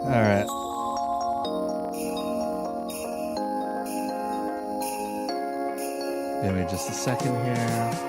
Alright. Give me just a second here.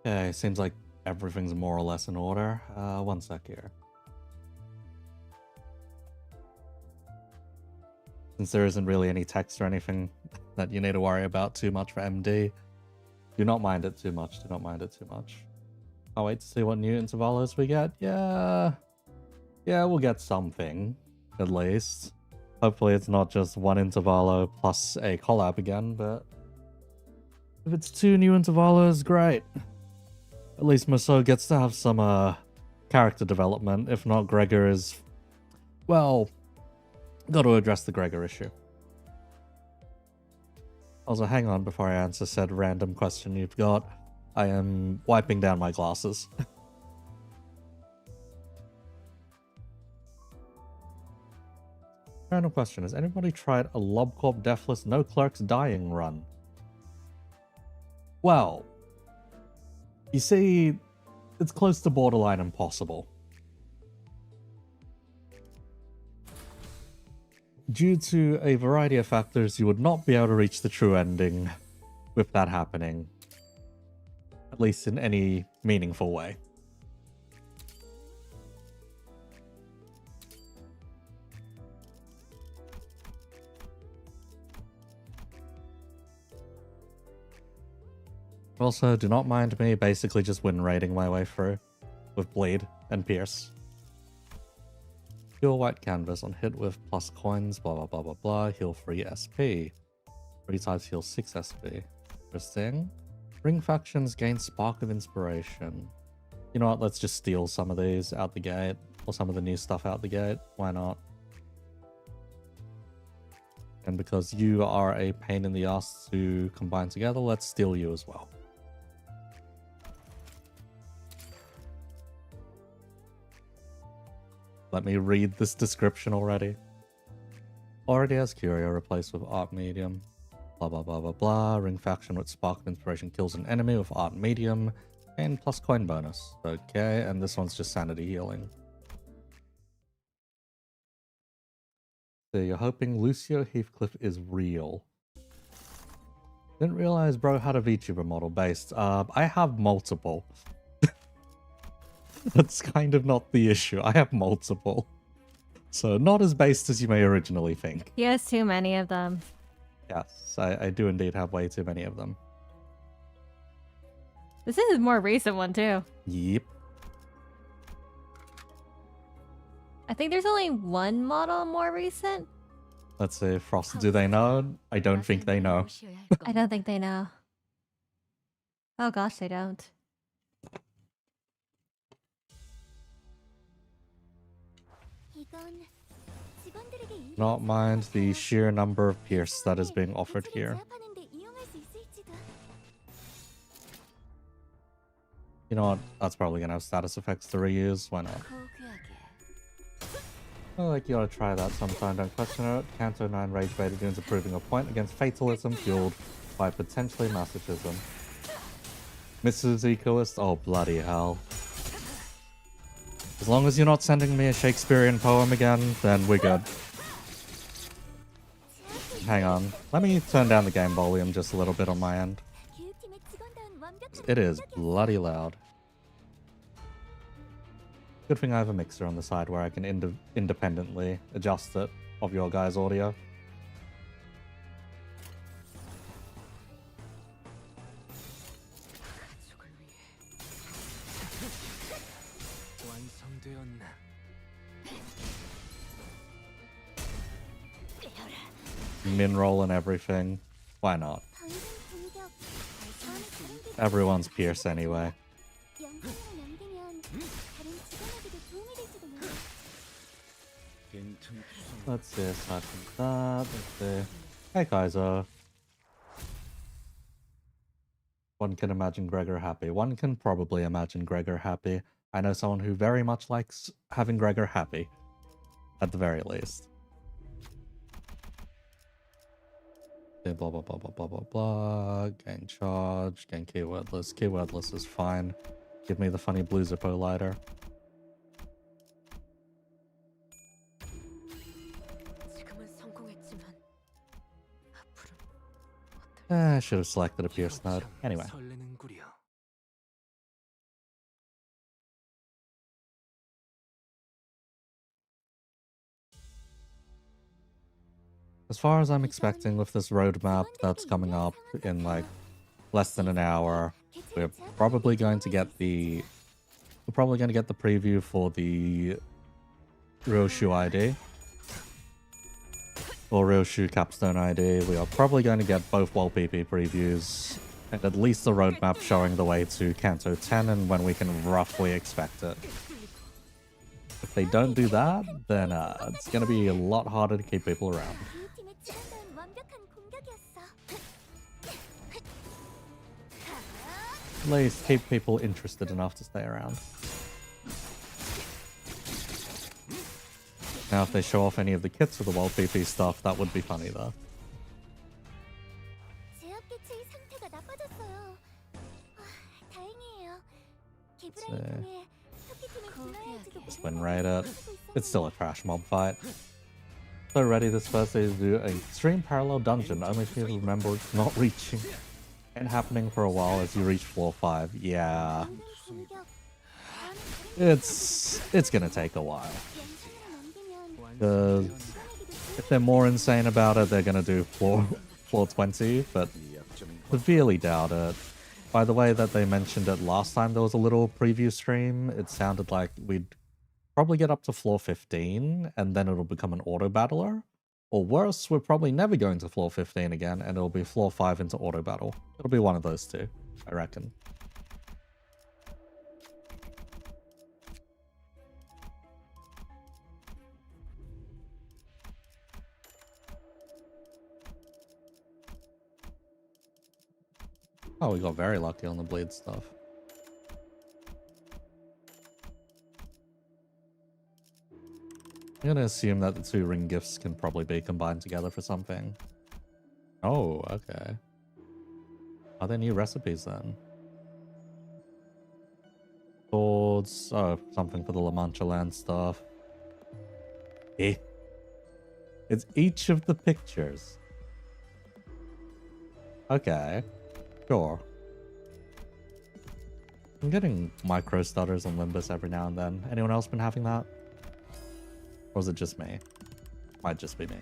Okay, seems like everything's more or less in order. One sec here. Since there isn't really any text or anything that you need to worry about too much for MD, do not mind it too much, do not mind it too much. I'll wait to see what new intervalos we get. Yeah, we'll get something, at least. Hopefully it's not just one intervalo plus a collab again, but if it's 2 new intervalos, great. At least Musso gets to have some character development. If not, Gregor is, well, got to address the Gregor issue. Also, hang on before I answer said random question you've got. I am wiping down my glasses. Random question. Has anybody tried a LobCorp Deathless No Clerks Dying run? Well, you see, it's close to borderline impossible. Due to a variety of factors, you would not be able to reach the true ending with that happening. At least in any meaningful way. Also, do not mind me basically just win raiding my way through with Bleed and Pierce. Heal white canvas on hit with plus coins, blah blah blah blah blah. Heal 3 SP. 3 times heal 6 SP. Interesting. Ring factions gain Spark of Inspiration. You know what, let's just steal some of these out the gate. Or some of the new stuff out the gate. Why not? And because you are a pain in the ass to combine together, let's steal you as well. Let me read this description already. Already has Curio replaced with Art Medium. Blah blah blah blah blah. Ring faction with Spark of Inspiration kills an enemy with Art Medium. And plus coin bonus. Okay, and this one's just sanity healing. So you're hoping Lucio Heathcliff is real. Didn't realize bro had a VTuber model based. I have multiple. That's kind of not the issue. I have multiple. So not as based as you may originally think. He has too many of them. Yes, I do indeed have way too many of them. This is a more recent one too. Yep. I think there's only one model more recent. Let's see, Frost, do they know? I don't think they know. I don't think they know. Oh gosh, they don't. Not mind the sheer number of Pierce that is being offered here. You know what? That's probably gonna have status effects to reuse. Why not? I like you ought to try that sometime, don't question it. Canto 9 Rage Beta Dunes are proving a point against fatalism fueled by potentially masochism. Mrs. Ecoist? Oh bloody hell. As long as you're not sending me a Shakespearean poem again, then we're good. Hang on. Let me turn down the game volume just a little bit on my end. It is bloody loud. Good thing I have a mixer on the side where I can independently adjust it of your guys' audio. Min roll and everything. Why not? Everyone's Pierce anyway. Let's see, aside from that, let's see. Hey Kaiser. One can imagine Gregor happy. One can probably imagine Gregor happy. I know someone who very much likes having Gregor happy. At the very least. Blah blah blah blah blah blah blah. Gain charge, gain keywordless. Keywordless is fine. Give me the funny blue Zippo lighter. I should have selected a Pierce node. Anyway. As far as I'm expecting with this roadmap that's coming up in like less than an hour, we're probably going to get the preview for the Ryoshu ID. Or Ryoshu Capstone ID. We are probably going to get both Wall PP previews and at least the roadmap showing the way to Kanto 10 and when we can roughly expect it. If they don't do that, then it's going to be a lot harder to keep people around. At least keep people interested enough to stay around. Now if they show off any of the kits or the World PP stuff, that would be funny though. Just win right at. It's still a trash mob fight. So ready this Thursday to do an extreme parallel dungeon, only to remember not reaching and happening for a while as you reach floor 5. Yeah. It's gonna take a while. Because if they're more insane about it, they're gonna do floor 20, but severely doubt it. By the way that they mentioned it last time there was a little preview stream, it sounded like we'd probably get up to floor 15 and then it'll become an auto battler. Or worse, we're probably never going to floor 15 again and it'll be floor 5 into auto battle. It'll be one of those two, I reckon. Oh, we got very lucky on the bleed stuff. I'm gonna assume that the 2 ring gifts can probably be combined together for something. Oh, okay. Are there new recipes then? Swords, oh, something for the La Mancha land stuff. Eh. It's each of the pictures. Okay. Sure. I'm getting micro stutters on Limbus every now and then. Anyone else been having that? Or is it just me? Might just be me.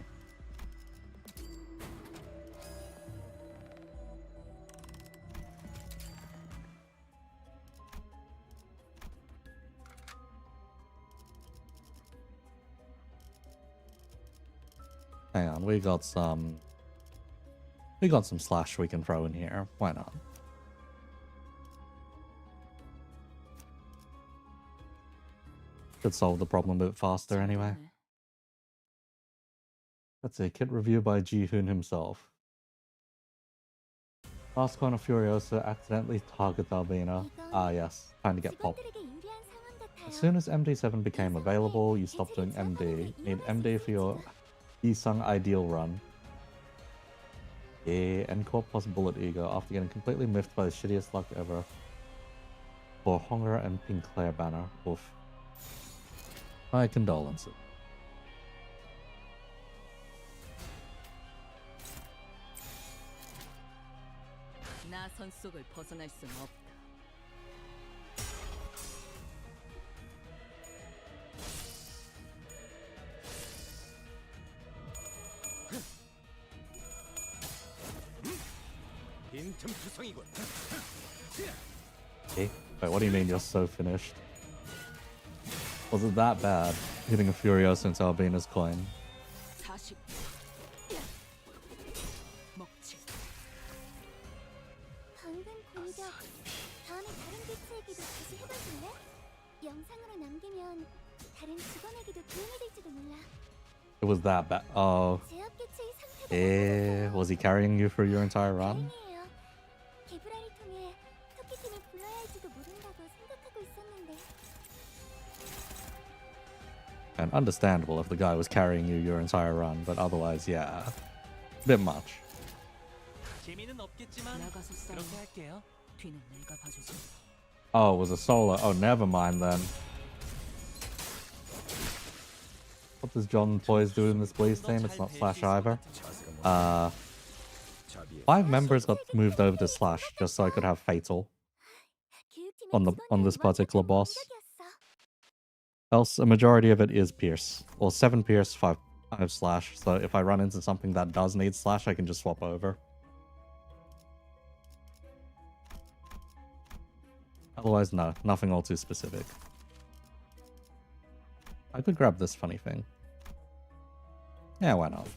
Hang on, we got some slash we can throw in here. Why not? Could solve the problem a bit faster anyway. That's a kit review by Ji-Hoon himself. Last corner Furiosa accidentally targets Albina. Ah yes, time to get popped. As soon as MD7 became available, you stopped doing MD. Need MD for your Isung ideal run. Yeah, and Corp plus Bullet Ego after getting completely miffed by the shittiest luck ever. For Honger and Pink Claire banner. Oof. My condolences. Hey, wait, what do you mean you're so finished? Was it that bad, hitting a Furiosa into Albina's coin? It was that bad. Oh. Was he carrying you for your entire run? And understandable if the guy was carrying you your entire run, but otherwise, yeah. A bit much. Oh, it was a solo. Oh, never mind then. What does John Poise do in this Blaze team? It's not Slash either. 5 members got moved over to Slash just so I could have Fatal on this particular boss. Else, a majority of it is Pierce. Well, 7 Pierce, 5 Slash. So if I run into something that does need Slash, I can just swap over. Otherwise, no. Nothing all too specific. I could grab this funny thing. Yeah, why not?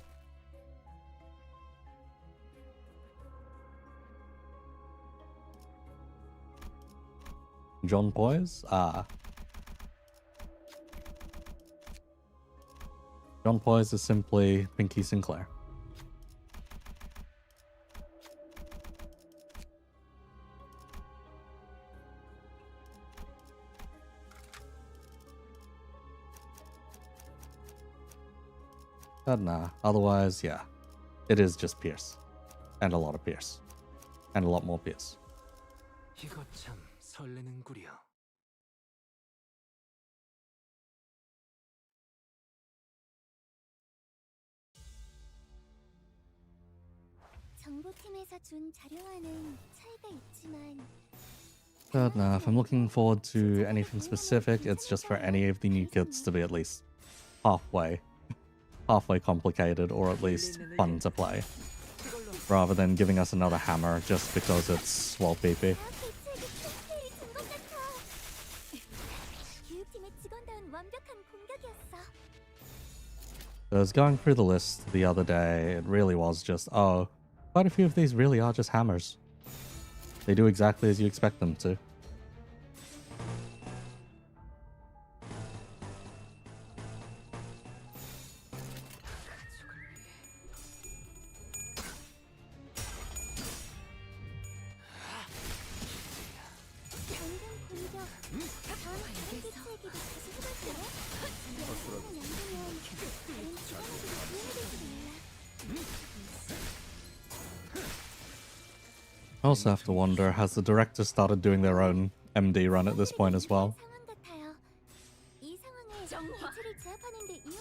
John Poise? John Poise is simply Pinky Sinclair. But nah, otherwise, yeah. It is just Pierce. And a lot of Pierce. And a lot more Pierce. 이거 참 설레는구려. 정보팀에서 준 자료와는 차이가 있지만 But nah, if I'm looking forward to anything specific, it's just for any of the new kits to be at least halfway complicated, or at least fun to play. Rather than giving us another hammer just because it's wall PP. I was going through the list the other day, it really was just, oh, quite a few of these really are just hammers. They do exactly as you expect them to. I also have to wonder, has the director started doing their own MD run at this point as well?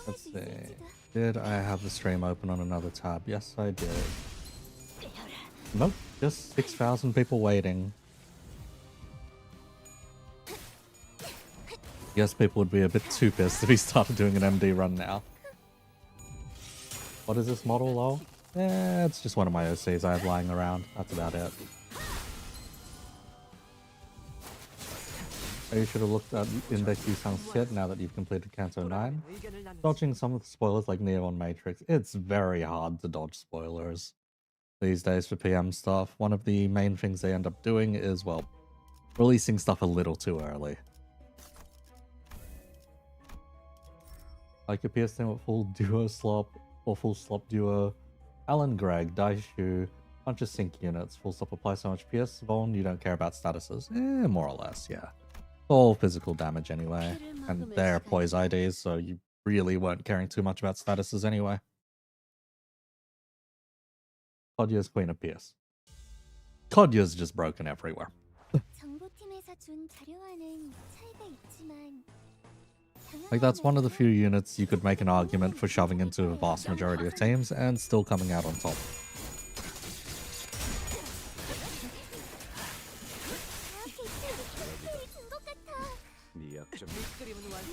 Let's see. Did I have the stream open on another tab? Yes, I did. Nope, just 6,000 people waiting. Guess people would be a bit too pissed if he started doing an MD run now. What is this model, lol? Eh, it's just one of my OCs I have lying around. That's about it. Oh, you should have looked at Index Yusang's kit now that you've completed Kanto 9. Dodging some of the spoilers like Neo on Matrix. It's very hard to dodge spoilers these days for PM stuff. One of the main things they end up doing is, well, releasing stuff a little too early. Like a PS team with full duo slop or full slop duo. Alan Gregg, Daishu, bunch of sync units, full stop apply so much PS Vaughn, you don't care about statuses. Eh, more or less, yeah. All physical damage anyway. And they're Poise IDs, so you really weren't caring too much about statuses anyway. Kodya's Queen of PS. Kodya's just broken everywhere. Like, that's one of the few units you could make an argument for shoving into a vast majority of teams and still coming out on top.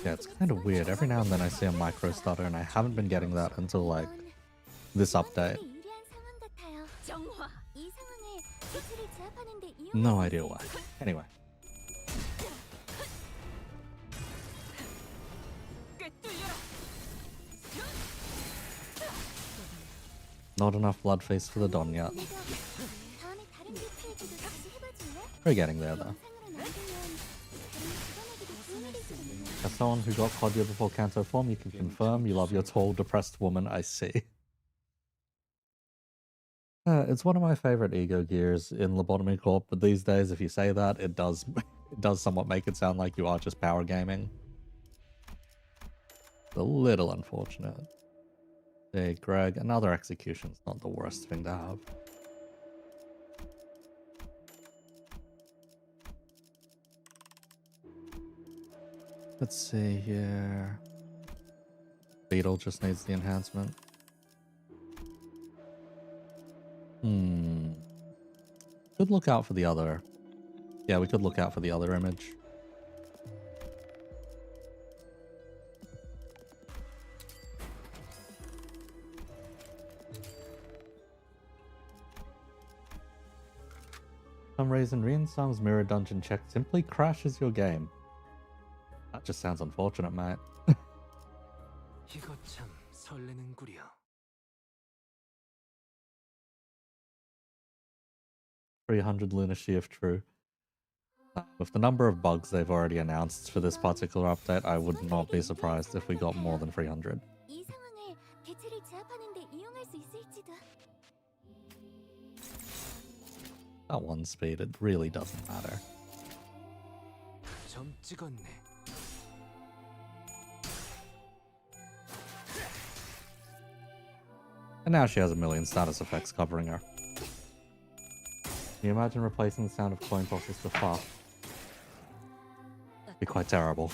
Yeah, it's kind of weird. Every now and then I see a micro stutter and I haven't been getting that until, like, this update. No idea why. Anyway. Not enough blood face for the Don yet. We're getting there though. As someone who got Claudia before Kanto form, you can confirm you love your tall, depressed woman, I see. It's one of my favorite ego gears in Lobotomy Corp, but these days if you say that, it does somewhat make it sound like you are just power gaming. It's a little unfortunate. Hey, Greg, another execution's not the worst thing to have. Let's see here. Beetle just needs the enhancement. Could look out for the other. Yeah, we could look out for the other image. For some reason, Riensang's mirror dungeon check simply crashes your game. That just sounds unfortunate, mate. 이거 참 설레는구려. 300 Lunacy if true. With the number of bugs they've already announced for this particular update, I would not be surprised if we got more than 300. 이 상황을 개체를 제압하는 데 이용할 수 있을지도. At one speed, it really doesn't matter. 점 찍었네. And now she has a million status effects covering her. Can you imagine replacing the sound of coin tosses to far? Be quite terrible.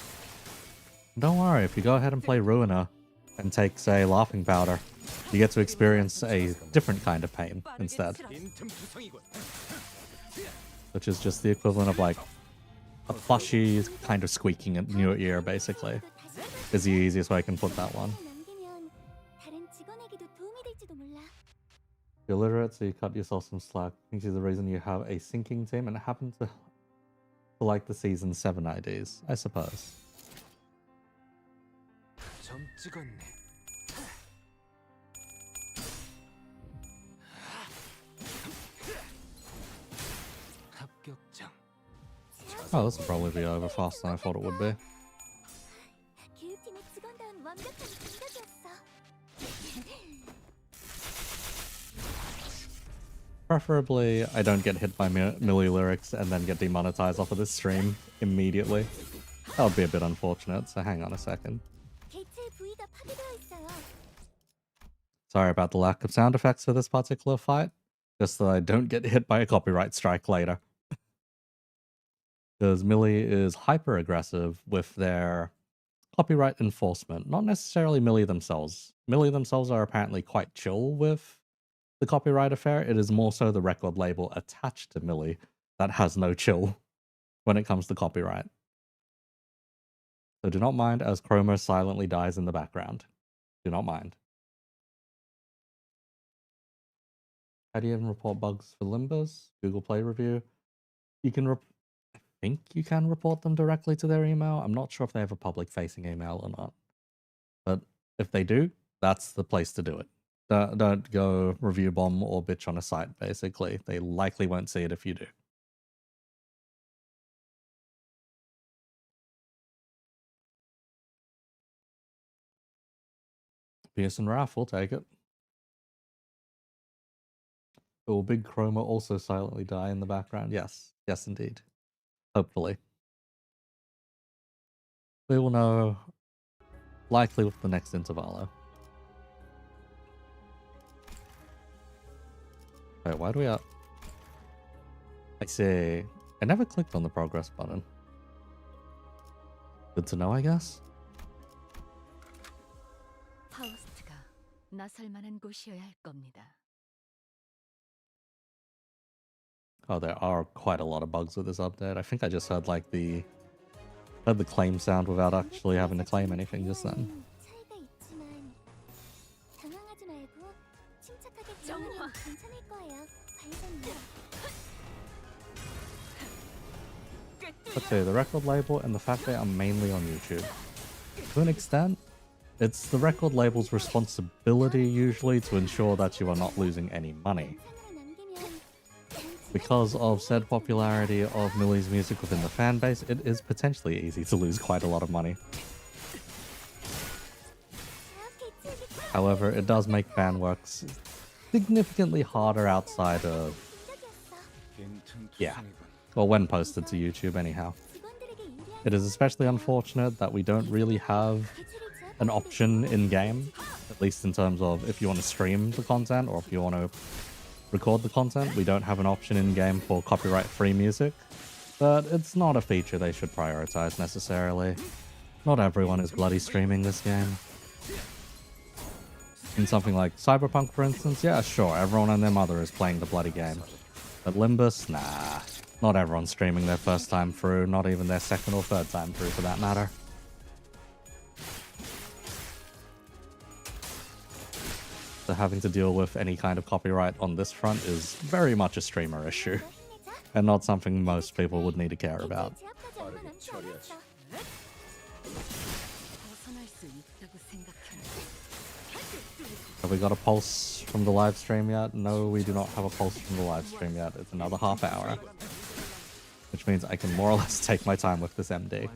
Don't worry, if you go ahead and play Ruiner and take, say, Laughing Powder, you get to experience a different kind of pain instead. Which is just the equivalent of like a plushy kind of squeaking in your ear, basically. Is the easiest way I can put that one. You're literate, so you cut yourself some slack. I think she's the reason you have a sinking team and happen to like the season 7 IDs, I suppose. 점 찍었네. 합격점. Oh, this will probably be over faster than I thought it would be. 교육팀의 직원다운 완벽한 공격이었어. Preferably, I don't get hit by Millie lyrics and then get demonetized off of this stream immediately. That would be a bit unfortunate, so hang on a second. 개체 부위가 파괴되어 있어요. Sorry about the lack of sound effects for this particular fight, just so I don't get hit by a copyright strike later. Because Millie is hyper-aggressive with their copyright enforcement, not necessarily Millie themselves. Millie themselves are apparently quite chill with the copyright affair. It is more so the record label attached to Millie that has no chill when it comes to copyright. So do not mind as Chroma silently dies in the background. Do not mind. How do you even report bugs for Limbus? Google Play review. You can, I think you can report them directly to their email. I'm not sure if they have a public-facing email or not. But if they do, that's the place to do it. Don't go review bomb or bitch on a site, basically. They likely won't see it if you do. Pearson Raff, we'll take it. Will Big Chroma also silently die in the background? Yes. Yes, indeed. Hopefully. We will know likely with the next Intervalo. Wait, why do we up? I see. I never clicked on the progress button. Good to know, I guess. 파우스트가 나설 만한 곳이어야 할 겁니다. Oh, there are quite a lot of bugs with this update. I think I just heard like the claim sound without actually having to claim anything just then. 차이가 있지만 당황하지 말고 침착하게 진행하면 괜찮을 거예요. 발전이요. Let's say the record label and the fact they are mainly on YouTube. To an extent, it's the record label's responsibility usually to ensure that you are not losing any money. 영상으로 남기면 단체 because of said popularity of Millie's music within the fan base, it is potentially easy to lose quite a lot of money. However, it does make fan works significantly harder outside of, yeah, well, when posted to YouTube anyhow. It is especially unfortunate that we don't really have an option in-game, at least in terms of if you want to stream the content or if you want to record the content. We don't have an option in-game for copyright-free music, but it's not a feature they should prioritize necessarily. Not everyone is bloody streaming this game. In something like Cyberpunk, for instance, yeah, sure, everyone and their mother is playing the bloody game. But Limbus, nah. Not everyone's streaming their first time through, not even their second or third time through for that matter. So having to deal with any kind of copyright on this front is very much a streamer issue, and not something most people would need to care about. Have we got a pulse from the live stream yet? No, we do not have a pulse from the live stream yet. It's another half hour. Which means I can more or less take my time with this MD.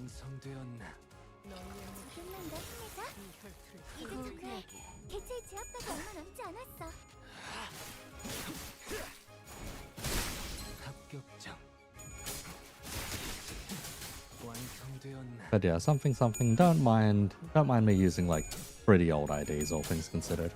But yeah, something, don't mind me using like pretty old IDs, all things considered.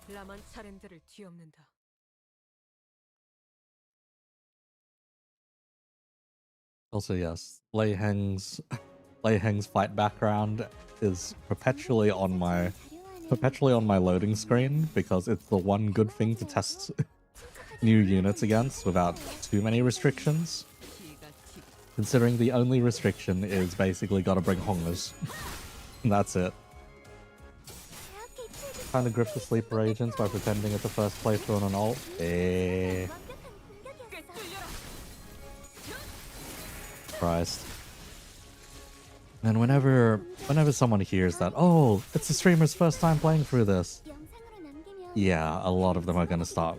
라만 차렌들을 뒤엎는다. Also, yes, Lei Heng's fight background is perpetually on my loading screen because it's the one good thing to test new units against without too many restrictions. Considering the only restriction is basically gotta bring Hongers. And that's it. Trying to grip the sleeper agents by pretending it's a first playthrough on an ult. Christ. And whenever someone hears that, oh, it's the streamer's first time playing through this, yeah, a lot of them are gonna start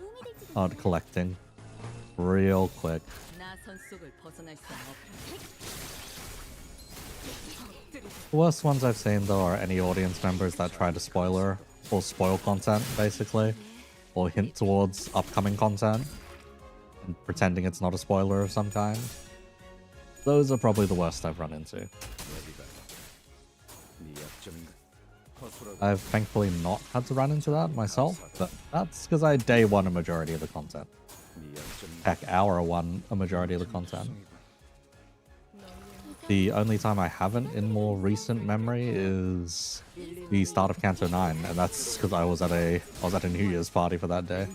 collecting real quick. The worst ones I've seen though are any audience members that try to spoil content basically, or hint towards upcoming content and pretending it's not a spoiler of some kind. Those are probably the worst I've run into. I've thankfully not had to run into that myself, but that's because I day one a majority of the content. Heck, hour one a majority of the content. The only time I haven't in more recent memory is the start of Canto 9, and that's because I was at a New Year's party for that day.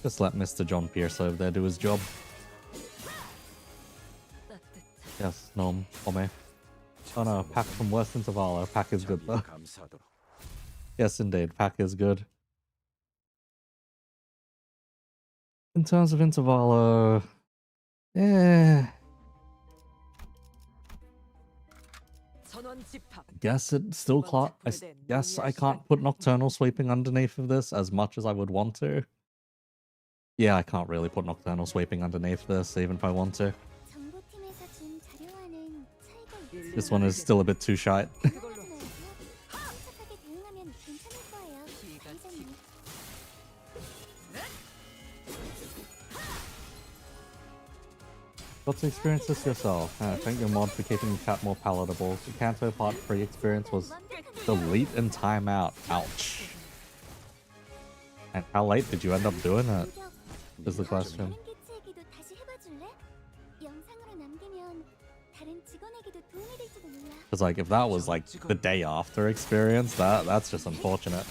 Just let Mr. John Pierce over there do his job. Yes, Gnome, Ome. Oh no, Pack from West Intervala. Pack is good though. Yes, indeed, Pack is good. In terms of Intervalo, I guess it still guess I can't put Nocturnal Sweeping underneath of this as much as I would want to. Yeah, I can't really put Nocturnal Sweeping underneath this, even if I want to. This one is still a bit too shite. Got to experience this yourself. I think your mod for keeping the chat more palatable. The Kanto Part 3 experience was delete and timeout. Ouch. And how late did you end up doing it? Is the question. Because like if that was like the day after experience, that's just unfortunate.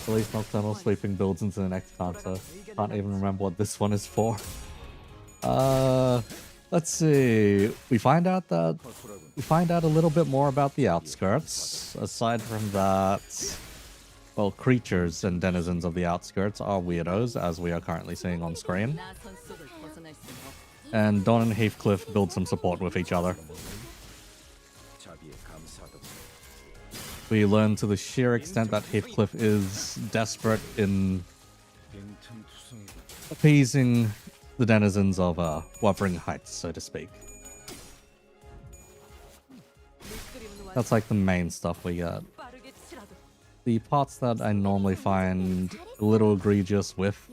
At least Nocturnal Sweeping builds into the next counter. Can't even remember what this one is for. Let's see. We find out a little bit more about the outskirts. Aside from that, well, creatures and denizens of the outskirts are weirdos, as we are currently seeing on screen. And Don and Heathcliff build some support with each other. We learn to the sheer extent that Heathcliff is desperate in appeasing the denizens of Wuthering Heights, so to speak. That's like the main stuff we get. The parts that I normally find a little egregious with,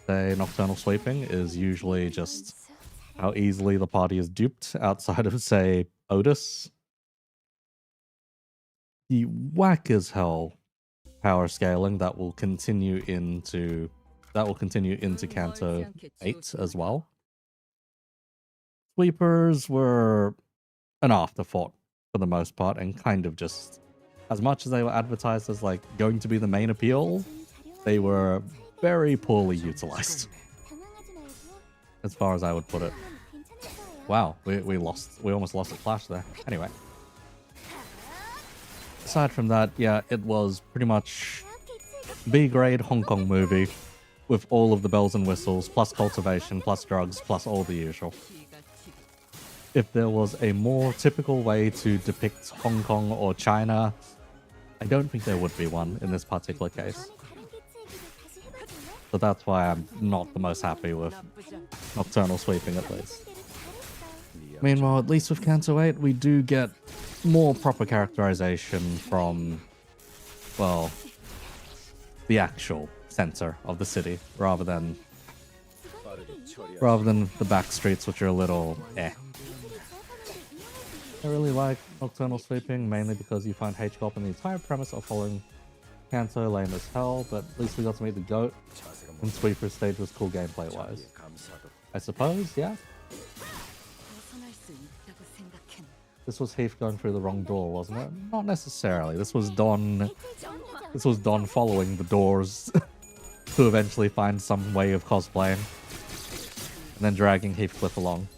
say, Nocturnal Sweeping is usually just how easily the party is duped outside of, say, Otis. The whack as hell power scaling that will continue into Canto 8 as well. Sweepers were an afterthought for the most part, and kind of just, as much as they were advertised as like going to be the main appeal, they were very poorly utilized, as far as I would put it. Wow, we almost lost a clash there. Anyway. Aside from that, yeah, it was pretty much B-grade Hong Kong movie with all of the bells and whistles, plus cultivation, plus drugs, plus all the usual. If there was a more typical way to depict Hong Kong or China, I don't think there would be one in this particular case. So that's why I'm not the most happy with Nocturnal Sweeping, at least. Meanwhile, at least with Canto 8, we do get more proper characterization from, well, the actual center of the city, rather than the back streets, which are a little eh. I really like Nocturnal Sweeping, mainly because you find H-Cop and the entire premise of following Canto lame as hell, but at least we got to meet the GOAT, and Sweeper's stage was cool gameplay-wise. I suppose, yeah? This was Heath going through the wrong door, wasn't it? Not necessarily. This was Don following the doors to eventually find some way of cosplaying, and then dragging Heathcliff along.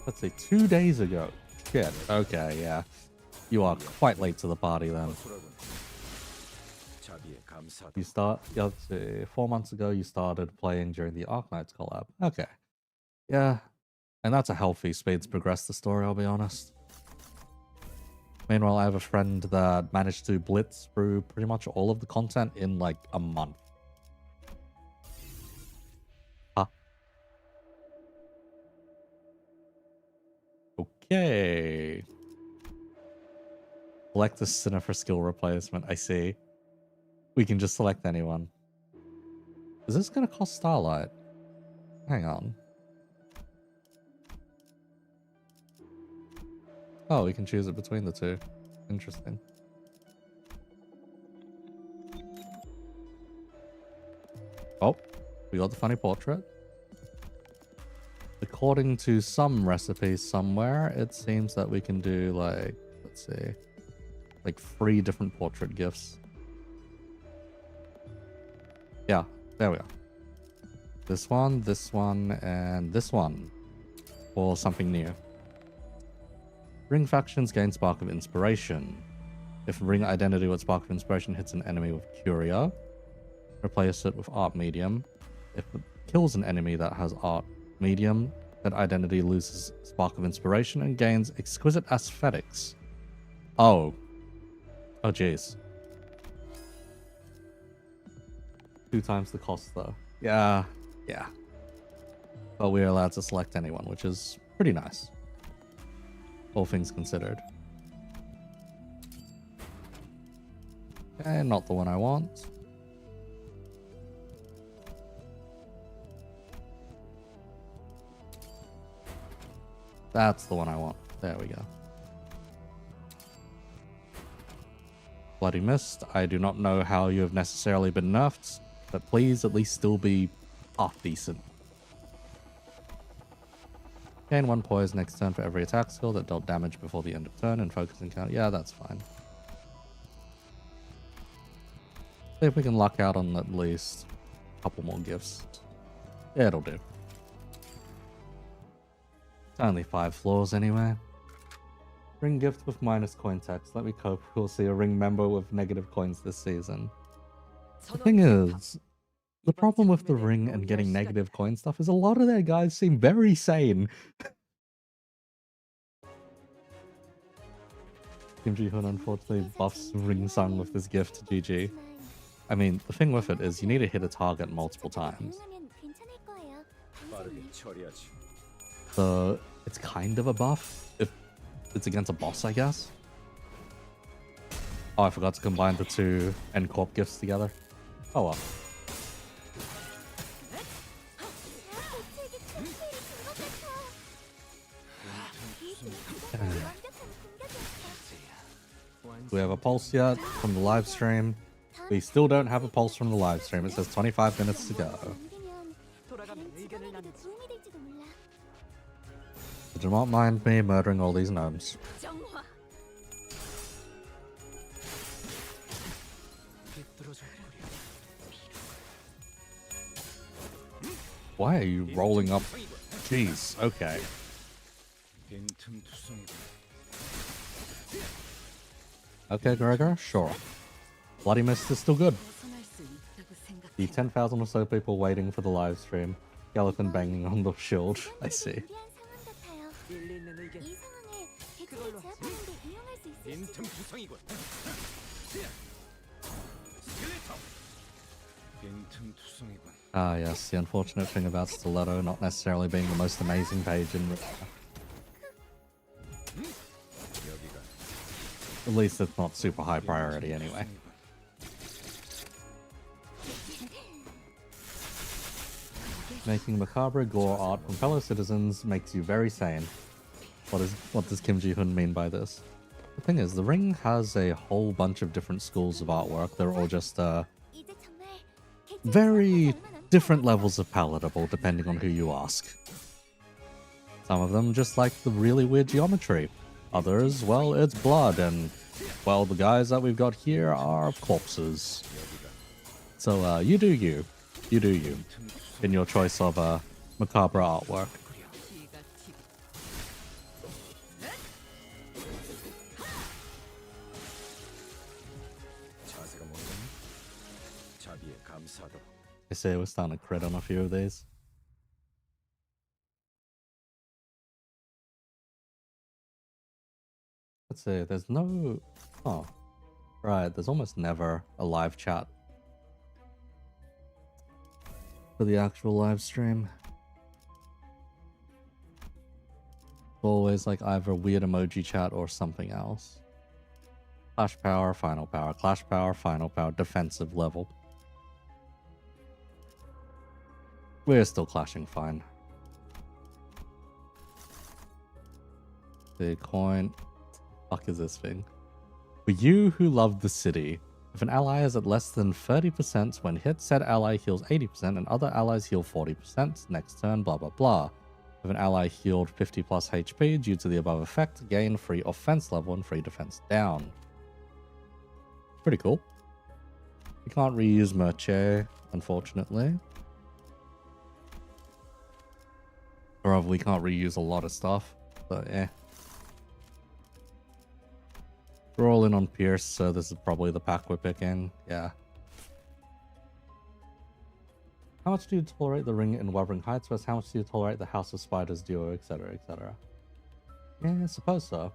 Let's see, 2 days ago. Shit, okay, yeah. You are quite late to the party then. You start, yeah, let's see, 4 months ago you started playing during the Arknights collab. Okay. Yeah, and that's a healthy speed to progress the story, I'll be honest. Meanwhile, I have a friend that managed to blitz through pretty much all of the content in like a month. Huh. Okay. Select a sinner for skill replacement, I see. We can just select anyone. Is this gonna cost Starlight? Hang on. Oh, we can choose it between the two. Interesting. Oh, we got the funny portrait. According to some recipes somewhere, it seems that we can do like, let's see, like 3 different portrait gifts. Yeah, there we are. This one, and this one. Or something new. Ring factions gain Spark of Inspiration. If Ring Identity with Spark of Inspiration hits an enemy with Curio, replace it with Art Medium. If it kills an enemy that has Art Medium, that identity loses Spark of Inspiration and gains Exquisite Aesthetics. Oh. Oh, jeez. 2 times the cost, though. Yeah. But we're allowed to select anyone, which is pretty nice. All things considered. Okay, not the one I want. That's the one I want. There we go. Bloody Mist. I do not know how you have necessarily been nerfed, but please at least still be half decent. Gain 1 poise next turn for every attack skill that dealt damage before the end of turn and focus encounter. Yeah, that's fine. See if we can luck out on at least a couple more gifts. Yeah, it'll do. It's only 5 floors anyway. Ring gift with minus coin tax. Let me cope. We'll see a ring member with negative coins this season. The thing is, the problem with the ring and getting negative coin stuff is a lot of their guys seem very sane. Kim Ji-hoon unfortunately buffs Ring Sung with this gift. GG. I mean, the thing with it is you need to hit a target multiple times. So it's kind of a buff if it's against a boss, I guess. Oh, I forgot to combine the 2 End Corp gifts together. Oh well. Do we have a pulse yet from the live stream? We still don't have a pulse from the live stream. It says 25 minutes to go. So do not mind me murdering all these gnomes. Why are you rolling up? Jeez, okay. Okay, Gregor, sure. Bloody Mist is still good. The 10,000 or so people waiting for the live stream. Skeleton banging on the shield. I see. Ah yes, the unfortunate thing about Stiletto not necessarily being the most amazing page in... At least it's not super high priority anyway. Making macabre gore art from fellow citizens makes you very sane. What does Kim Ji-hoon mean by this? The thing is, the ring has a whole bunch of different schools of artwork. They're all just very different levels of palatable depending on who you ask. Some of them just like the really weird geometry. Others, well, it's blood, and well, the guys that we've got here are corpses. So you do you. You do you. In your choice of macabre artwork. I say we're starting to crit on a few of these. Let's see, there's no... Oh, right, there's almost never a live chat for the actual live stream. Always like either weird emoji chat or something else. Clash power, final power, clash power, final power, defensive level. We're still clashing fine. The coin. Fuck is this thing? For you who love the city, if an ally is at less than 30% when hit, said ally heals 80% and other allies heal 40%. Next turn, blah blah blah. If an ally healed 50 plus HP due to the above effect, gain free offense level and free defense down. Pretty cool. We can't reuse Merche, unfortunately. Or we can't reuse a lot of stuff, but yeah. We're all in on Pierce, so this is probably the pack we're picking. Yeah. How much do you tolerate the Ring in Wuthering Heights versus how much do you tolerate the House of Spiders duo, etc., etc.? Yeah, I suppose so.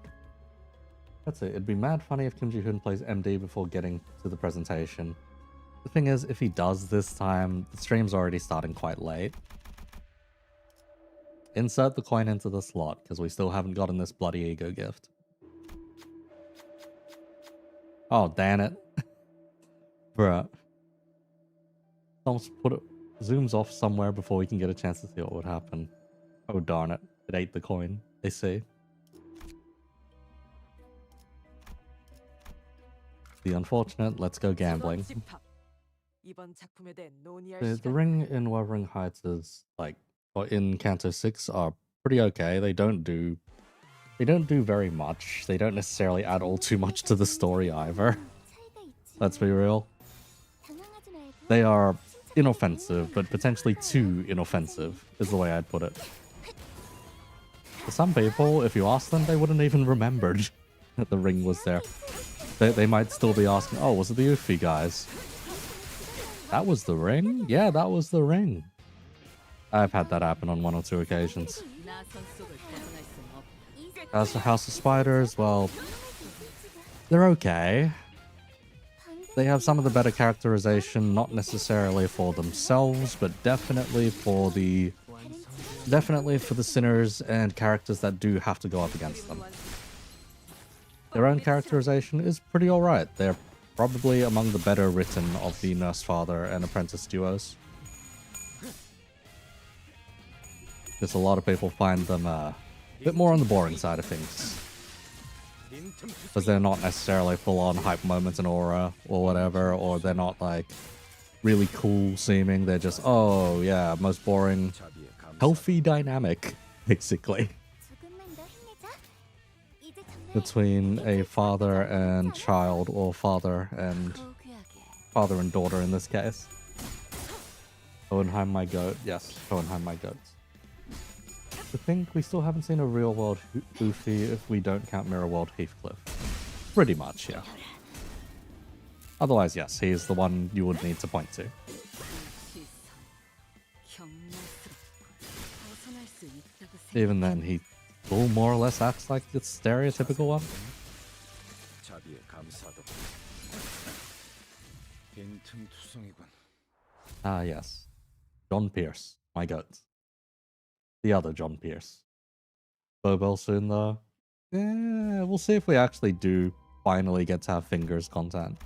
That's it. It'd be mad funny if Kim Ji-hoon plays MD before getting to the presentation. The thing is, if he does this time, the stream's already starting quite late. Insert the coin into the slot, because we still haven't gotten this bloody ego gift. Oh, damn it. Bruh. Someone's put it, zooms off somewhere before we can get a chance to see what would happen. Oh, darn it. It ate the coin, they say. The unfortunate, let's go gambling. 이번 작품에 대해 논의할 The 시간. ring in Wuthering Heights is like, or in Canto 6 are pretty okay. They don't do very much. They don't necessarily add all too much to the story either. Let's be real. They are inoffensive, but potentially too inoffensive is the way I'd put it. For some people, if you ask them, they wouldn't even remembered that the ring was there. They might still be asking, oh, was it the Uffie guys? That was the ring? Yeah, that was the ring. I've had that happen on 1 or 2 occasions. As the House of Spiders, well, they're okay. They have some of the better characterization, not necessarily for themselves, but definitely for the sinners and characters that do have to go up against them. Their own characterization is pretty alright. They're probably among the better written of the Nurse Father and Apprentice duos. Just a lot of people find them a bit more on the boring side of things. Because they're not necessarily full-on hype moments and aura or whatever, or they're not like really cool seeming. They're just, oh yeah, most boring, healthy dynamic, basically. Between a father and child, or father and daughter in this case. Hohenheim my goat. Yes, Hohenheim my goat. I think we still haven't seen a real world Uffie if we don't count Mirror World Heathcliff. Pretty much, yeah. Otherwise, yes, he is the one you would need to point to. Even then, he still more or less acts like the stereotypical one. Ah, yes. John Pierce, my goat. The other John Pierce. Bobo soon, though. Yeah, we'll see if we actually do finally get to have Fingers content.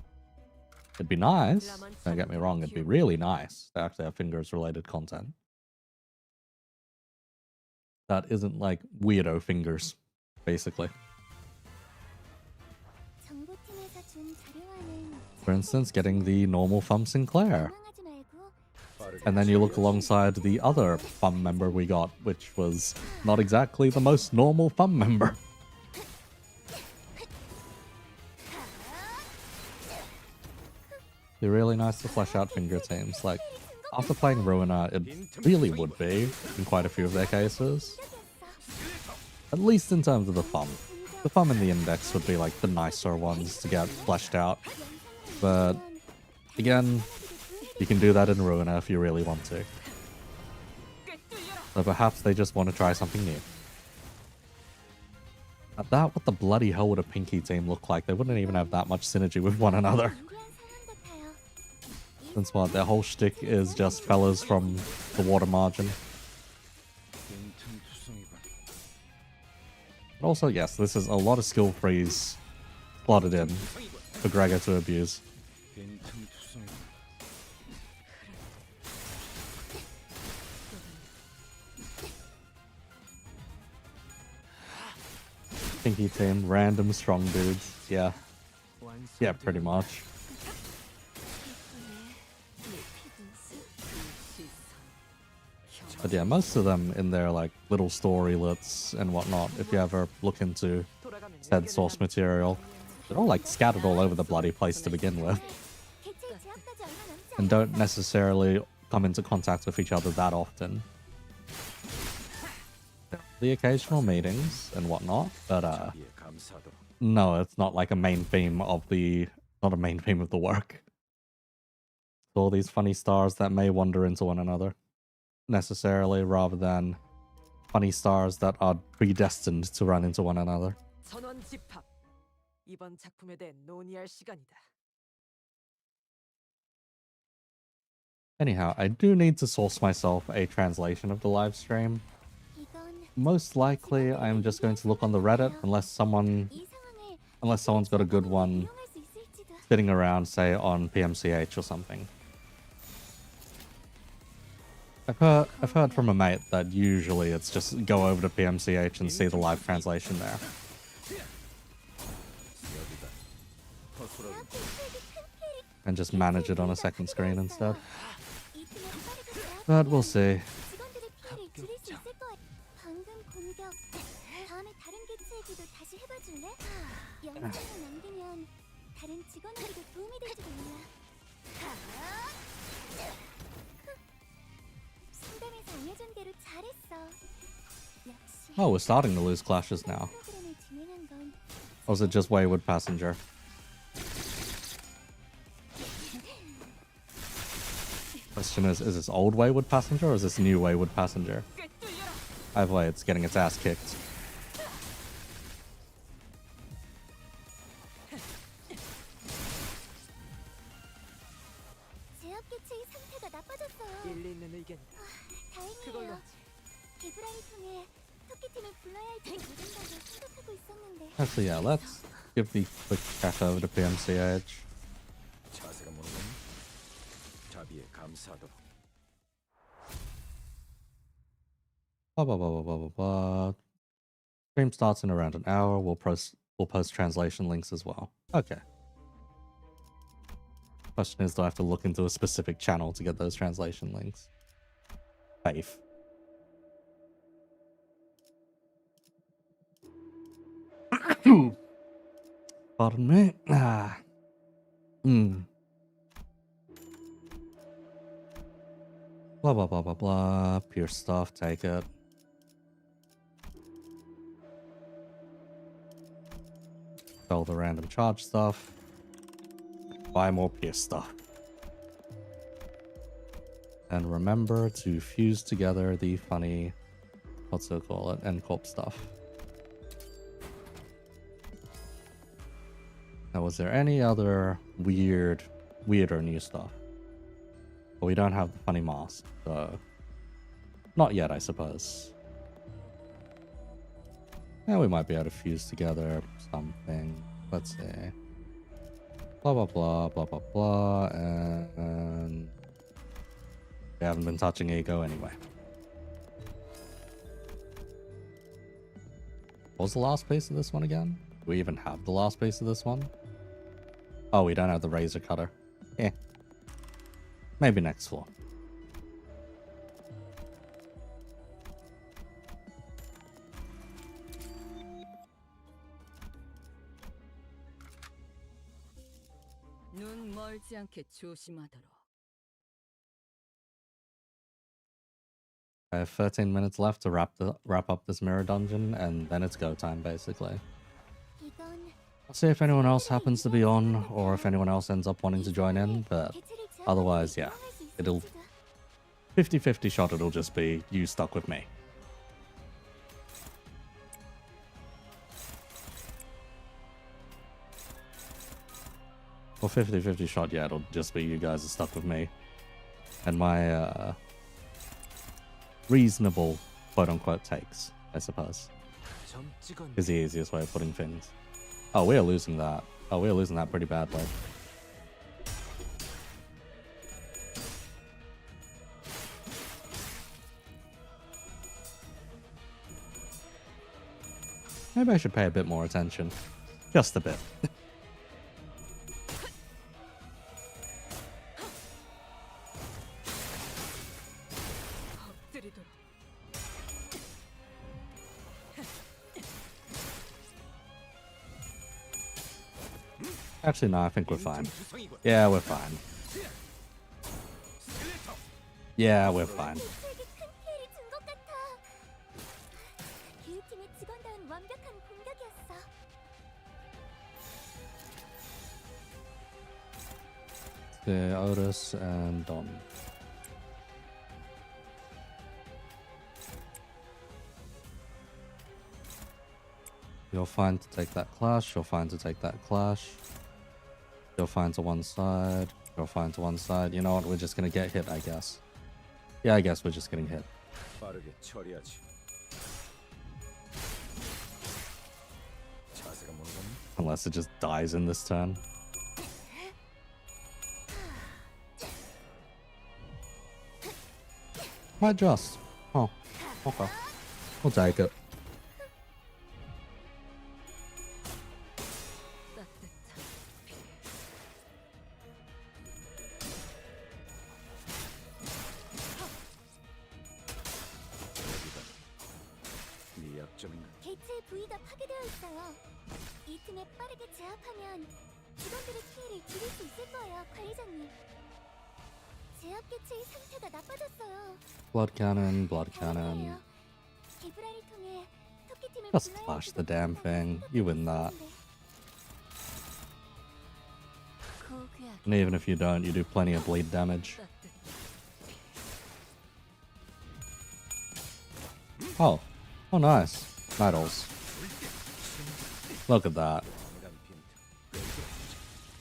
It'd be nice. Don't get me wrong, it'd be really nice to actually have Fingers-related content. That isn't like weirdo Fingers, basically. For instance, getting the normal Thumb Sinclair. And then you look alongside the other Thumb member we got, which was not exactly the most normal Thumb member. It'd be really nice to flesh out Finger teams. Like, after playing Ruiner, it really would be, in quite a few of their cases. At least in terms of the Thumb. The Thumb and the Index would be like the nicer ones to get fleshed out. But, again, you can do that in Ruiner if you really want to. So perhaps they just want to try something new. At that, what the bloody hell would a Pinky team look like? They wouldn't even have that much synergy with one another. Since what, their whole shtick is just fellas from the water margin. But also, yes, this is a lot of skill freeze plotted in for Gregor to abuse. Pinky team, random strong dudes. Yeah. Yeah, pretty much. But yeah, most of them in their like little storylets and whatnot, if you ever look into said source material, they're all like scattered all over the bloody place to begin with. And don't necessarily come into contact with each other that often. The occasional meetings and whatnot, but no, it's not like a main theme of the work. All these funny stars that may wander into one another, necessarily, rather than funny stars that are predestined to run into one another. 이번 작품에 대해 논의할 시간이다. Anyhow, I do need to source myself a translation of the live stream. Most likely, I'm just going to look on the Reddit unless someone's got a good one sitting around, say on PMCH or something. I've heard from a mate that usually it's just go over to PMCH and see the live translation there. and just manage it on a second screen instead. But we'll see. 직원들의 피해를 줄일 수 있을 거야. 방금 공격. 다음에 다른 개체에게도 다시 해봐 줄래? 영상을 남기면 다른 직원들에게 도움이 될지도 몰라. 상담에서 알려준 대로 잘했어. 역시. Oh, we're starting to lose clashes now. 프로그램을 진행한 건 Or is it just Wayward Passenger? Question is this old Wayward Passenger or is this new Wayward Passenger? Either way, it's getting its ass kicked. 제압 개체의 상태가 나빠졌어요. 일리 있는 의견이다. 그걸로 다행이에요. 하지. 개브라를 통해 토끼팀을 불러야 할지 모른다고 생각하고 있었는데. Actually, yeah, let's give the quick check over to PMCH. 자세가 모르군. 자비에 감사하도록. Blah blah blah blah blah blah blah. Stream starts in around an hour. We'll post translation links as well. Okay. Question is, do I have to look into a specific channel to get those translation links? Faith. Pardon me. Ah. Blah blah blah blah blah. Pure stuff. Take it. Sell the random charge stuff. Buy more pure stuff. And remember to fuse together the funny, what's it call it, N-Corp stuff. Now, was there any other weirder new stuff? Well, we don't have the funny mask, so not yet, I suppose. Yeah, we might be able to fuse together something. Let's see. Blah blah blah blah blah blah, and we haven't been touching ego anyway. What was the last piece of this one again? Do we even have the last piece of this one? Oh, we don't have the razor cutter. Eh. Maybe next floor. 눈 멀지 않게 조심하도록. I have 13 minutes left to wrap up this mirror dungeon, and then it's go time, basically. 이건 I'll see if anyone else happens to be on, or if anyone else ends up wanting to join in, but 개체를 제압하면 otherwise, yeah. 이용할 수 It'll 있을지도. 50-50 shot, it'll just be you stuck with me. Or 50-50 shot, yeah, it'll just be you guys are stuck with me. And my reasonable quote-unquote takes, I suppose, 점 찍었네. is the easiest way of putting things. Oh, we're losing that. Oh, we're losing that pretty badly. Maybe I should pay a bit more attention. Just a bit. 엎드리도록. Actually, no, I think we're fine. 구성이군. Yeah, we're fine. 스켈레터. Yeah, we're fine. 개체에게 큰 피해를 준 것 같아. 교육팀의 직원다운 완벽한 공격이었어. The Otis and Don. You're fine to take that clash. You're fine to take that clash. You're fine to one side. You're fine to one side. You know what? We're just gonna get hit, I guess. Yeah, I guess we're just getting hit. 빠르게 처리하지. 자세가 모르군. Unless it just dies in this turn. Might just. Oh, okay. We'll take it. 따뜻한 부위가 파괴되어 있어요. 이 틈에 빠르게 제압하면 직원들의 피해를 줄일 수 있을 거예요, 관리자님. 제압 개체의 상태가 나빠졌어요. Blood cannon, blood cannon. 개브라를 통해 토끼팀을 Just 불러야 flash 할지도 the damn thing. You win that. And even if you don't, you do plenty of bleed damage. Oh. Oh, nice. Medals. Look at that.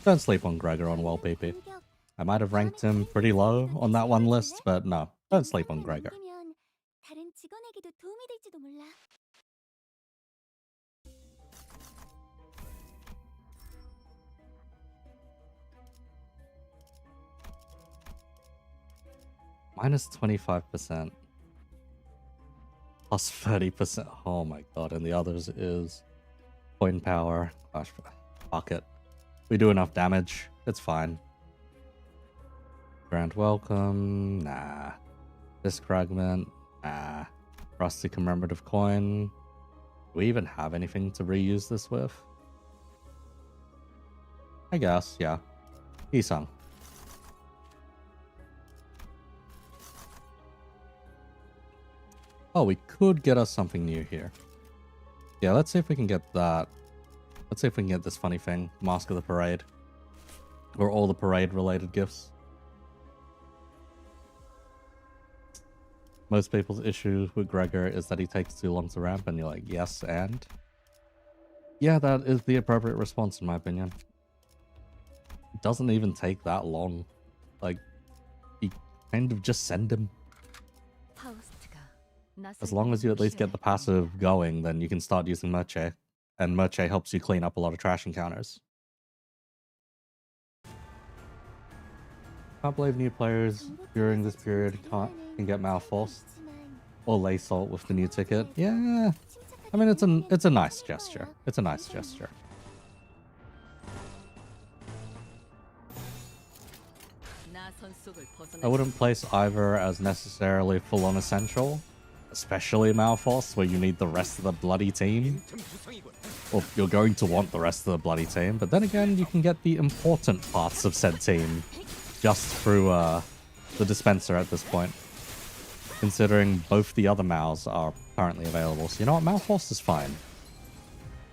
Don't sleep on Gregor on well PP. I might have ranked him pretty low on that one list, but no. Don't sleep on Gregor. 다른 직원에게도 도움이 될지도 몰라. Minus 25%. Plus 30%. Oh my god. And the others is coin power. Gosh, fuck it. We do enough damage. It's fine. Grand welcome. Nah. Disc fragment. Nah. Rusty commemorative coin. Do we even have anything to reuse this with? I guess, yeah. Isang. Oh, we could get us something new here. Yeah, let's see if we can get that. Let's see if we can get this funny thing. Mask of the Parade. Or all the parade related gifts. Most people's issue with Gregor is that he takes too long to ramp, and you're like, yes, and? Yeah, that is the appropriate response in my opinion. It doesn't even take that long. Like, you kind of just send him. As long as you at least get the passive going, then you can start using Merche. And Merche helps you clean up a lot of trash encounters. Can't believe new players during this period can get Malforced or Lay Salt with the new ticket. Yeah, I mean it's a nice gesture. It's a nice gesture. I wouldn't place either as necessarily full-on essential, especially Malforced, where you need the rest of the bloody team. Well, you're going to want the rest of the bloody team, but then again, you can get the important parts of said team just through the dispenser at this point, considering both the other Mals are currently available. So you know what, Malforced is fine.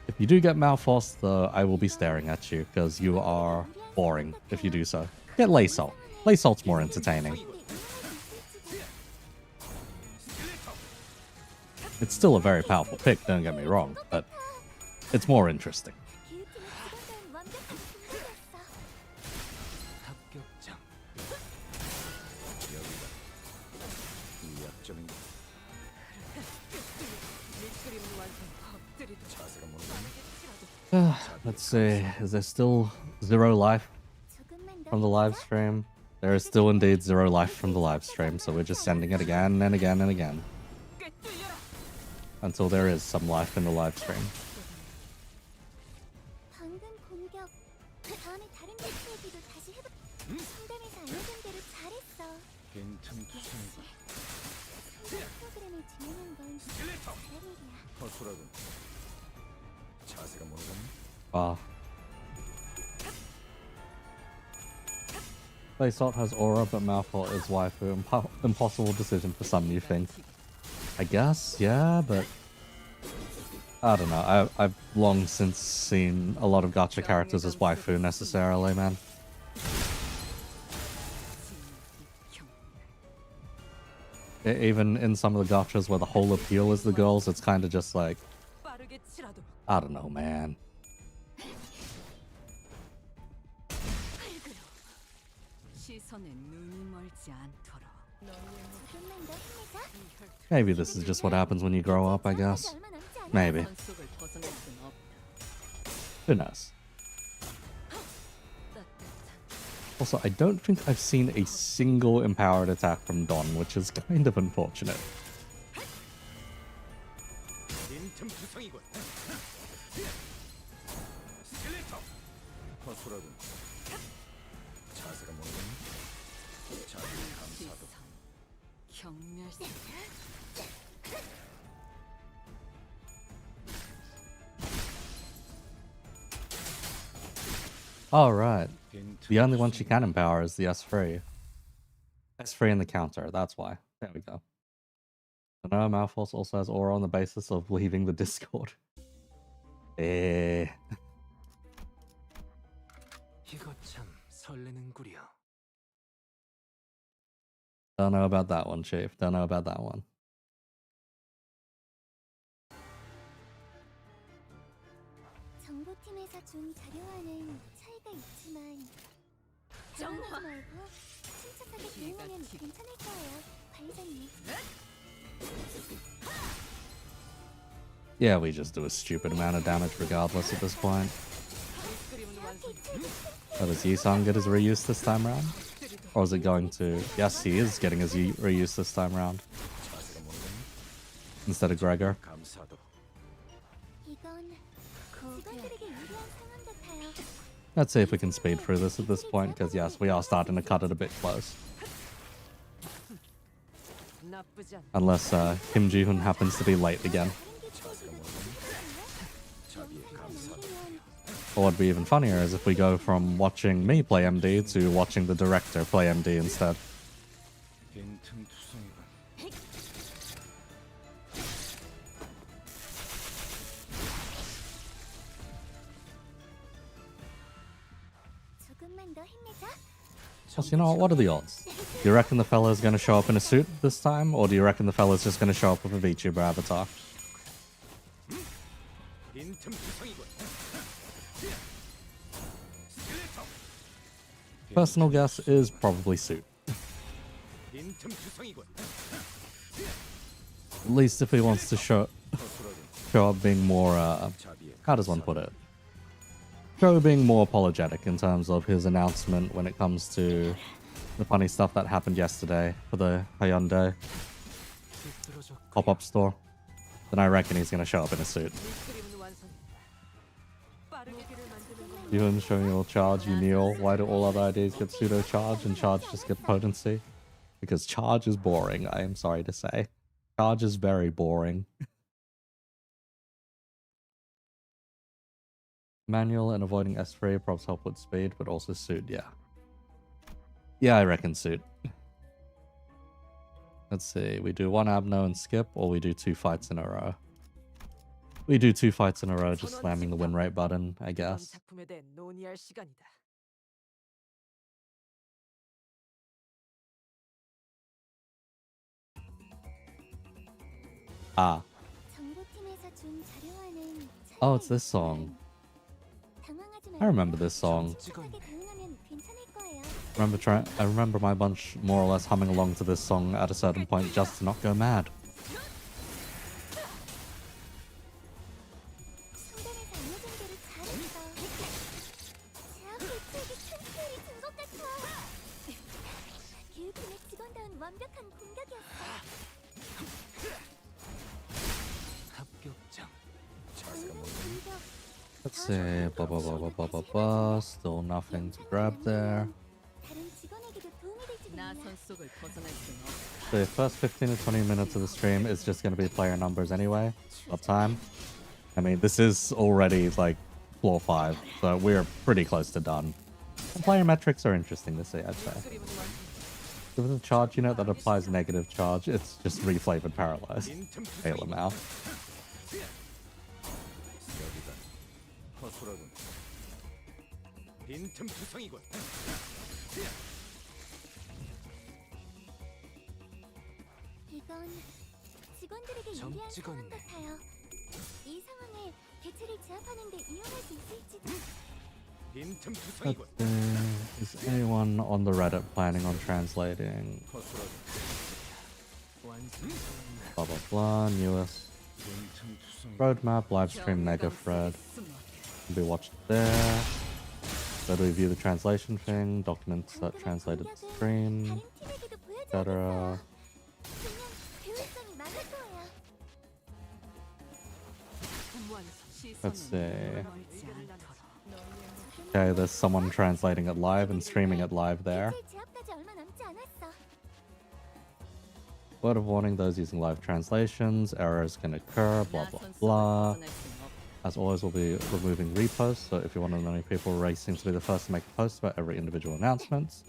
If you do get Malforced, though, I will be staring at you, because you are boring if you do so. Get Lay Salt. Lay Salt's more entertaining. It's still a very powerful pick, don't get me wrong, but it's more interesting. Let's see, is there still 0 life from the live stream? There is still indeed 0 life from the live stream, so we're just sending it again and again and again. Until there is some life in the live stream. Wow. Salt has aura, but Malfoy is waifu. Impossible decision for some, you think? I guess, yeah, but I don't know. I've long since seen a lot of gacha characters as waifu necessarily, man. Even in some of the gachas where the whole appeal is the girls, it's kind of just like, I don't know, man. Maybe this is just what happens when you grow up, I guess. Maybe. Who knows? Also, I don't think I've seen a single empowered attack from Don, which is kind of unfortunate. Oh, right. The only one she can empower is the S3. S3 in the counter, that's why. There we go. I know Malforce also has aura on the basis of leaving the Discord. Eh. 이거 참 설레는구려. Don't know about that one, Chief. Don't know about that one. 정보팀에서 준 자료와는 차이가 있지만 당황하지 말고 침착하게 대응하면 괜찮을 거예요, 관리자님. Yeah, we just do a stupid amount of damage regardless at this point. Oh, does Yisung get his reuse this time around? Or is it going to... Yes, he is getting his reuse this time around. Instead of Gregor. 감사도. 이건 직원들에게 유리한 상황 같아요. Let's see if we can speed through this at this point, because yes, we are starting to cut it a bit close. 나쁘지 않. Unless Kim Ji-hoon happens to be late again. Or what'd be even funnier is if we go from watching me play MD to watching the director play MD instead. 빈틈투성이군. 조금만 더 힘내자. Plus, you know what are the odds? Do you reckon the fella's going to show up in a suit this time? Or do you reckon the fella's just going to show up with a VTuber avatar? 빈틈투성이군. Personal guess is probably suit. 빈틈투성이군. At least if he wants to show up being more, 자비의 how does one put it? Show being more apologetic in terms of his announcement when it comes to the funny stuff that happened yesterday for the Hyundai 비뚤어져. pop-up store. Then I reckon he's going to show up in a suit. 그림은 완성. 빠르게 길을 만드는 건 You him showing your charge, you kneel. Why do all other IDs get pseudo charge and charge just get potency? Because charge is boring, I am sorry to say. Charge is very boring. Manual and avoiding S3 props help with speed, but also suit, yeah. Yeah, I reckon suit. Let's see, we do one Abno and skip, or we do 2 fights in a row. We do 2 fights in a row, just slamming the win rate button, I 이번 guess. 작품에 대해 논의할 시간이다. Ah. 정보팀에서 준 자료와는 Oh, 차이가 it's this song. 있지만 당황하지 I 말고 remember this song. 침착하게 대응하면 괜찮을 거예요. I remember my bunch more or less humming along to this song at a certain point just to not go mad. 성당에서 알려준 대로 잘했어. 제압 대책이 튼튼히 준것 같아. 교육팀의 직원다운 완벽한 공격이었어. 합격장. 자세가 방금 뭐냐면 공격. Let's see, blah blah blah blah blah blah blah. Still nothing to grab there. 다른 직원에게도 도움이 될지 몰라. 나선 속을 벗어날 수는 없어. The first 15 to 20 minutes of the stream is just going to be player numbers anyway. What time? I mean, this is already like floor 5, so we're pretty close to done. And player metrics are interesting to see, I'd say. 그림은 완성. Give it a charge unit that applies negative charge, it's just reflavored paralyzed. Bail him out. 여기다. 허술하군. 빈틈투성이군. 이건 직원들에게 유리한 상황 점찍었네. 같아요. 이 상황을 개체를 제압하는 데 이용할 수 있을지도. 빈틈투성이군. Is anyone on the Reddit planning on translating 허술하군. 완성. blah blah blah, newest 빈틈투성이군. roadmap, livestream, mega thread? Can be watched there. Go to review the translation thing, documents that translated the stream, 다른 팀에게도 보여줘야겠어요. etc. 분명 효율성이 많을 거예요. Let's see. 멀지 않도록. Okay, there's someone translating it live and streaming it live there. 개체 제압까지 얼마 남지 않았어. Word of warning, those using live translations, errors can occur, blah blah blah. As always, we'll be removing reposts, so if you're one of the many people racing to be the first to make a post about every individual announcements,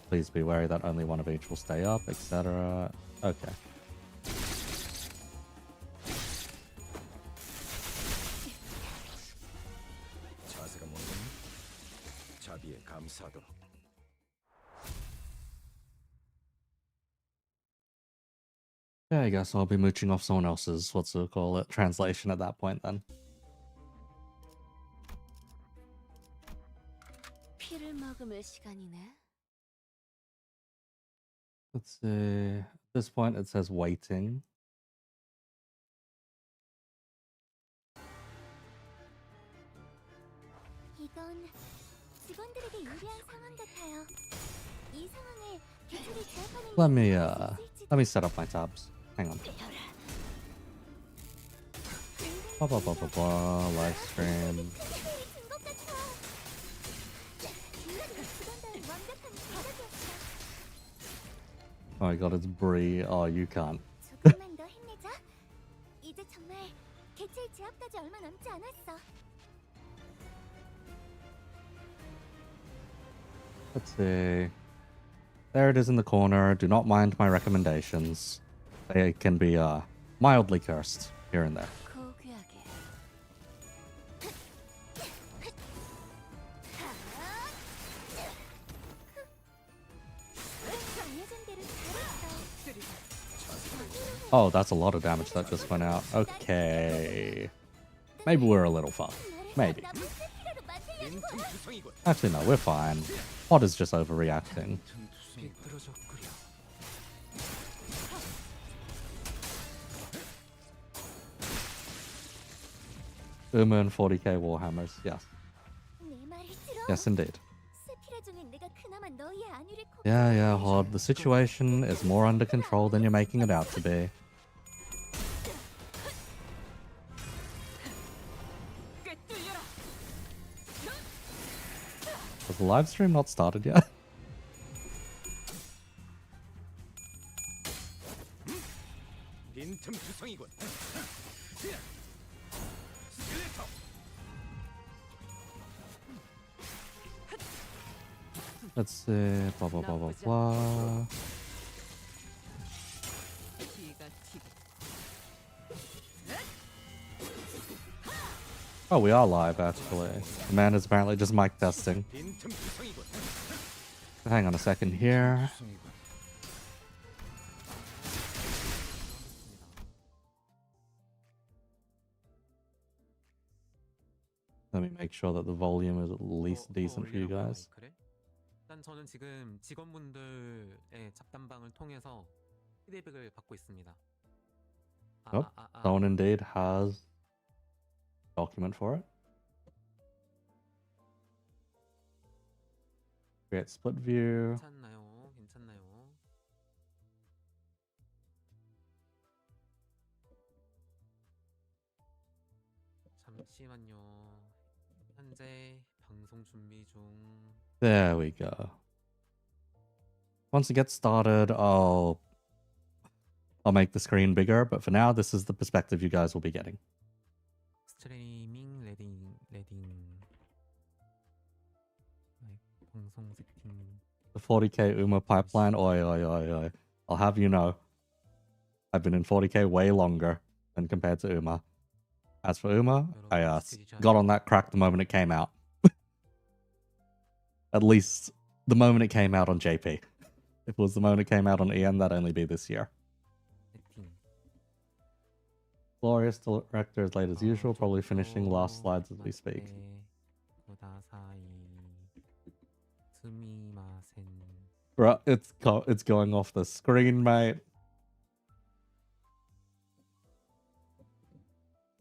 please be wary that only one of each will stay up, etc. Okay. 자세가 뭔가요? 자비에 감사하도록. Yeah, I guess I'll be mooching off someone else's, translation at that point then. 피를 머금을 시간이네. Let's see. At this point, it says waiting. 이건 직원들에게 유리한 상황 같아요. 이 상황에 개체를 제압하는 Let 게 me 있을지도. let me set up my tabs. Hang on. Blah blah blah blah blah. Live stream. Oh my god, it's Bree. Oh, you can't. 조금만 더 힘내자. 이제 정말 개체의 제압까지 얼마 남지 않았어. Let's see. There it is in the corner. Do not mind my recommendations. They can be mildly cursed here and there. 고귀하게. 정해진 대로 잘했어. Oh, that's a lot of damage that just went out. Okay. Maybe we're a little far. Maybe. 빈틈 투성이군. Actually, no, we're fine. Pod is just overreacting. 빈틈 투성이군. 삐뚤어졌구려. Uma and 40k Warhammers. Yes. 내 말을 들어. Yes, indeed. 세피라 중에 내가 그나마 너희의 안위를 Yeah, Hod. The situation is more under control than you're making it out to be. 꿰뚫려라. Has the live stream not started yet? 빈틈 투성이군. 스켈레터. Let's see. Blah, blah, blah, blah, blah. 피가 튀고. Oh, we are live, actually. The man is apparently just mic testing. 빈틈 투성이군. Hang on a second here. 투성이군. Let me make sure that the volume is at least decent for you guys. 그래? 일단 저는 지금 직원분들의 잡담방을 통해서 피드백을 받고 있습니다. Nope. Someone indeed has document for it. Create split view. 괜찮나요? 괜찮나요? 잠시만요. 현재 방송 준비 중. There we go. Once it gets started, I'll make the screen bigger, but for now, this is the perspective you guys will be getting. 스트리밍 레딩 방송 세팅. The 40k UMA pipeline, oi, oi, oi, oi. I'll have you know, I've been in 40k way longer than compared to UMA. As for UMA, I got on that crack the moment it came out. At least the moment it came out on JP. If it was the moment it came out on EN, that'd only be this year. 세팅. Glorious director is late as usual, probably finishing last slides as we speak. Bruh, it's going off the screen, mate.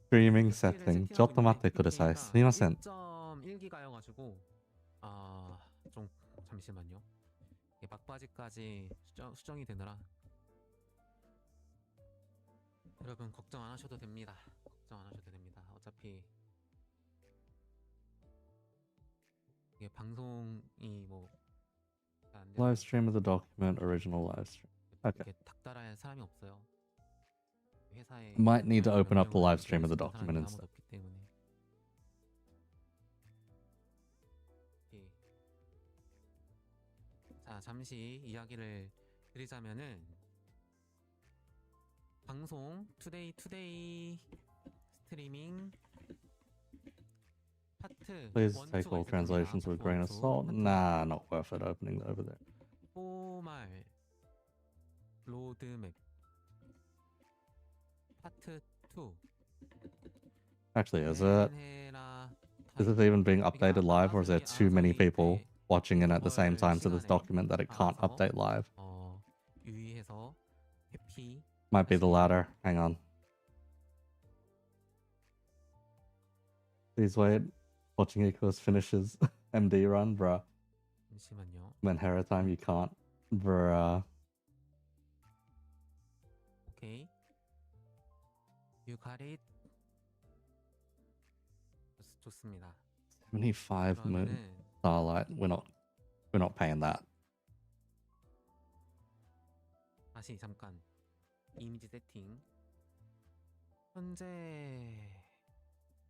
Streaming setting. ちょっと待ってください。すみません。 1.1기가여가지고 좀 잠시만요. 이게 막바지까지 수정이 되느라 여러분 걱정 안 하셔도 됩니다. 걱정 안 하셔도 됩니다. 어차피 이게 방송이 뭐 Live stream of the document, original live stream. Okay. 이게 닥달할 사람이 없어요. 회사에 Might need to open up the live stream of the document instead. 없기 때문에 자, 잠시 이야기를 드리자면은 방송 투데이 스트리밍 파트 Please 1, take 2가 all 있을 겁니다. translations with a 파트 grain of 1, 2, salt. 파트 Nah, not worth it opening over there. 포말 로드맵 파트 2 Actually, is it? 헨헤라 Is it even being updated live, or is there too many people watching in at the same time to this document that it can't update live? 유의해서 회피 Might be the latter. Hang on. Please wait. Watching equals finishes MD run, bruh. 잠시만요. Menhera time, you can't. Bruh. 오케이. You got it. 좋습니다. 75 moon 그러면은 starlight. We're not paying that. 다시 잠깐 이미지 세팅. 현재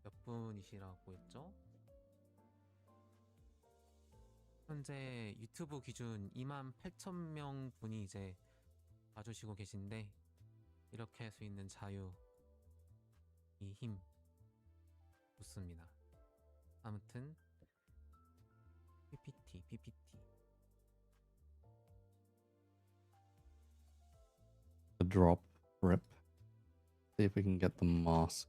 몇 분이시라고 했죠? 현재 유튜브 기준 28,000명 분이 이제 봐주시고 계신데 이렇게 할 수 있는 자유, 이 힘 좋습니다. 아무튼 PPT The drop rip. See if we can get the mask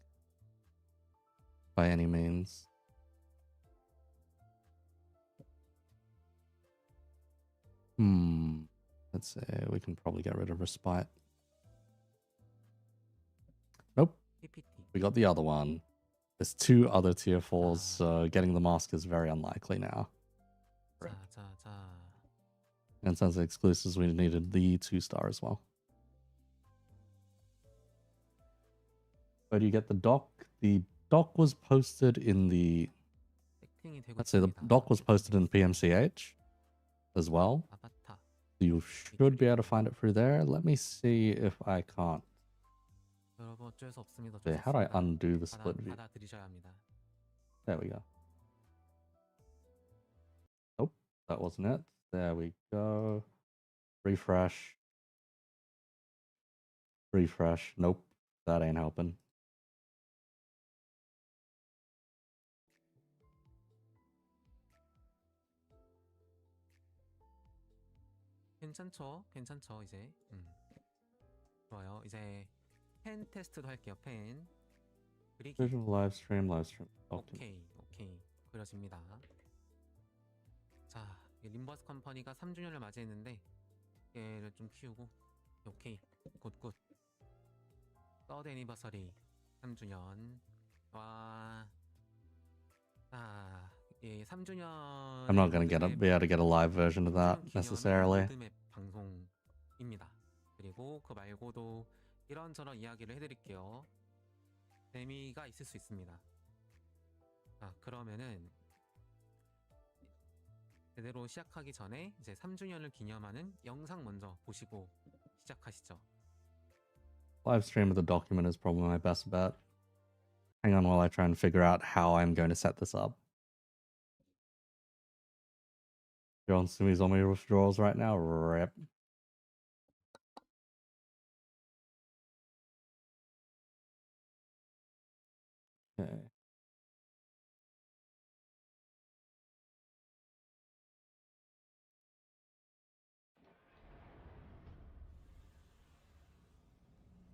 by any means. Let's say we can probably get rid of respite. Nope. PPT. We got the other one. There's 2 other tier 4s, so getting the mask is very unlikely now. 자. And since the exclusives, we needed the 2-star as well. Where do you get the doc? The doc was posted in the... 세팅이 되고 Let's say the 있습니다. doc was posted in PMCH as well. 아바타. You should be able to find it through there. Let me see if I can't. 여러분 어쩔 수 없습니다. Okay, how do I undo the split view? 받아들이셔야 합니다. There we go. Nope, that wasn't it. There we go. Refresh. Refresh. Nope, that ain't helping. 괜찮죠? 이제. 좋아요. 이제 펜 테스트도 할게요. 펜 그리기. Visual live stream. Okay. 오케이. 그려집니다. 자, 림버스 컴퍼니가 3주년을 맞이했는데 얘를 좀 키우고. 오케이. 굿. 서드 애니버서리 3주년. 와. 자, 예, 3주년. I'm not gonna be able to get a live version of that necessarily. 로드맵 방송입니다. 그리고 그 말고도 이런저런 이야기를 해드릴게요. 재미가 있을 수 있습니다. 자, 그러면은 제대로 시작하기 전에 이제 3주년을 기념하는 영상 먼저 보시고 시작하시죠. Live stream of the document is probably my best bet. Hang on while I try and figure out how I'm going to set this up. You're on Sumi's on my withdrawals right now? Rip. Okay.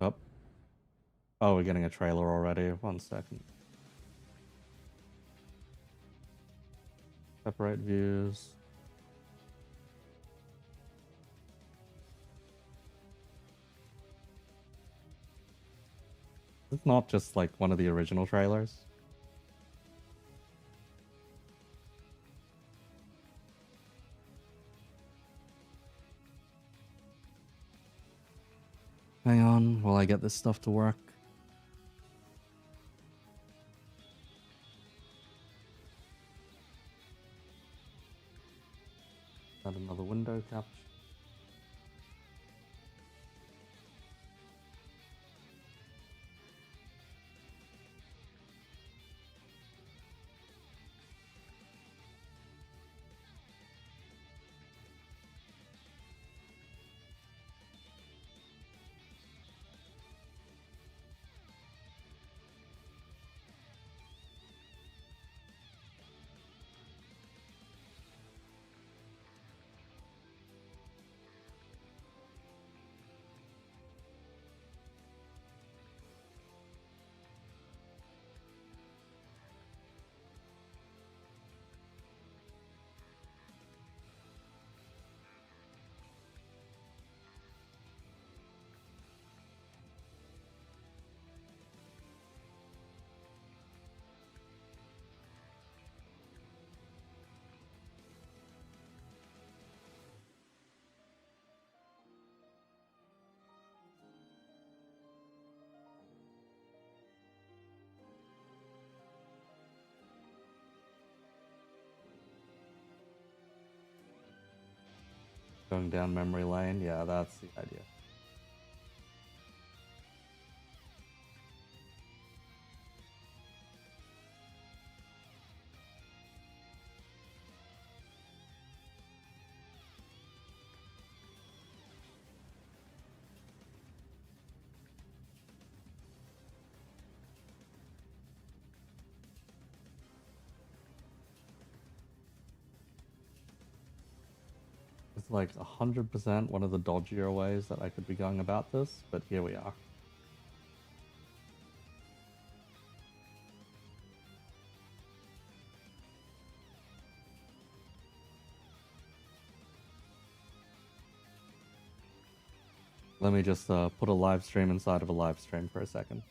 Up. Oh, we're getting a trailer already. 1 second. Separate views. It's not just like one of the original trailers. Hang on while I get this stuff to work. Add another window capture. Going down memory lane, yeah, that's the idea. It's like 100% one of the dodgier ways that I could be going about this, but here we are. Let me just put a live stream inside of a live stream for a second.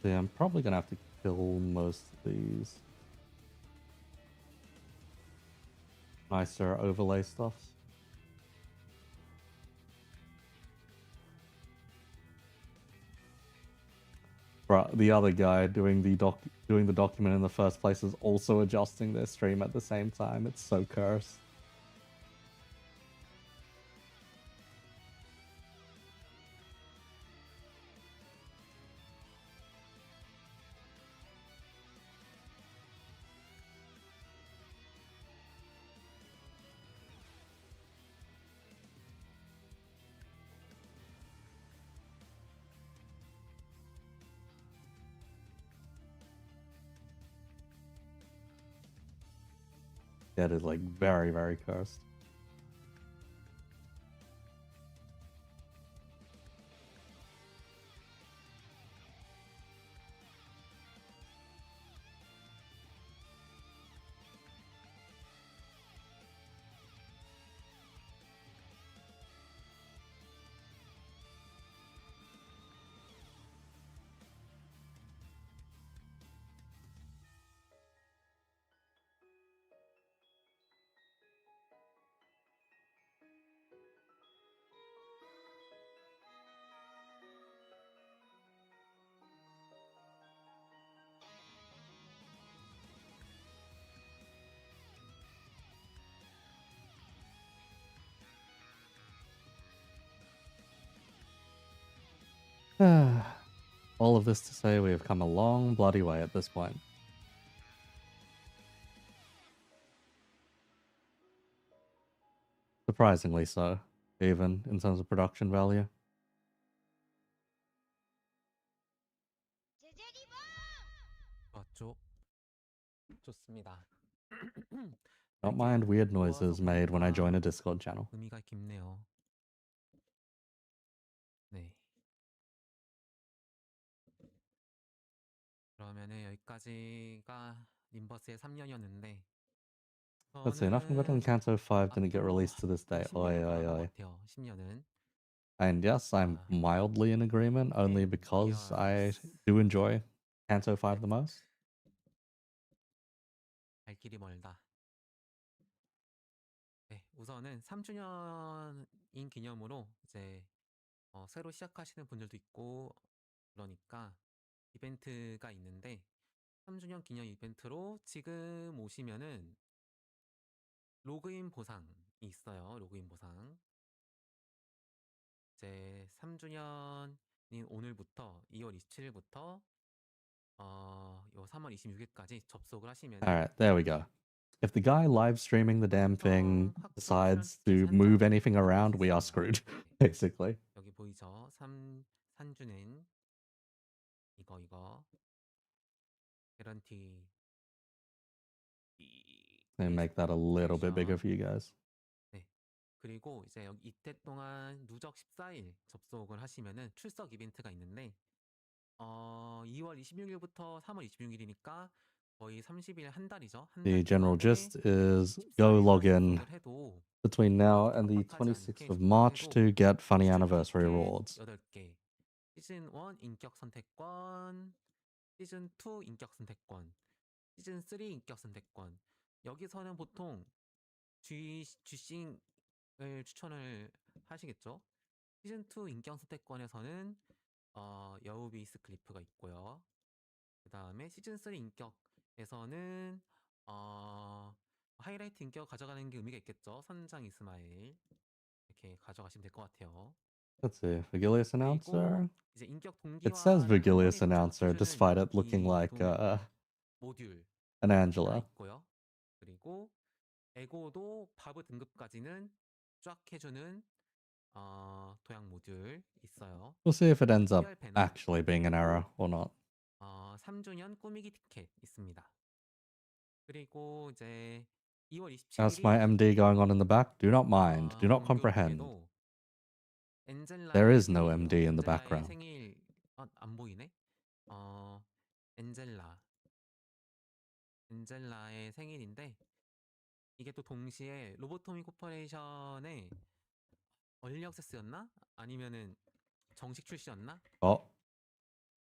Yeah, I'm probably gonna have to kill most of these nicer overlay stuffs. But the other guy doing the document in the first place is also adjusting their stream at the same time. It's so cursed. That is like very, very cursed. All of this to say we have come a long bloody way at this point. Surprisingly so, even in terms of production value. 좋았죠? 좋습니다. Don't mind weird noises made when I join a Discord channel. 의미가 깊네요. 네. 그러면은 여기까지가 림버스의 3년이었는데 Let's see, nothing better than Kanto 5 didn't get released to this day. Oi, oi, oi. 10년은 And yes, I'm mildly in agreement, only because I do enjoy Kanto 5 the most. 갈 길이 멀다. 네, 우선은 3주년인 기념으로 이제 새로 시작하시는 분들도 있고 그러니까 이벤트가 있는데 3주년 기념 이벤트로 지금 오시면은 로그인 보상이 있어요. 로그인 보상. 이제 3주년인 오늘부터 2월 27일부터 요 3월 26일까지 접속을 하시면은 Alright, there we go. If the guy live streaming the damn thing decides to move anything around, we are screwed, basically. 여기 보이죠? 3주년 이거 개런티 And make that a little bit bigger for you guys. 네. 그리고 이제 여기 이때 동안 누적 14일 접속을 하시면은 출석 이벤트가 있는데 2월 26일부터 3월 26일이니까 거의 30일 한 달이죠. 한 The 달 general 동안에 gist is go 14일만 log in 접속을 해도 between now and the 빡빡하지 26th 않게 of 접속을 March 해도 to get funny 시즌 anniversary 티켓 rewards. 8개, 시즌 1 인격 선택권, 시즌 2 인격 선택권, 시즌 3 인격 선택권. 여기서는 보통 G싱을 추천을 하시겠죠. 시즌 2 인격 선택권에서는 여우 비스 클리프가 있고요. 그 다음에 시즌 3 인격에서는 하이라이트 인격 가져가는 게 의미가 있겠죠. 선장 이스마일 이렇게 가져가시면 될 것 같아요. Let's see, Vigilius 그리고 announcer. 이제 인격 It says 동기화를 한 번에 Vigilius announcer, 쫙 despite 해주는 it looking 이 like 모듈 an 하나 Angela. 있고요. 그리고 에고도 바브 등급까지는 쫙 해주는 도약 모듈 있어요. We'll see if it ends up 특별 배너 actually being an error 있고, or not. 3주년 꾸미기 티켓 있습니다. 그리고 이제 2월 How's my 27일이 MD going on in the back? Do not mind. Do not comprehend. 공교롭게도 There 엔젤라의 is no 생일이에요. MD in the 엔젤라의 background. 생일 안 보이네. 엔젤라의 생일인데 이게 또 동시에 로보토미 코퍼레이션의 얼리 액세스였나? 아니면은 정식 출시였나? Oh,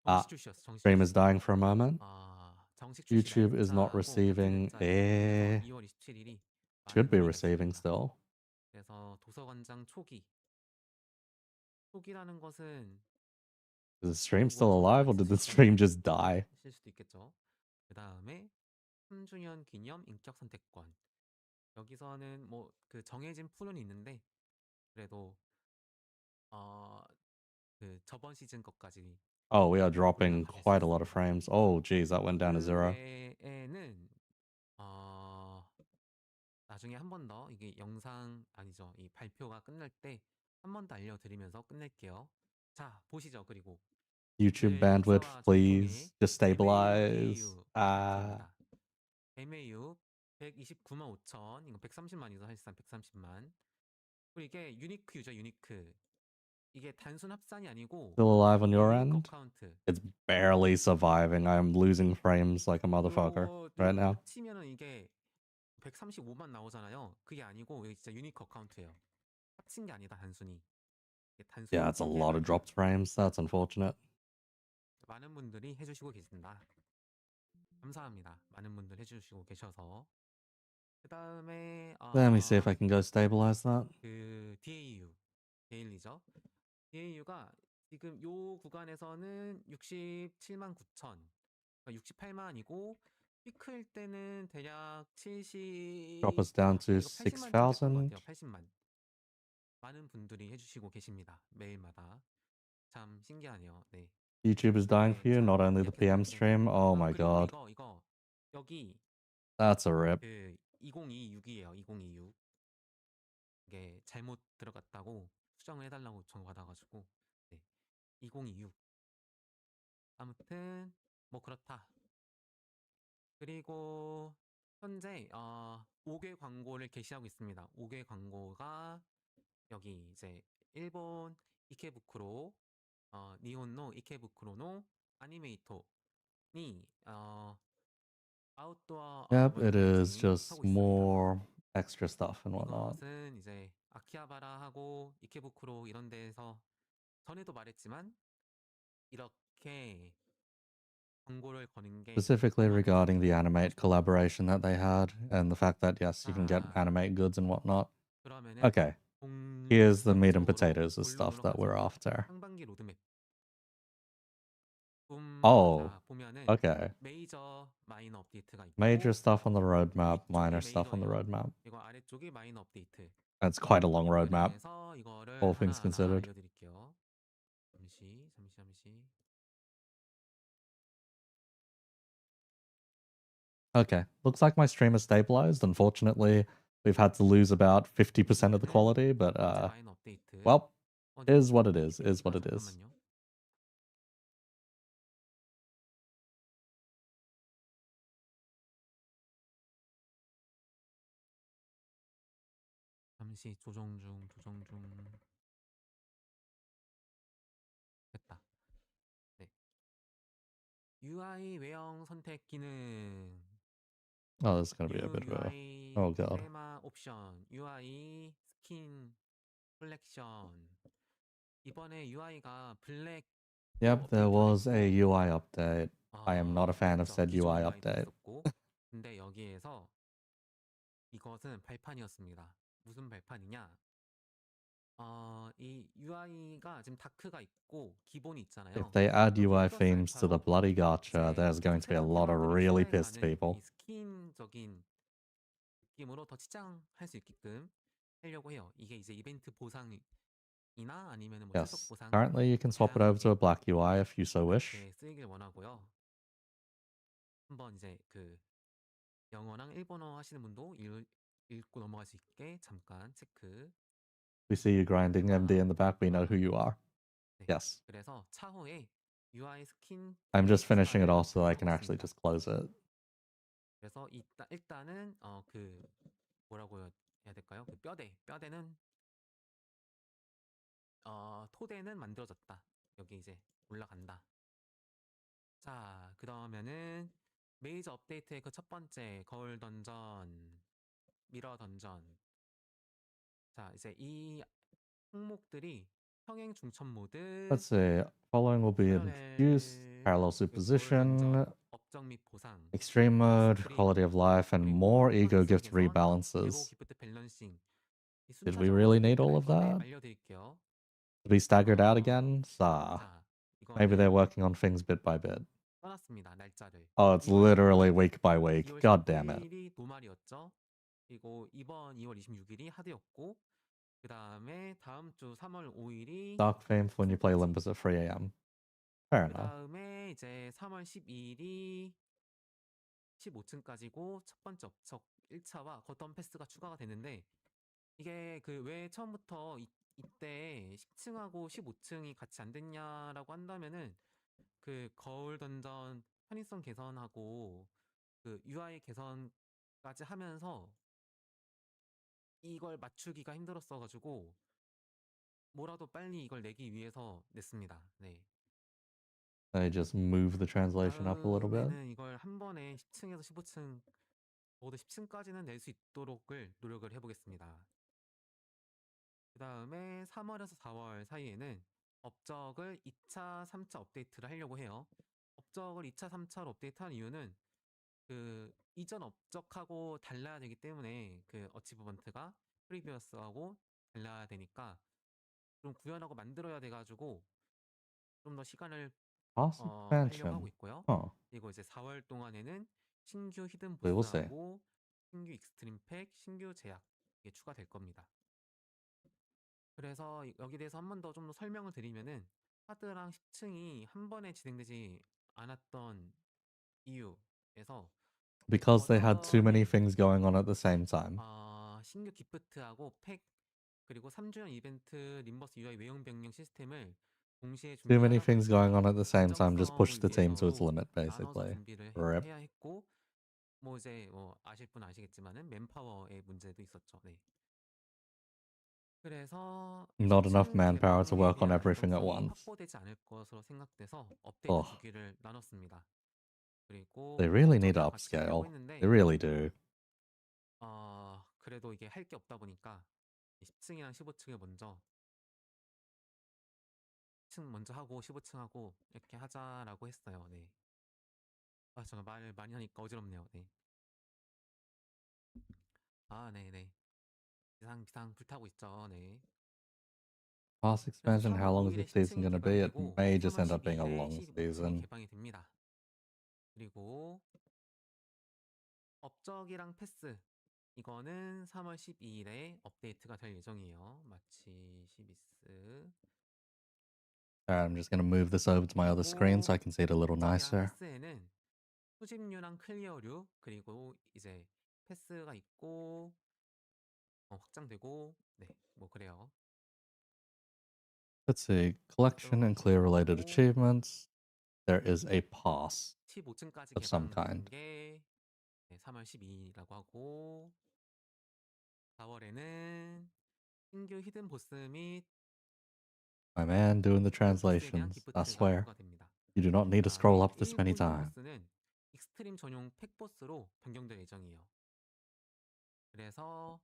정식 출시였어. 정식 stream is 출시. dying for a moment. 정식 출시가 YouTube is not 1차고 receiving. 그래서 2월 27일이 Should be receiving still. 그래서 도서관장 초기라는 것은 Is the stream 뭐 still 저도 alive or 같이 did the 있을 stream 거면 just die? 하실 수도 있겠죠. 그 다음에 3주년 기념 인격 선택권. 여기서는 뭐 그 정해진 풀은 있는데 그래도 그 저번 시즌 것까지 Oh, we are dropping 올라가실 수 quite a lot of 있습니다. frames. Oh, geez, that went down to 그 0. 외에는 나중에 한 번 더 이게 영상 아니죠. 이 발표가 끝날 때 한 번 더 알려드리면서 끝낼게요. 자, 보시죠. 그리고 YouTube 그 bandwidth, 역사와 please. 전통의 Just stabilize. MAU MAU 129만 5천, 이거 130만이죠. 사실상 130만. 그리고 이게 유니크유죠. 유니크. 이게 단순 합산이 아니고 Still alive on your 유니크 end? 카운트. It's barely surviving. I'm losing frames like a motherfucker right now. 합치면은 이게 135만 나오잖아요. 그게 아니고 이게 진짜 유니크 어카운트예요. 합친 게 아니다 단순히. 이게 단순히 Yeah, it's a 합친 게 lot of 아니라 dropped frames. That's unfortunate. 많은 분들이 해주시고 계신다. 감사합니다. 많은 분들 해주시고 계셔서. 그 다음에 Let me see if I can go stabilize that. 그 DAU 데일리죠. DAU가 지금 요 구간에서는 67만 9천, 그러니까 68만이고 피크일 때는 대략 70. Drop us down to 이거 80만 쯤 됐던 것 6,000. 같아요. 80만. 많은 분들이 해주시고 계십니다. 매일마다. 참 신기하네요. 네. YouTube is dying 네, for you, 자, not only the 이렇게 PM 되는데, stream. Oh my 그리고 god. 이거 여기 That's a rip. 그 2026이에요. 2026. 이게 잘못 들어갔다고 수정을 해달라고 요청 받아가지고 네. 2026. 아무튼 뭐 그렇다. 그리고 현재 5개 광고를 게시하고 있습니다. 5개 광고가 여기 이제 일본 이케부쿠로 니혼노 이케부쿠로노 아니메이토니 아웃도어 Yep, it 모니터링 is just 하고 있습니다. more extra stuff and whatnot. 이것은 이제 아키하바라하고 이케부쿠로 이런 데에서 전에도 말했지만 이렇게 광고를 거는 게 Specifically 많아요. regarding the animate collaboration that they had and the fact that, yes, you can get 자, animate goods and whatnot. 그러면은 Okay, here's the meat and 본격적으로 potatoes of stuff 본론으로 that we're 가죠. after. 상반기 로드맵. Oh, 자, 보면은 okay. 메이저 마이너 업데이트가 있고 Major stuff on the roadmap, 위쪽이 minor stuff on the 메이저예요. roadmap. 이거 아래쪽이 마이너 업데이트. That's quite a long roadmap, 그래서 이거를 all things 하나하나 considered. 알려드릴게요. 잠시. Okay, looks like my stream is stabilized. Unfortunately, we've had to lose about 50% of the quality, but 현재 마이너 업데이트. well, 네. is what it is what it is. 잠깐만요. 잠시 조정 중. 됐다. 네. UI 외형 선택 기능, Oh, this is gonna be a bit of a. UI Oh god. 테마 옵션, UI 스킨 컬렉션. 이번에 UI가 블랙도 Yep, there 업데이트가 was a 됐고, UI update. I am not a fan of 그쵸. said 기존 UI UI도 update. 있었고, 근데 여기에서 이것은 발판이었습니다. 무슨 발판이냐? 이 UI가 지금 다크가 있고 기본이 If 있잖아요. they add 여기 UI 플러스 themes to the 알파로 bloody gacha, 이제 there's going to be a 새로운 lot of 테마들이 really pissed 추가해가는 people. 이 스킨적인 느낌으로 더 치장할 수 있게끔 하려고 해요. 이게 이제 이벤트 보상이나 아니면 뭐 최속 Yes. 보상 Currently, you can swap it over to a black UI if you so wish. 이렇게 쓰이길 원하고요. 한번 이제 그 영어랑 일본어 하시는 분도 읽고 넘어갈 수 있게 잠깐 체크. We see you grinding MD in the back. We know who you are. 네. Yes. 그래서 차후에 UI 스킨 I'm just 템 finishing it 추가를 off so I 하고 can actually 있습니다. just close it. 그래서 일단은 그 뭐라고 해야 될까요? 그 뼈대는 토대는 만들어졌다. 여기 이제 올라간다. 자, 그다음에는 메이저 업데이트의 그 첫 번째 거울 던전, 미러 던전. 자, 이제 이 항목들이 평행 중첩 모드, Let's see. Following will be introduced: parallel 그 거울 superposition, 던전, 업적 및 보상, extreme mode, 스프링, quality of life, and 그리고 more ego 퍼포먼스 gift 개선, 예고 rebalances. 기프트 밸런싱. 이 Did we 순차적으로 really need all 진행될 of 건데 that? 알려드릴게요. Did we staggered out again? Sa. 자, Maybe they're 이거는 working on things bit by bit. 써놨습니다. 날짜를. Oh, it's 2월 literally 19일, week by week. 2월 God damn it. 19일이 노말이었죠. 그리고 이번 2월 26일이 하드였고, 그 다음에 다음 주 3월 5일이 Dark Fame for when you play Limbus at 3 a.m. Fair 그 enough. 다음에 이제 3월 12일이 15층까지고 첫 번째 업적 1차와 거점 패스가 추가가 되는데 이게 그 왜 처음부터 이때 10층하고 15층이 같이 안 됐냐라고 한다면은 그 거울 던전 편의성 개선하고 그 UI 개선까지 하면서 이걸 맞추기가 힘들었어가지고 뭐라도 빨리 이걸 내기 위해서 냈습니다. 네. They just move the translation up a little bit. 다음에는 이걸 한 번에 10층에서 15층, 적어도 10층까지는 낼 수 있도록을 노력을 해보겠습니다. 그 다음에 3월에서 4월 사이에는 업적을 2차, 3차 업데이트를 하려고 해요. 업적을 2차, 3차로 업데이트한 이유는 그 이전 업적하고 달라야 되기 때문에 그 어치브먼트가 프리비어스하고 달라야 되니까 좀 구현하고 만들어야 돼가지고 좀 더 시간을 Past 하려고 하고 expansion. 있고요. Huh. 그리고 이제 4월 동안에는 신규 히든 We will see. 보스하고 신규 익스트림 팩, 신규 제약 이게 추가될 겁니다. 그래서 여기 대해서 한 번 더 좀 더 설명을 드리면은 하드랑 10층이 한 번에 진행되지 않았던 이유에서 Because they had too many 버전에 things going on at the same time. 신규 기프트하고 팩 그리고 3주년 이벤트 림버스 UI 외형 변경 시스템을 동시에 Too many 준비하다 things going on 보니까 at the same time just pushed the team to its 안정성을 limit, 위해서 나눠서 basically. 준비를 Rip. 해야 했고 뭐 이제 뭐 아실 분 아시겠지만은 맨파워의 문제도 있었죠. 네. 그래서 Not enough 10층 manpower to 개방에 work on 대한 everything at 안정성이 once. 확보되지 않을 것으로 생각돼서 업데이트 Ugh. 주기를 나눴습니다. 그리고 They really need to 업적이랑 같이 하려고 upscale. 했는데 They really do. 그래도 이게 할 게 없다 보니까 10층이랑 15층에 먼저 10층 먼저 하고 15층 하고 이렇게 하자라고 했어요. 네. 정말 말 많이 하니까 어지럽네요. 네. 네네. 비상 불타고 있죠. 네. Past 그래서 expansion, 3월 how long is 5일에 the season 10층이 going to be? It 개방되고 may just 3월 end up being a 12일에 long 15층이 season. 개방이 됩니다. 그리고 업적이랑 패스 이거는 3월 12일에 업데이트가 될 예정이에요. 마치 시비스. Alright, I'm just going to move this over to my other screen so I can see it a little 업적이랑 nicer. 패스에는 수집류랑 클리어류 그리고 이제 패스가 있고 확장되고 네 뭐 그래요. Let's see. Collection and clear related 있고 achievements. There is a pass 15층까지 of some 개방되는 kind. 게 3월 12일이라고 하고 4월에는 신규 히든 보스 및 My man doing the 히든 보스에 대한 translations. I 기프트가 swear. 부과됩니다. You do not need to scroll up this many times. 보스는 익스트림 전용 팩보스로 변경될 예정이에요. 그래서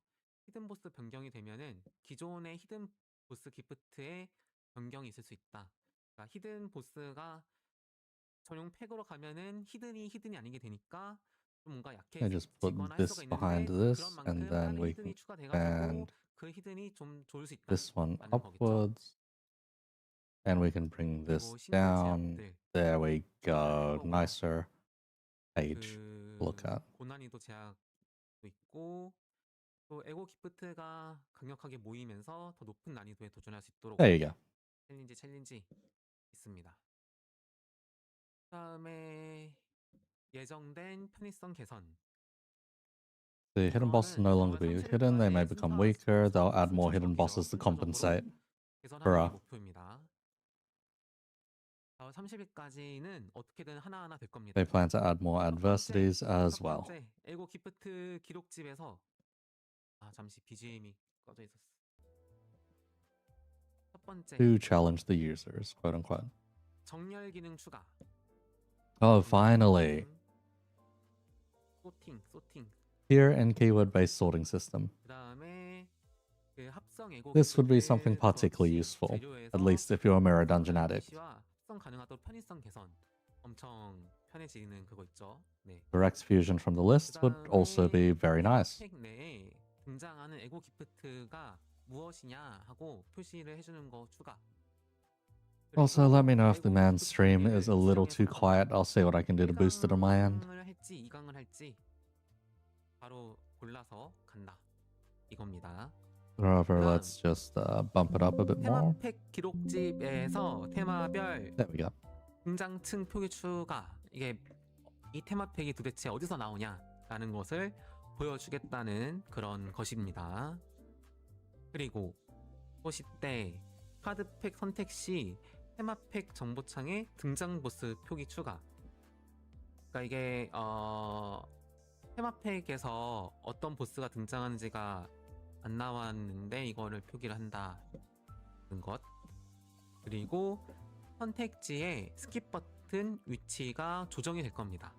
히든 보스 변경이 되면은 기존의 히든 보스 기프트에 변경이 있을 수 있다. 그러니까 히든 보스가 전용 팩으로 가면은 히든이 아니게 되니까 좀 뭔가 I just put 약해지거나 할 this 수가 behind 있는데 this, 그런 and 만큼 then 다른 we 히든이 can 추가돼가지고 expand 그 히든이 좀 좋을 수 this one 있다라는 거겠죠. upwards, and we can bring this 그리고 신규 down. 제약들 There we 할 go. 거고요. Nicer page to look at. 고난이도 제약도 있고 또 에고 기프트가 강력하게 모이면서 더 높은 난이도에 도전할 수 있도록 There you go. 챌린지 있습니다. 그다음에 예정된 편의성 개선. The hidden bosses no longer be hidden. They may become weaker. They'll add more hidden bosses to compensate. 개선하는 게 Bruh. 목표입니다. 4월 30일까지는 어떻게든 하나하나 될 겁니다. They plan to add more adversities as 첫 well. 번째 에고 기프트 기록집에서 잠시 BGM이 꺼져 있었어. 첫 번째 To challenge the users, quote unquote. 정렬 기능 추가. Oh, finally. 소팅. Tier and keyword based sorting system. 그다음에 그 합성 에고 This would be 기프트 something particularly 브러쉬 useful, 재료에서 at least if you're a mirror dungeon addict. 브러쉬와 합성 가능하도록 편의성 개선. 엄청 편해지는 그거 있죠. 네. Direct fusion from the list would also be very nice. 팩 내에 등장하는 에고 기프트가 무엇이냐 하고 표시를 해주는 거 추가. Also, let me know if the man's stream is a little too quiet. I'll see what I can do to boost it on my end. 1강을 할지 2강을 할지 바로 골라서 간다. 이겁니다. However, let's just bump it up a bit more. 테마팩 기록집에서 테마별 There we go. 등장층 표기 추가. 이게 이 테마팩이 도대체 어디서 나오냐라는 것을 보여주겠다는 그런 것입니다. 그리고 보실 때 카드팩 선택 시 테마팩 정보창에 등장 보스 표기 추가. 그러니까 이게 테마팩에서 어떤 보스가 등장하는지가 안 나왔는데 이거를 표기를 한다는 것. 그리고 선택지에 스킵 버튼 위치가 조정이 될 겁니다.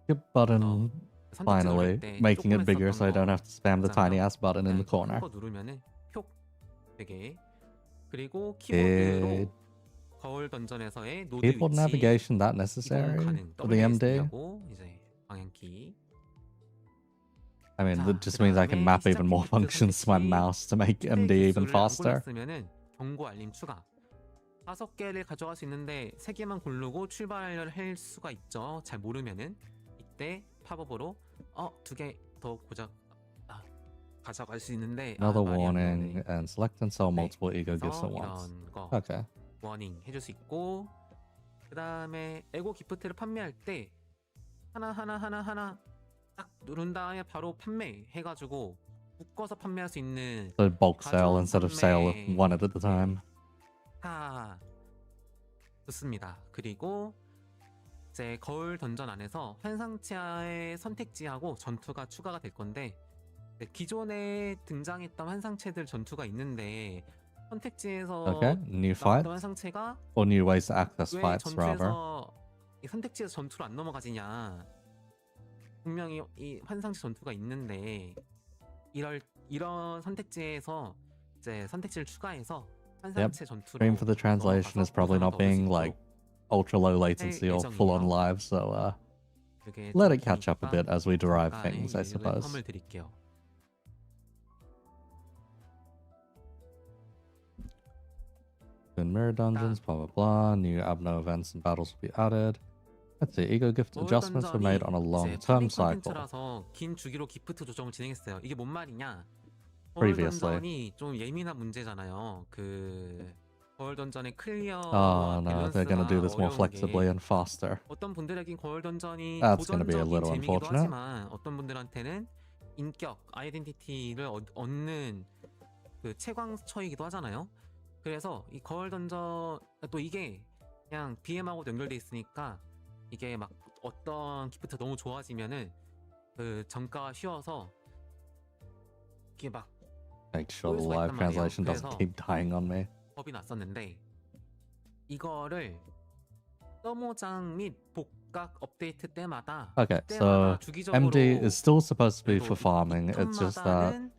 Skip button, finally, making it bigger so I don't have to spam the tiny ass button in the corner. 거 누르면은 표 되게. 그리고 키보드로 거울 던전에서의 노드 위치 Keyboard navigation that necessary for the MD? 이제 방향키. I mean, it just means I can map even more functions to my mouse to make MD even faster. 경고 알림 추가. 5개를 가져갈 수 있는데 3개만 고르고 출발을 할 수가 있죠. 잘 모르면은 이때 팝업으로 2개 더 가져갈 수 있는데 Another warning and select and sell multiple ego gifts at once. 이런 거 Okay. 워닝 해줄 수 있고 그 다음에 에고 기프트를 판매할 때 하나 딱 누른 다음에 바로 판매 해가지고 묶어서 판매할 수 있는 So bulk sale instead of sale of one at a time. 좋습니다. 그리고 이제 거울 던전 안에서 환상체의 선택지하고 전투가 추가가 될 건데 기존에 등장했던 환상체들 전투가 있는데 선택지에서 Okay, new 나왔던 fight 환상체가 or new ways to access 왜 fights rather. 전투에서 이 선택지에서 전투로 안 넘어가지냐. 분명히 이 환상체 전투가 있는데 이런 선택지에서 이제 선택지를 추가해서 환상체 전투로 Stream for the translation is probably not being like ultra low latency or full on live, so let it catch up a bit as we derive things, I suppose. 컴을 드릴게요. In mirror dungeons, blah blah blah. New Abno events and battles will be added. Let's see, ego gift adjustments were made on a long-term cycle. 라서 긴 주기로 기프트 조정을 진행했어요. 이게 뭔 말이냐? Previously. 던전이 좀 예민한 문제잖아요. 그 거울 던전의 클리어 Oh no, they're gonna do this more flexibly and faster. 어떤 분들에겐 거울 던전이 That's gonna be a 도전적인 little 재미기도 unfortunate. 하지만 어떤 분들한테는 인격, 아이덴티티를 얻는 그 채광처이기도 하잖아요. 그래서 이 거울 던전 또 이게 그냥 BM하고 연결돼 있으니까 이게 막 어떤 기프트 너무 좋아지면은 그 정가가 쉬워서 이게 막 Make sure the live translation doesn't keep dying on me. 법이 났었는데 이거를 서모장 및 복각 업데이트 때마다 Okay, 그때마다 so 주기적으로 MD is still supposed to be for 그래도 farming. It's just that 이텀마다는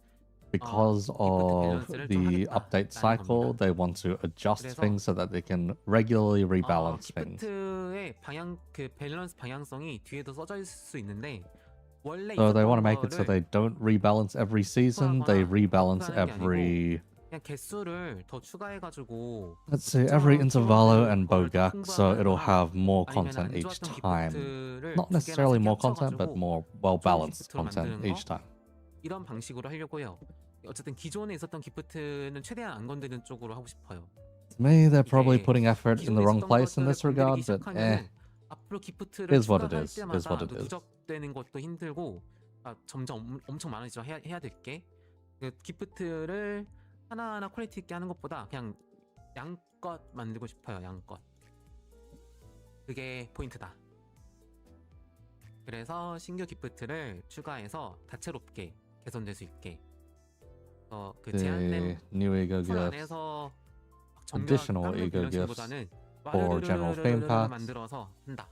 because 기프트 of 밸런스를 좀 the update 하겠다라는 cycle, 겁니다. they want to adjust 그래서 things so that they can regularly rebalance things. 기프트의 방향 그 밸런스 방향성이 뒤에도 써져 있을 수 있는데 원래 So they want to 있었던 make it so 거를 they don't rebalance every season, they 추가하거나 rebalance 버프하는 게 아니고 every, 그냥 개수를 더 추가해가지고 let's say, every intervallo and 그거를 더 bogak, so it'll 풍부하게 have more 아니면 content 안 each 좋았던 time. 기프트를 Not 두 개나 necessarily 세 개 more content, but 합쳐가지고 more 좋은 well-balanced 기프트로 content 만드는 each 거 time. 이런 방식으로 하려고요. 어쨌든 기존에 있었던 기프트는 최대한 안 건드리는 쪽으로 하고 싶어요. To me, they're probably 이게 putting effort in 기존에 the wrong 있었던 place in 것들을 this regard, 건드리기 but 시작하면은 앞으로 기프트를 is what it 추가할 is. Is 때마다 what it is. 누적되는 것도 힘들고 점점 엄청 많아지죠. 해야 될 게. 그 기프트를 하나하나 퀄리티 있게 하는 것보다 그냥 양껏 만들고 싶어요. 양껏. 그게 포인트다. 그래서 신규 기프트를 추가해서 다채롭게 개선될 수 있게 그 the 제한된 new ego 풀 gifts, 안에서 additional 정교하게 ego 밸런스보다는 for general theme packs, 만들어서 한다.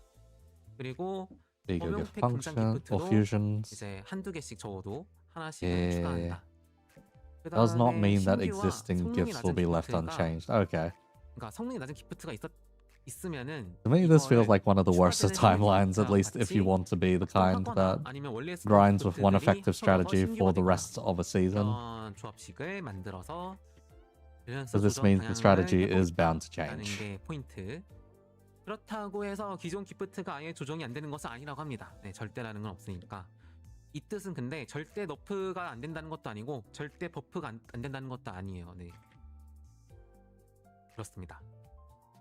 그리고 ego 범용 gift 팩 금장 function, or 기프트도 fusions. 이제 한두 개씩 적어도 하나씩 예. 추가한다. Does not 그다음에 mean that 신규와 existing 성능이 gifts will 낮은 be left 기프트가 unchanged. Okay. 그러니까 성능이 낮은 기프트가 있으면은 To me, this feels 이거를 like one of the worst of 추가되는 신규 timelines, at 기프트와 least if you 같이 want to be the kind 합성하거나 that 아니면 원래 스쿼드 grinds with one 기프트들이 effective 합쳐져서 strategy 신규가 for the 되거나 rest of a season. 이런 조합식을 만들어서 밸런스 So this 조정 means the strategy 방향을 is bound to 해보겠다라는 change. 게 포인트. 그렇다고 해서 기존 기프트가 아예 조정이 안 되는 것은 아니라고 합니다. 네, 절대라는 건 없으니까. 이 뜻은 근데 절대 너프가 안 된다는 것도 아니고 절대 버프가 안 된다는 것도 아니에요. 네. 그렇습니다.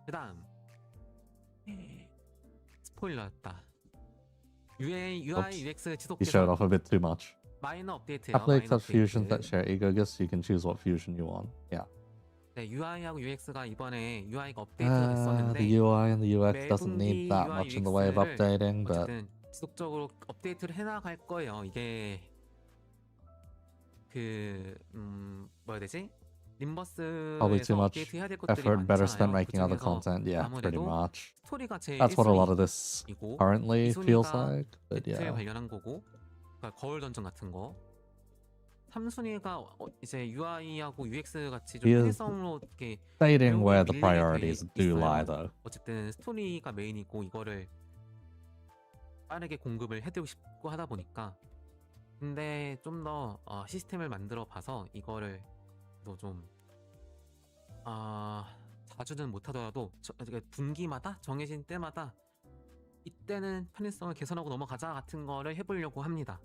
그다음 스포일러였다. UI, Oops. UX 지속 You showed 개선 off a bit too much. 마이너 업데이트예요. Happily 마이너 accept fusions that 업데이트. share ego gifts, so you can choose what fusion you want. Yeah. 네, UI하고 UX가 이번에 UI가 업데이트가 The 됐었는데 UI and the UX doesn't need 매분기 that UI, much in the way of UX를 updating, but 어쨌든 지속적으로 업데이트를 해나갈 거예요. 이게 뭐야 되지? probably too 림버스에서 much 업데이트 해야 될 것들이 effort better spent 많잖아요. making other 그중에서 content. Yeah, pretty 아무래도 much. 스토리가 제일 That's what a lot of this 1순위이고 currently feels 이순위가 like, but 배틀 yeah. 관련한 거고 그러니까 거울 던전 같은 거 3순위가 이제 UI하고 UX 같이 좀 He is 편의성으로 이렇게 Stating 내용이 where the 밀리게 돼 priorities do lie, 있어요. though. 어쨌든 스토리가 메인이고 이거를 빠르게 공급을 해드리고 싶고 하다 보니까 근데 좀 더 시스템을 만들어 봐서 이거를 좀 자주는 못하더라도 분기마다 정해진 때마다 이때는 편의성을 개선하고 넘어가자 같은 거를 해보려고 합니다.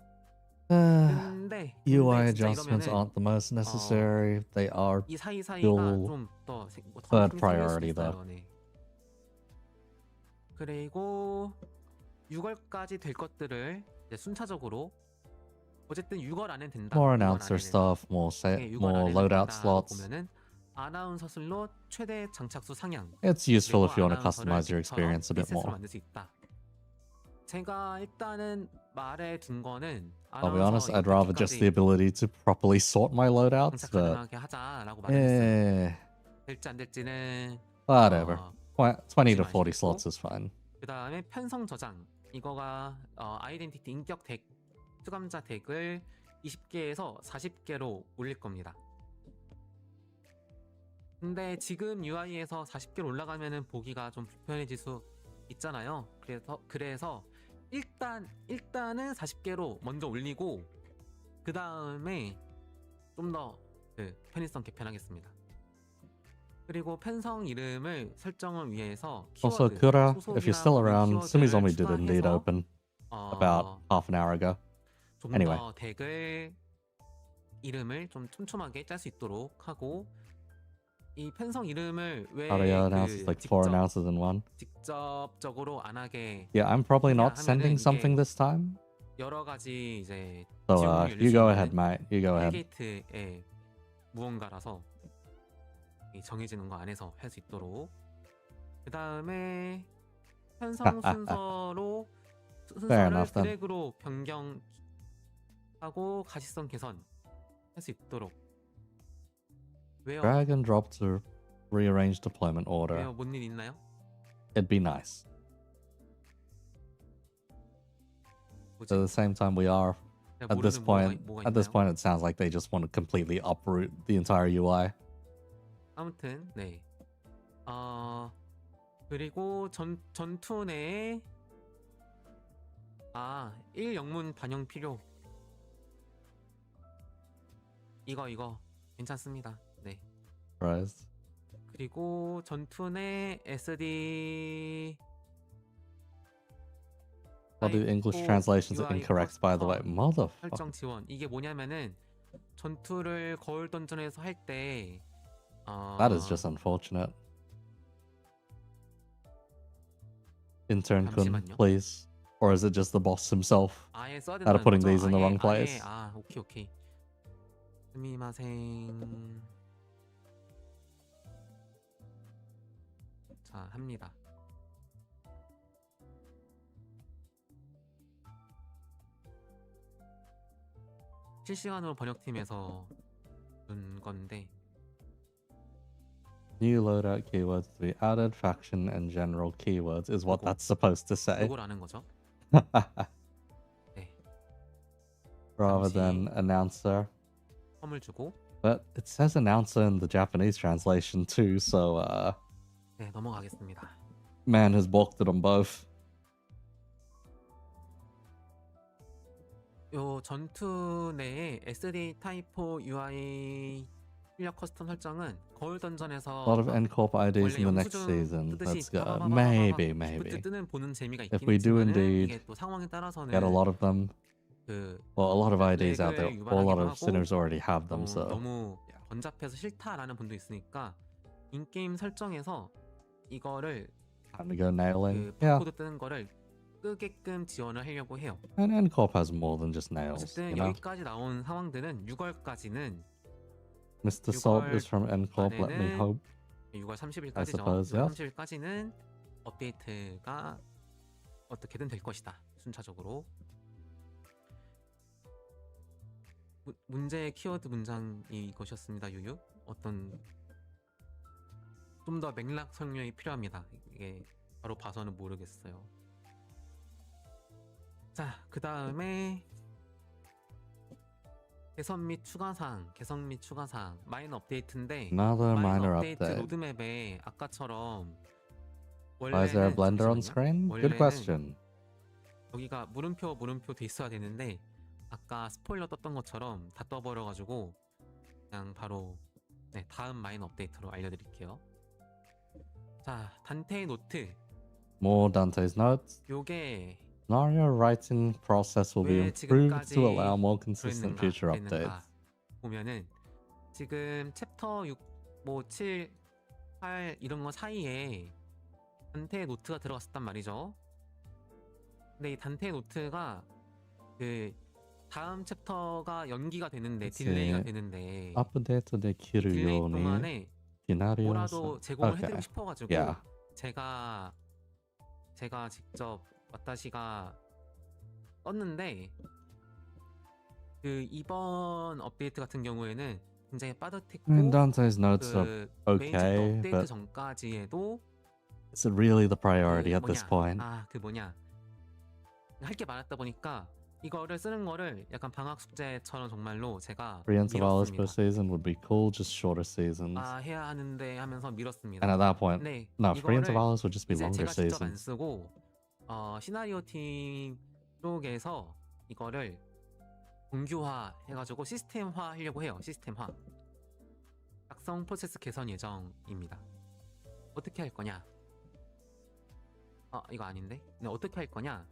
근데 UI 진짜 adjustments 이러면은 aren't the most necessary. They are 이 사이사이가 still 좀더 third priority, though. 네. 그리고 6월까지 될 것들을 이제 순차적으로 어쨌든 6월 안엔 된다. more 6월 announcer 안에는. stuff, more 네, 6월 more 안에는 loadout 된다라고 slots. 보면은 아나운서 슬롯 최대 장착수 상향. It's useful 그리고 if you want to 아나운서를 customize your 빅처럼 experience a bit 프리셋으로 more. 만들 수 있다. 제가 일단은 말해 둔 거는 I'll be honest, 아나운서 I'd rather just the 8기까지 ability to properly sort my loadouts, 장착 but 가능하게 하자라고 말했어요. eh, 될지 안 될지는 whatever. 20 to 40 조심하시고. slots is fine. 그 다음에 편성 저장 이거가 아이덴티티 인격 덱 수감자 덱을 20개에서 40개로 올릴 겁니다. 근데 지금 UI에서 40개로 올라가면은 보기가 좀 불편해질 수 있잖아요. 그래서 일단은 40개로 먼저 올리고 그 다음에 좀 더 편의성 개편하겠습니다. 그리고 편성 이름을 설정을 위해서 Also, 키워드, Kura, if you're 소속이나 still 모든 around, Sumizomi did 키워드를 indeed 추가해서 open about half an hour ago. 좀 Anyway. 더 덱을 이름을 좀 촘촘하게 짤 수 있도록 하고 이 편성 이름을 왜 Audio announces like 4 announcers in one. 직접적으로 안 하게 Yeah, I'm probably 그냥 not sending 하면은 something 이게 this time. 여러 가지 이제 So 지원을 열릴 you 수 go 있는 ahead, mate. You go ahead. 헬게이트의 무언가라서 이 정해지는 거 안에서 할 수 있도록 그 다음에 편성 순서로 순서를 enough then. 드래그로 변경하고 가시성 개선 할 수 있도록 왜요? Drag and drop to rearrange deployment order. 왜요? 뭔 일 있나요? It'd be nice. At the same time, we are. 제가 At this 모르는 point, 뭐가 at this 있나요? point, it sounds like they just want to completely uproot the entire UI. 아무튼 네. 그리고 전투 내에 1영문 반영 필요. 이거 괜찮습니다. 네. Right. 그리고 전투 내 SD What do English 타입 translations are UI incorrect, by the way? 커스텀 Motherfucker. 설정 지원. 이게 뭐냐면은 전투를 거울 던전에서 할 때 That is just unfortunate. Intern Kun, 잠시만요. please. Or is it just the boss himself? 아예 써야 That are 된다는 putting 거죠? these in the wrong place? 오케이. 스미마생. 자, 합니다. 실시간으로 번역팀에서 준 건데 New loadout keywords to be added, faction and general keywords is what 요거. that's supposed to say. 이걸 아는 거죠. 네, Rather 잠시. than announcer. 펌을 주고 But it says announcer in the Japanese translation too, so 네, 넘어가겠습니다. man has balked it on both. 요 전투 내에 SD 타이포 UI 출력 커스텀 설정은 거울 던전에서 A lot of NCorp IDs in the next season. Let's go. Maybe. 뜨는 보는 재미가 If 있긴 we do 있지만은 indeed 이게 또 상황에 따라서는 get a lot of them. 그 Well, a lot of IDs out there. 렉을 Well, a lot 유발하기도 of 하고 sinners already have them, so 너무 번잡해서 싫다라는 분도 있으니까 인게임 설정에서 이거를 time to go nailing. 그 Yeah, 바코드 뜨는 거를 끄게끔 지원을 하려고 해요. and NCorp has more than just nails. You 어쨌든 know, 여기까지 나온 상황들은 6월까지는 Mr. Salt is from NCorp. Let me 안에는 hope. 6월 I 30일까지죠. suppose, 6월 yes. 30일까지는 업데이트가 어떻게든 될 것이다. 순차적으로. 문제의 키워드 문장이 이것이었습니다. 유유. 어떤 좀 더 맥락 설명이 필요합니다. 이게 바로 봐서는 모르겠어요. 자, 그 다음에 개선 및 추가사항, 마이너 업데이트인데 Another 마이너 minor 업데이트 update. 로드맵에 아까처럼 Why is there a blender on 잠시만요. screen? Good 원래는 question. 여기가 물음표 돼 있어야 되는데 아까 스포일러 떴던 것처럼 다 떠버려가지고 그냥 바로 네, 다음 마이너 업데이트로 알려드릴게요. 자, 단테의 노트. More Dante's notes. 요게 Scenario writing process will be 왜 improved to 지금까지 allow more consistent future 그랬는가 updates. 보면은 지금 챕터 6, 뭐 7, 8 이런 거 사이에 단테의 노트가 들어갔었단 말이죠. 근데 이 단테의 노트가 그 다음 챕터가 연기가 되는데 그치. 딜레이가 되는데 Update de 딜레이 Kiryoni 동안에 뭐라도 제공을 Okay. 해드리고 싶어가지고 Yeah. 제가 직접 와타시가 떴는데 그 이번 업데이트 같은 경우에는 굉장히 빠듯했고 I mean, Dante's notes are 그 메인 챕터 okay, 업데이트 but 전까지에도 is it really the priority 그 at this point? 할 게 많았다 보니까 이거를 쓰는 거를 약간 방학 숙제처럼 정말로 제가 3 intervals per 미뤘습니다. season would be cool, just shorter seasons. 해야 하는데 하면서 미뤘습니다. And at that point, 네, no, 3 이거를 intervals would just be 이제 longer 제가 직접 안 seasons. 쓰고 시나리오 팀 쪽에서 이거를 정규화 해가지고 시스템화 하려고 해요. 시스템화. 작성 프로세스 개선 예정입니다. 어떻게 할 거냐? 이거 아닌데? 네, 어떻게 할 거냐?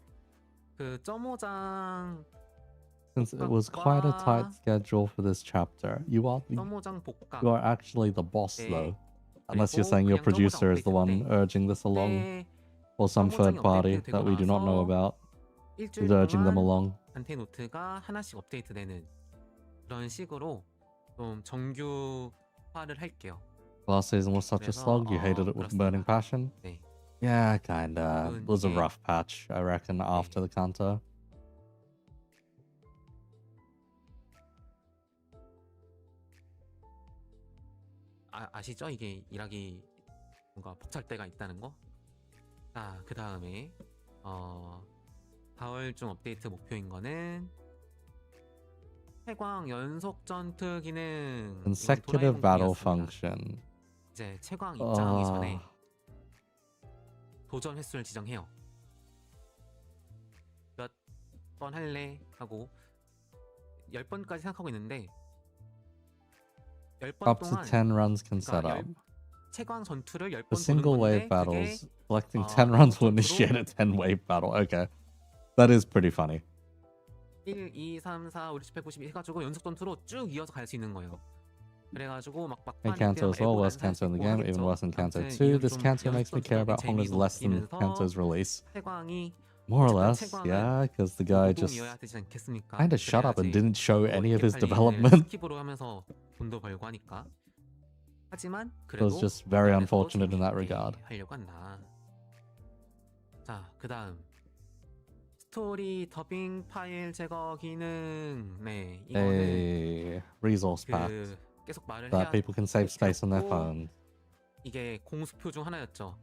그 점오장 Since it was quite a tight schedule for this chapter, you are 복각 actually the boss 네. though. Unless you're 그리고 saying your 그냥 producer is the one 업데이트인데 urging this along, 때 or some third 점오장이 party 업데이트 that we do not know 되고 about 일주일 is urging them 동안 along. 단테 노트가 하나씩 업데이트되는 그런 식으로 좀 정규화를 할게요. Last season was such a 그래서, slog, you hated it with burning 그렇습니다. passion? 네. Yeah, kinda. It was a 이게- rough patch, I reckon, after the counter. 아시죠? 이게 일하기 뭔가 벅찰 때가 있다는 거? 자, 그 다음에 4월 중 업데이트 목표인 거는 채광 연속 전투 기능. 이건 Consecutive battle 도라에몽 function. 이제 채광 입장하기 전에 Uh, 도전 횟수를 지정해요. 몇 번 할래 하고 10번까지 생각하고 있는데 10번 up to 동안 10 runs can set 그러니까 up. 채광 전투를 10번 For 도는 single 건데 wave 그게 battles, collecting 어, 10 runs will 연속 전투로 initiate a 10 wave battle. Okay. That is pretty funny. 1, 2, 3, 4, 5, 6, 7, 8, 9, 10 해가지고 연속 전투로 쭉 이어서 갈 수 있는 거예요. 그래가지고 막 And 막판에 Kanto as well, worst Kanto in the game, even worse than Kanto 2. This Kanto makes me care about Honga's less than Kanto's release. 채광이 More or 어쨌든 less, 채광은 yeah, because the guy just 노동이어야 되지 않겠습니까? kind of shut up and 그래야지 didn't show 뭐 any of his 이게 팔리는 development. 스킵으로 하면서 돈도 벌고 하니까. 하지만 It 그래도 was just very 그래도 unfortunate in that 재밌게 regard. 하려고 한다. 자, 그다음 스토리 더빙 파일 제거 기능. 네, 이거는 A resource pack 그 계속 말을 that 해야 people can save space on their 했고, phone. 이게 공수표 중 하나였죠.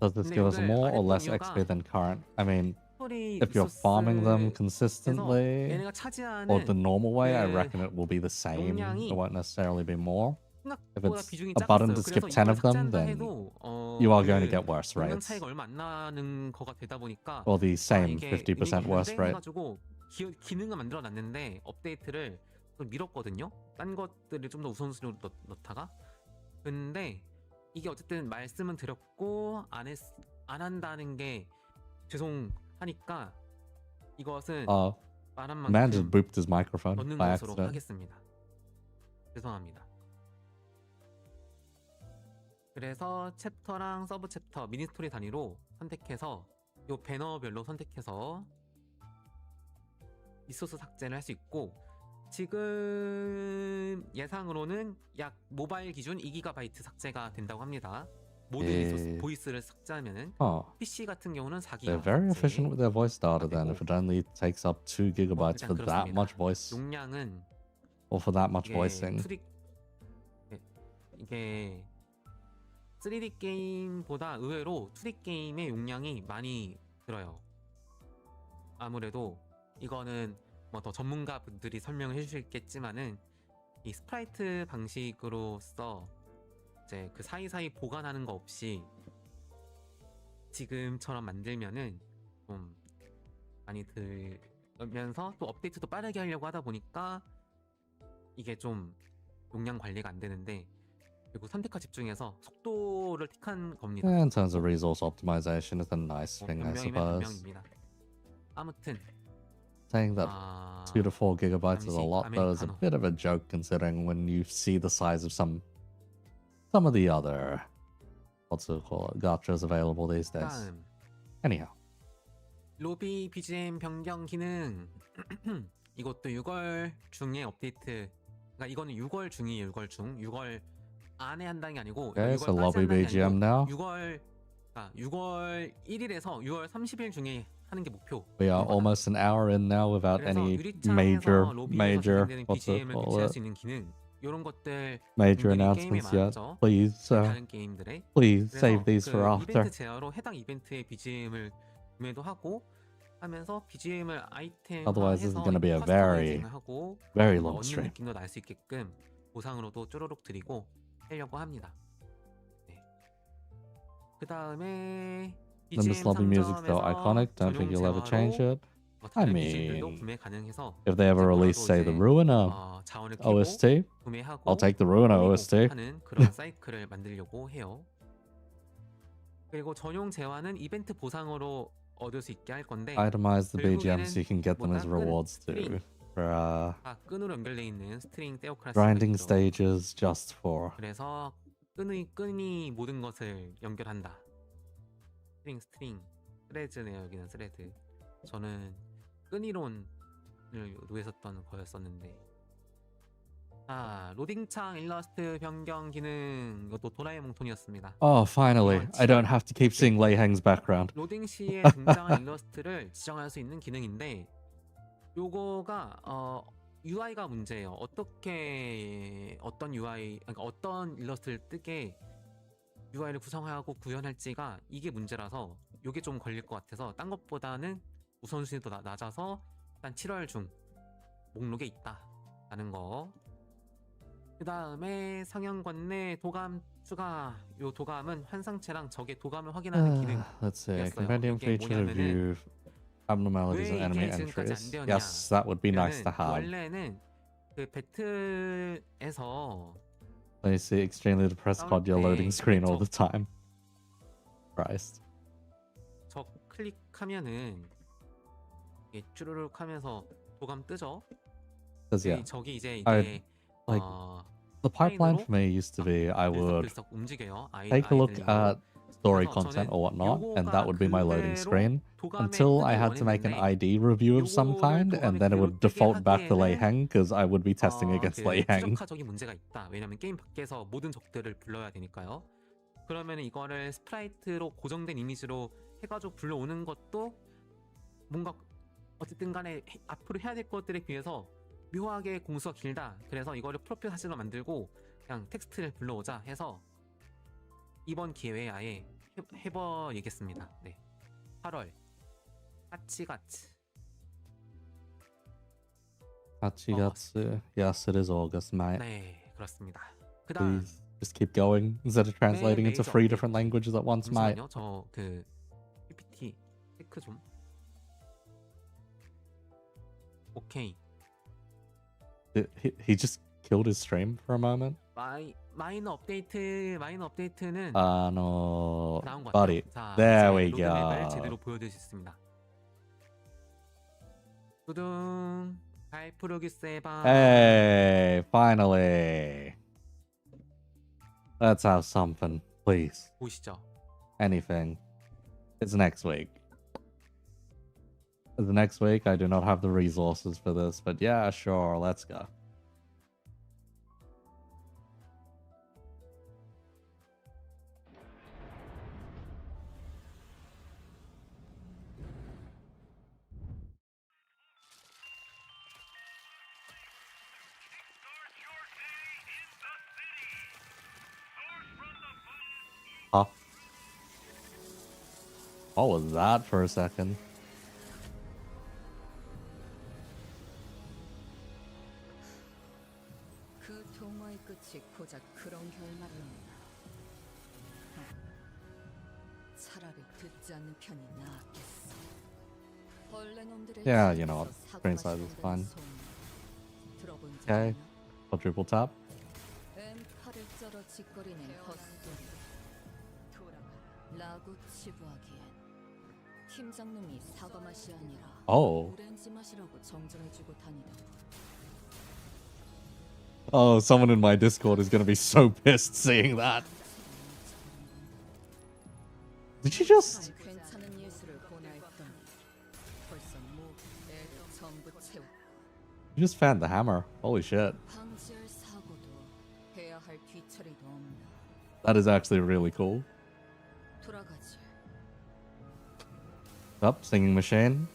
Does this 근데 give us 이걸 more 안 or 했던 less 이유가 XP than current? I mean, 스토리 if you're farming them 리소스에서 consistently 얘네가 or 차지하는 the normal way, I 그 reckon it will be the same. It 용량이 won't necessarily be more. If 생각보다 it's 비중이 a button 작았어요. to skip 그래서 10 이걸 of them, 삭제한다 then 해도 you are going to 그 get worse 용량 rates. 차이가 얼마 안 나는 거가 되다 보니까 Or the 아, same 이게 50% worse 있는데 rate. 해가지고 기능을 만들어 놨는데 업데이트를 좀 미뤘거든요. 딴 것들을 좀 더 우선순위로 넣다가 근데 이게 어쨌든 말씀은 드렸고 안 한다는 게 죄송하니까 이것은 말한 Man just 만큼 booped his microphone 넣는 by 것으로 accident. 하겠습니다. 죄송합니다. 그래서 챕터랑 서브 챕터 미니 스토리 단위로 선택해서 요 배너별로 선택해서 리소스 삭제를 할 수 있고 지금 예상으로는 약 모바일 기준 2GB 삭제가 된다고 합니다. 모든 리소스 보이스를 삭제하면은 Oh, PC 같은 경우는 they're 4GB very 삭제. efficient with their voice data then. If it only takes up 2 gigabytes 일단 for that 그렇습니다. much voice 용량은 or for that much 이게 voicing. 이게 3D 게임보다 의외로 2D 게임의 용량이 많이 들어요. 아무래도 이거는 뭐 더 전문가 분들이 설명을 해주시겠지만은 이 스프라이트 방식으로서 이제 그 사이사이 보관하는 거 없이 지금처럼 만들면은 좀 많이 들면서 또 업데이트도 빠르게 하려고 하다 보니까 이게 좀 용량 관리가 안 되는데 그리고 선택과 집중해서 속도를 틱한 겁니다. In terms of resource optimization, it's a nice 뭐 thing, I 변명이면 suppose. 변명입니다. 아무튼 Saying that 2 to 4 gigabytes is a 잠시 lot, though, is a 아메리카노. bit of a joke considering when you see the size of some of the other what's it called gachas available these days. 다음 Anyhow, 로비 BGM 변경 기능 이것도 6월 중에 업데이트. 그러니까 이거는 6월 중이에요. 6월 중 6월 안에 한다는 게 아니고 okay, so 6월까지 lobby 한다는 게 BGM 아니고 now. 6월 1일에서 6월 30일 중에 하는 게 목표. We are almost an hour in now without 그래서 any 유리창에서 로비에서 major 진행되는 what's it BGM을 called 교체할 수 있는 기능 이런 것들 major 분들이 게임에 announcements yet. 많았죠. Please, 다른 게임들에. please 그래서 save these for 그 after. 이벤트 제어로 해당 이벤트의 BGM을 구매도 하고 하면서 BGM을 아이템 Otherwise, this is gonna be a very, 하고 very long 얻는 stream. 느낌도 날 수 있게끔 보상으로도 쪼르륵 드리고 하려고 합니다. 네. 그 다음에 Limbus lobby music's still iconic. Don't think you'll ever change it. I mean, 구매 가능해서 if they ever release, say, the Ruiner 자원을 끼고 OST, 구매하고 I'll take the Ruiner 꾸미고 OST. 하는 그런 사이클을 만들려고 해요. 그리고 전용 재화는 이벤트 보상으로 얻을 수 있게 할 건데 Itemize the BGM so 결국에는 you can get them as 뭐 rewards 스트링, too. For 끈으로 연결돼 있는 스트링 떼오크라스 grinding stages just for. 그래서 끈이 모든 것을 연결한다. 스트링 스레즈네요. 여기는 스레드. 저는 끈이론을 노했었던 거였었는데 로딩창 일러스트 변경 기능 이것도 도라에몽 톤이었습니다. Oh, finally. I don't have to keep seeing Lei Heng's background. 로딩 시에 등장한 일러스트를 지정할 수 있는 기능인데 요거가 UI가 문제예요. 어떤 UI, 그러니까 어떤 일러스트를 뜨게 UI를 구성하고 구현할지가 이게 문제라서 요게 좀 걸릴 것 같아서 딴 것보다는 우선순위도 낮아서 일단 7월 중 목록에 있다라는 거. 그 다음에 상영관 내 도감 추가. 요 도감은 환상체랑 적의 도감을 확인하는 기능. Let's see. 이었어요. Compendium 이게 feature 뭐냐면은 review abnormalities 왜 and 이게 enemy 지금까지 안 entries. 되었냐? Yes, that would be nice to 그러면은 have. 원래는 그 배틀에서 Let me see. Extremely depressed 싸울 COD, your loading 때 screen all 적, the time. Christ. 적 클릭하면은 이게 쭈르륵 하면서 도감 뜨죠? Because yeah, 적이 이제 I- 이게 like, 어, the pipeline 타인으로 for me used to be I would 들썩들썩 움직여요. take a look 아이들링으로. at story 그래서 content 저는 or whatnot, and that 요거가 would be my loading 그대로 screen 도감에 until I 뜨길 had to make an 원했는데 ID review of some 요거를 kind, 도감에 and then it 그대로 would 뜨게 default back to 하기에는 Leiheng because I would be testing against 그 Leiheng. 추적화적인 문제가 있다. 왜냐면 게임 밖에서 모든 적들을 불러야 되니까요. 그러면 이거를 스프라이트로 고정된 이미지로 해가지고 불러오는 것도 뭔가 어쨌든 간에 앞으로 해야 될 것들에 비해서 묘하게 공수가 길다. 그래서 이거를 프로필 사진으로 만들고 그냥 텍스트를 불러오자 해서 이번 기회에 아예 해버리겠습니다. 네. 8월 까치가츠. Hachigatsu. Yes, it is August, mate. 네, 그렇습니다. 그 다음 Please just keep going instead of translating into major 3 update. different languages at once, mate. 잠시만요. 저 그 PPT 체크 좀. 오케이. He just killed his stream for a moment. 마이너 업데이트는 No, 나온 것 buddy. 같아요. 자, There 이제 we 로드맵을 go. 제대로 보여드릴 수 있습니다. 두둥 발프로기스 해봐. Hey, finally. Let's have something, please. 보시죠. Anything. It's next week. The next week, I do not have the resources for this, but yeah, sure, let's go. Huh? What was that for a second? 그 동화의 끝이 고작 그런 결말이었나. 차라리 듣지 않는 편이 나았겠어. 벌레 놈들의 Yeah, you know 집에서 what? 사고가 Screen size is 시작된 fine. 소문 들어본 적 Okay. 있나? Quadruple tap. 엠파를 쩔어 짓거리는 헛소리 라고 치부하기엔 팀장님이 사과 맛이 아니라 Oh. 오렌지 맛이라고 정정해주고 다니더군. Oh, someone in my Discord is gonna be so pissed seeing that. Did she just... 괜찮은 예술을 보나 했더니 벌써 애도 전부 채워. You just fanned the hammer. Holy shit. 방지할 사고도 해야 할 뒤처리도 없나. That is actually really cool. 돌아가지. Up, singing machine.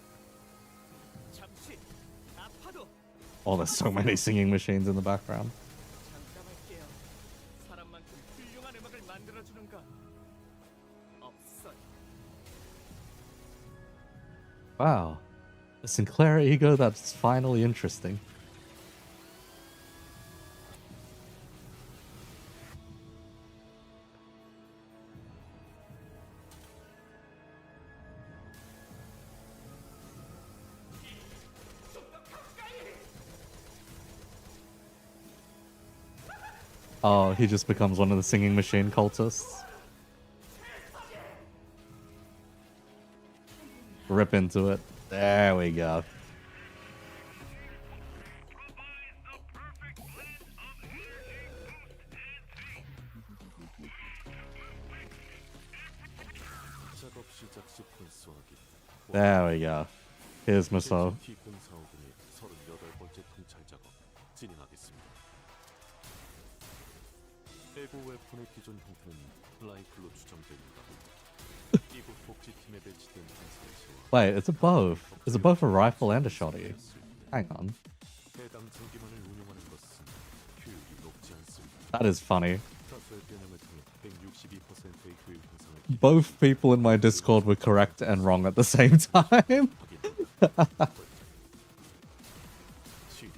잠시 아파도 Oh, there's so many singing machines in the background. 잠깐할게요. 사람만큼 훌륭한 음악을 만들어주는 건 없어요. Wow. The Sinclair ego, that's finally interesting. Oh, he just becomes one of the singing machine cultists. Rip into it. There we go. 작업 시작 10분 수확이. There we go. Here's Maso. T045군이 38번째 통찰 작업 진행하겠습니다. 해고 웨폰의 기존 형태는 라이플로 추정됩니다. 이곳 복지팀에 배치된 한사시와 Wait, it's a both. Is it both a rifle and a shotty? Hang on. 해당 장기만을 운용하는 것은 효율이 높지 않습니다. That is funny. 다수의 변형을 통해 162%의 효율 향상을 Both people in my Discord were correct and wrong at the same time. 확인합니다. 시련,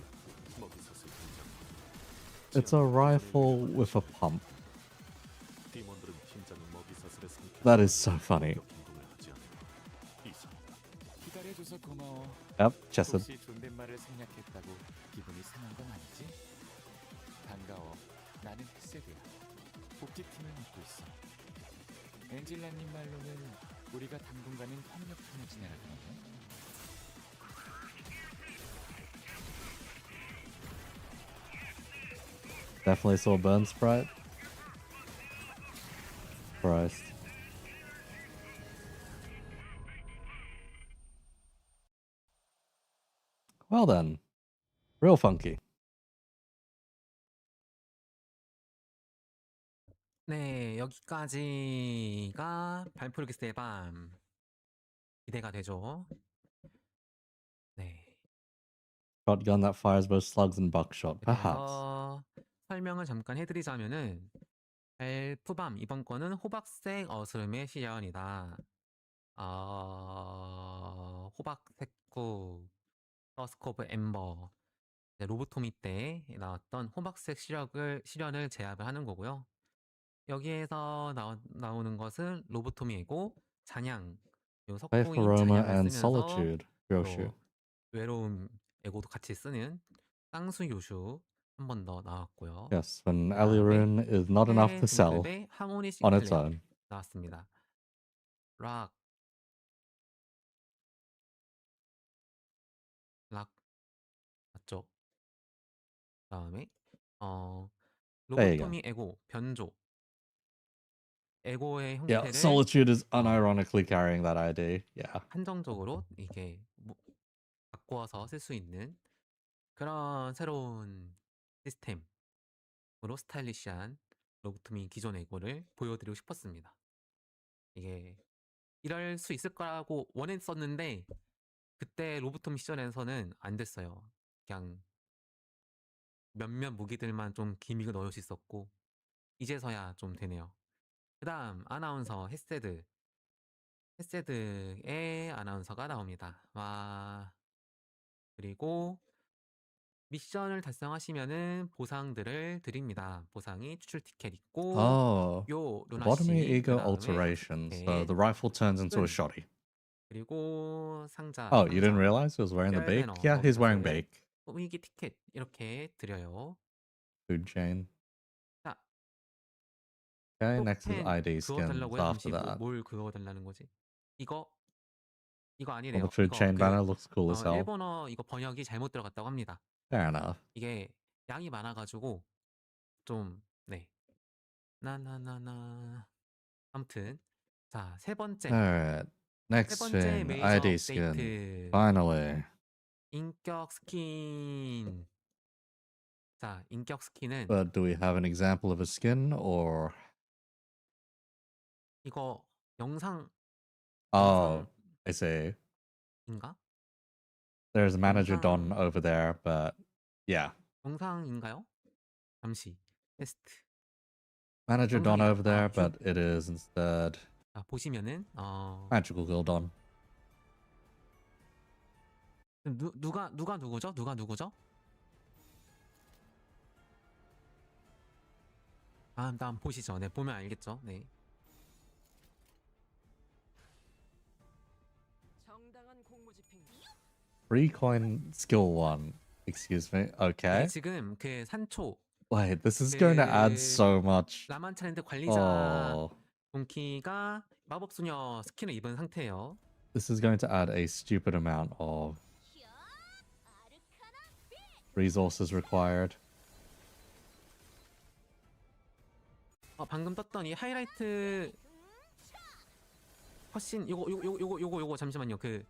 먹이사슬 등장. It's a rifle with a pump. 팀원들은 팀장의 먹이사슬의 상태. That is so funny. 행동을 하지 않아. 이상하다. 기다려줘서 고마워. Yep, Chesed. 혹시 존댓말을 생략했다고 기분이 상한 건 아니지? 반가워. 나는 헬세드야. 복귀팀을 맡고 있어. 엔질라님 말로는 우리가 당분간은 협력팀을 지내라 그러네. Definitely saw burn sprite. Christ. Well then, real funky. 네, 여기까지가 발프르기스의 밤. 기대가 되죠. 네. Shotgun that fires both slugs and buckshot, perhaps. 그래서 설명을 잠깐 해드리자면은 발프밤 이번 거는 호박색 어스름의 시연이다. 호박색구 서스코브 엠버 로보토미 때 나왔던 호박색 시련을 제압을 하는 거고요. 여기에서 나오는 것은 로보토미이고 잔향, 요 Faith, 석궁인 aroma, 잔향을 and 쓰면서 solitude. Ryoshu. 또 외로움 에고도 같이 쓰는 쌍수 요슈 한 번 더 나왔고요. Yes, when 그다음에 Elurun is not enough to sell 등급의 하모니 on its 시클레어 own. 나왔습니다. 락 맞죠? 그다음에 There you go. 로보토미 에고 변조 에고의 Yeah, 형태를 solitude is unironically carrying that ID. Yeah. 한정적으로 이게 바꿔서 쓸 수 있는 그런 새로운 시스템으로 스타일리시한 로보토미 기존 에고를 보여드리고 싶었습니다. 이게 이럴 수 있을 거라고 원했었는데 그때 로보토미 시절에서는 안 됐어요. 그냥 몇몇 무기들만 좀 기믹을 넣을 수 있었고 이제서야 좀 되네요. 그 다음 아나운서 헤세드의 아나운서가 나옵니다. 와. 그리고 미션을 달성하시면은 보상들을 드립니다. 보상이 추출 티켓 있고 Oh, 요 lobotomy 루나씨 ego 그다음에 alterations. So 티켓 the rifle turns into a 끝. shoddy. 그리고 상자 Oh, you didn't realize he was wearing the 별 bake? 배너, Yeah, he's wearing 먹이사슬, bake. 꾸미기 티켓 이렇게 드려요. Food chain. 자, Okay, next is 톱10 ID 그거 skins 달라고요? after 잠시 that. 뭘 그거 달라는 거지? 이거 Well, 아니래요. the food 이거 chain banner looks cool as hell. 일본어 이거 번역이 잘못 들어갔다고 합니다. Fair enough. 이게 양이 많아가지고 좀 네. 나나나나. 아무튼 자, 세 번째 Alright. Next 번째 thing, 메이저 ID skin. 업데이트. Finally. 인격 스킨. 자, 인격 스킨은 But do we have an example of a skin or? 이거 영상 Oh, I see. 인가? There's Manager Don 영상- over there, but yeah. 영상인가요? 잠시 테스트. Manager Don 영상이다. over there, 아, but it is instead 자, 보시면은 Magical Girl Don. 누가 누구죠? 누가 누구죠? 일단 보시죠. 네, 보면 알겠죠. 네. 정당한 공무 집행. Free coin skill 1. Excuse me. Okay. 네, 지금 그 산초 Wait, this is going to add 그- so much. 라만차랜드 관리자 Oh, 동키가 마법소녀 스킨을 입은 상태예요. this is going to add a stupid amount of resources required. 방금 떴던 이 하이라이트 컷신 요거 잠시만요. 그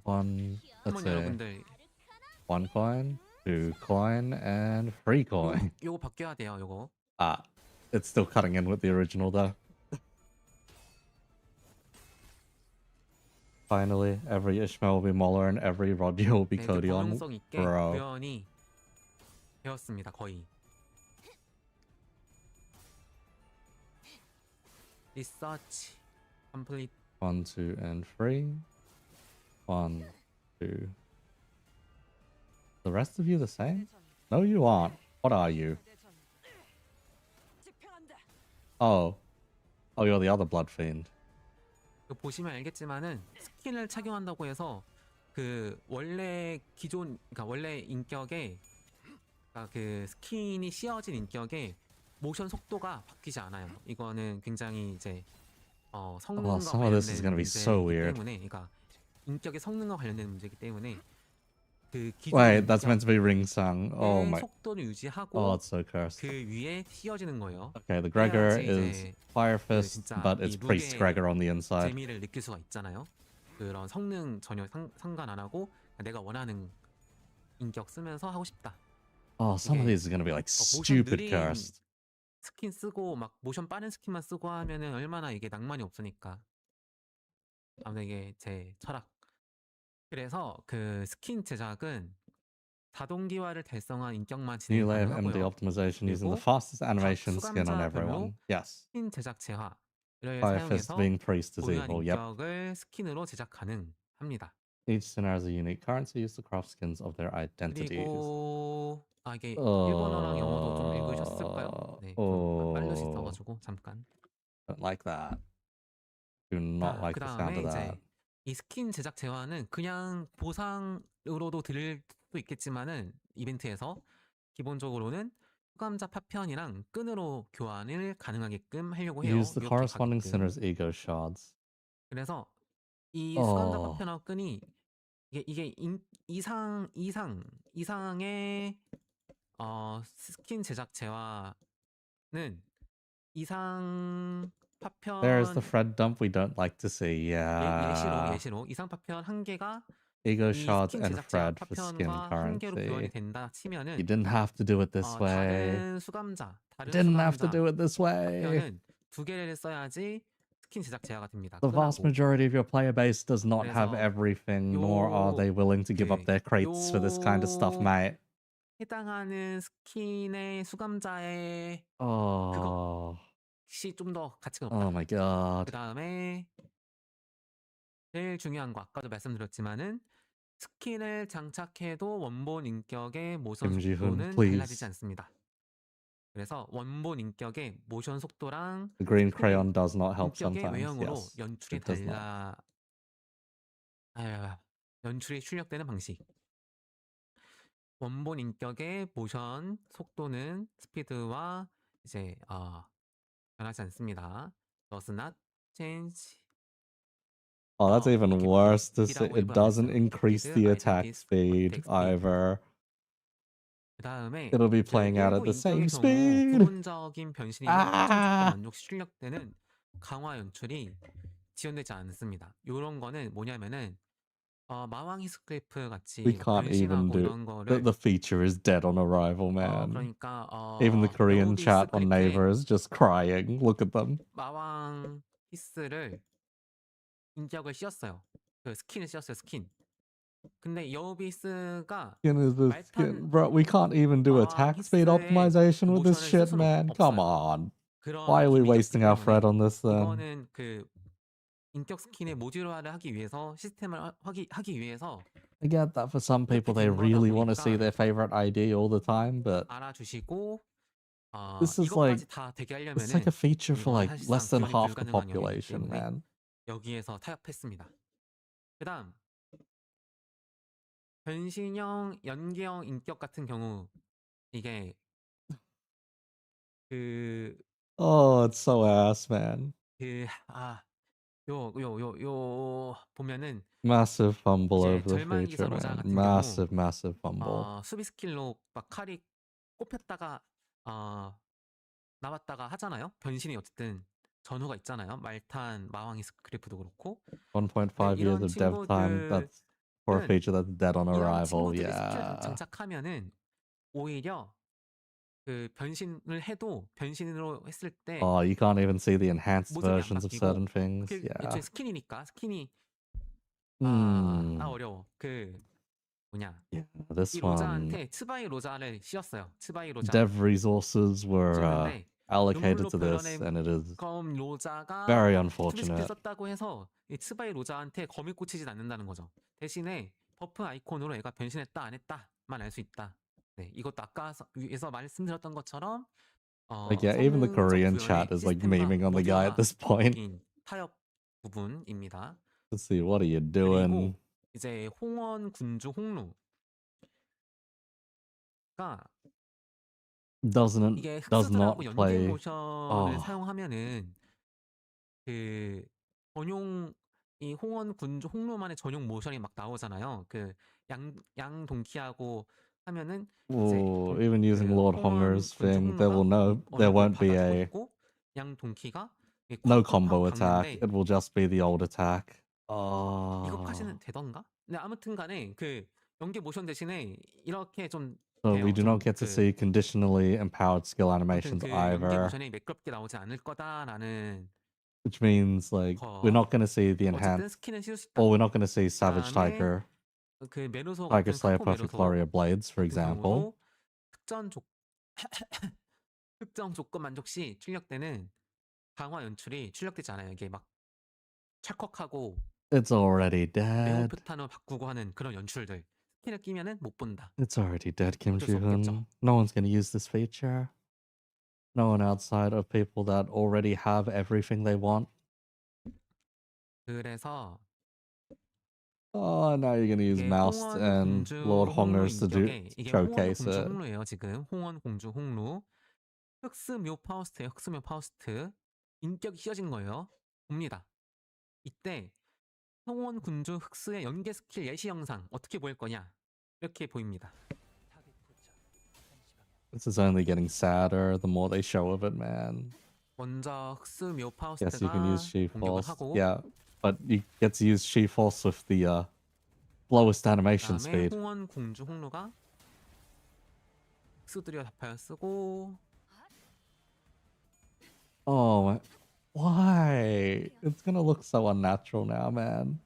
One, let's 한번 see, 여러분들 1 coin, 2 coin, and 3 coin. 요거 바뀌어야 돼요. 요거. Ah, it's still cutting in with the original though. Finally, every Ishmael will be Moller and every Roger will be 네, Cody on. 범용성 있게 Bro. 구현이 되었습니다. 거의. 리서치 컴플리트 1, 2, and 3. 1, 2. The rest of you the same? No, you aren't. What are you? Oh. Oh, you're the other blood fiend. 보시면 알겠지만은 스킨을 착용한다고 해서 그 원래 그러니까 원래 인격의 그러니까 그 스킨이 씌워진 인격의 모션 속도가 바뀌지 않아요. 이거는 굉장히 이제 성능과 some of this is 관련된 gonna be so 문제이기 weird. 때문에, 그러니까 인격의 성능과 관련된 문제이기 때문에 그 기존 Wait, that's meant to be Ringsang. Oh 인격의 my. 속도를 Oh, 유지하고 it's so cursed. 그 위에 씌워지는 거예요. Okay, the Gregor 해야지 is 이제 Fire Fist, 진짜 but 이 it's Priest 룩의 Gregor on the inside. 재미를 느낄 수가 있잖아요. 그런 성능 전혀 상관 안 하고 내가 원하는 인격 쓰면서 하고 싶다. Oh, some of 이게, these are gonna be like 모션 stupid 느린 cursed. 스킨 쓰고 막 모션 빠른 스킨만 쓰고 하면은 얼마나 이게 낭만이 없으니까. 아무튼 이게 제 철학. 그래서 그 스킨 제작은 자동기화를 달성한 인격만 진행 New layer of MD 가능하고요. optimization using the 그리고 fastest animation skin on 수감자별로 everyone. Yes. 스킨 제작 재화를 Fire Fist 사용해서 being Priest is 고유한 evil. Yep. 인격을 스킨으로 제작 가능합니다. Each scenario has a unique currency used to craft skins of their identities. 그리고 이게 일본어랑 영어도 좀 읽으셨을까요? 네, 좀 빨리 있어가지고 잠깐. Don't like that. Do not like the sound 그다음에 of that. 이제 이 스킨 제작 재화는 그냥 보상으로도 드릴 수도 있겠지만은 이벤트에서 기본적으로는 수감자 파편이랑 끈으로 교환을 가능하게끔 하려고 해요. Use the corresponding 가게끔. sinner's ego shards. 그래서 이 수감자 파편하고 끈이 이게 이상의 스킨 제작 재화는 이상 파편 There's the Fred dump we don't like to see. Yeah. 예시로 이상 파편 한 개가 Ego 이 shards 스킨 and 제작 재화 Fred for skin 파편과 한 개로 교환이 currency. 된다 You 치면은 didn't have to do it this way. 다른 수감자 Didn't have to do it this way. 파편은 두 개를 써야지 스킨 제작 재화가 됩니다. The vast 끈하고. majority of your player base does not have 그래서 everything, nor are they willing to give up their crates for this kind of stuff, mate. 해당하는 스킨의 수감자의 Oh. 그것이 좀 더 가치가 높다. Oh my god. 그 다음에 제일 중요한 거 아까도 말씀드렸지만은 스킨을 장착해도 원본 인격의 모션 김지훈, 속도는 please. 달라지지 않습니다. 그래서 원본 인격의 모션 속도랑 The green 스킨 crayon does not help 인격의 sometimes. 외형으로 Yes. 연출이 it does not. 연출이 출력되는 방식. 원본 인격의 모션 속도는 스피드와 이제 변하지 않습니다. Does not change. Oh, that's even 이렇게 worse to say. B라고 It 일부러 안 doesn't 했어요. increase Speed, the item attack speed, speed attack speed. either. 그 다음에 It'll be playing out at the same speed. 부분적인 변신이나 아! 만족 출력되는 강화 연출이 지원되지 않습니다. 이런 거는 뭐냐면은 마왕 히스클리프 같이 We can't even 변신하고 do 이런 거를 the feature is dead on arrival, man. 그러니까 Even the Korean 여우비 chat on 히스클리프의 Naver is just crying. Look at them. 마왕 히스를 인격을 씌웠어요. 그 스킨을 씌웠어요. 스킨. 근데 여우비스가 Skin is the skin. Bro, we can't even do attack speed optimization with this shit, man. Come on. Why are we wasting our Fred on this then? 이거는 그 인격 스킨의 모듈화를 하기 위해서 시스템을 하기 위해서 I get that for some people they really want to see their favorite ID all the time, but 알아주시고 this is 이것까지 like 다 되게 it's 하려면은 like a feature for like 사실상 less than 지원이 half the 불가능한 영역이기 population, 때문에 man. 여기에서 타협했습니다. 그다음 변신형 연계형 인격 같은 경우 이게 Oh, it's so ass, man. 보면은 Massive fumble 이제 over the 절망의 기사 feature, 로자 man. 같은 Massive fumble. 수비 스킬로 막 칼이 꼽혔다가 나왔다가 하잖아요. 변신이 어쨌든 전후가 있잖아요. 말탄 마왕이 스크리프도 그렇고 1.5 years of dev time. That's for a feature that's dead on 이런 arrival. 친구들이 스킬 Yeah. 장착하면은 오히려 그 변신을 해도 변신으로 했을 때 Oh, you can't even see the enhanced 모습이 안 versions of 바뀌고 certain things. 애초에 Yeah. 스킨이니까 스킨이 어려워. Yeah, this 이 one. 로자한테 츠바이 로자를 씌웠어요. 츠바이 로자. Dev resources were 씌웠는데 allocated 눈물로 to this, 별난의 and it is 검 로자가 very 투비 스킬 unfortunate. 썼다고 해서 이 츠바이 로자한테 검이 꽂히진 않는다는 거죠. 대신에 버프 아이콘으로 얘가 변신했다 안 했다만 알 수 있다. 네, 이것도 아까 위에서 말씀드렸던 것처럼 Like, yeah, even the 성능 Korean 구현의 chat is like 시스템과 memeing on the guy at 모듈화 this point. 인 타협 부분입니다. Let's see, what are you 그리고 doing? 이제 홍원 군주 홍루가 Does 이게 not 흑수들하고 연계 play. 모션을 Oh, 사용하면은 그 전용 이 홍원 군주 홍루만의 전용 모션이 막 나오잖아요. 그 양 동키하고 하면은 이제 oh, even using 그 Lord 홍원 Honger's 군주 thing, there will 홍루가 no, there 얼굴 won't be 받아주고 a 있고 양 동키가 no 쾅쾅쾅 combo attack. 박는데 It will just be the old attack. 이것까지는 Oh, 되던가? 근데 아무튼간에 그 연계 모션 대신에 이렇게 좀 so we 돼요. do not 좀 get to 그 see conditionally empowered skill 아무튼 animations 그 연계 either, 모션이 매끄럽게 나오지 않을 거다라는 which means like we're 거. not going to see the 어쨌든 enhanced, 스킨은 씌울 수 or 있다. we're not going to see Savage 그다음에 Tiger, 그 메로소 Tiger 같은 Slayer, 카포 Perfect 메로소 Warrior Blades, for 같은 example. 경우도 특정 조 특정 조건 만족 시 출력되는 강화 연출이 출력되지 않아요. 이게 막 찰컥하고 It's already dead. 네오프탄으로 바꾸고 하는 그런 연출들 스킨을 끼면은 못 본다. It's already dead, Kim 어쩔 수 없겠죠. Ji-hoon. No one's going to use this feature. No one outside of people that already have everything they want. 그래서 Oh, now you're going to use 이게 Moust 홍원 and 공주 Lord 홍루 Hongers to 인격에 이게 홍원 showcase 공주 it. 홍루예요. 지금 홍원 공주 홍루 흑스묘 파우스트예요. 흑스묘 파우스트 인격이 씌워진 거예요. 봅니다. 이때 홍원 군주 흑스의 연계 스킬 예시 영상 어떻게 보일 거냐 이렇게 보입니다. This is only getting sadder the more they show of it, man. 먼저 흑스묘 Yes, you can use 파우스트가 공격을 She-Force. 하고 Yeah, but you get to use She-Force with the lowest animation 그다음에 speed. 홍원 공주 홍루가 흑스드리어 다파열 쓰고 Oh, why? It's going to look so unnatural now, man.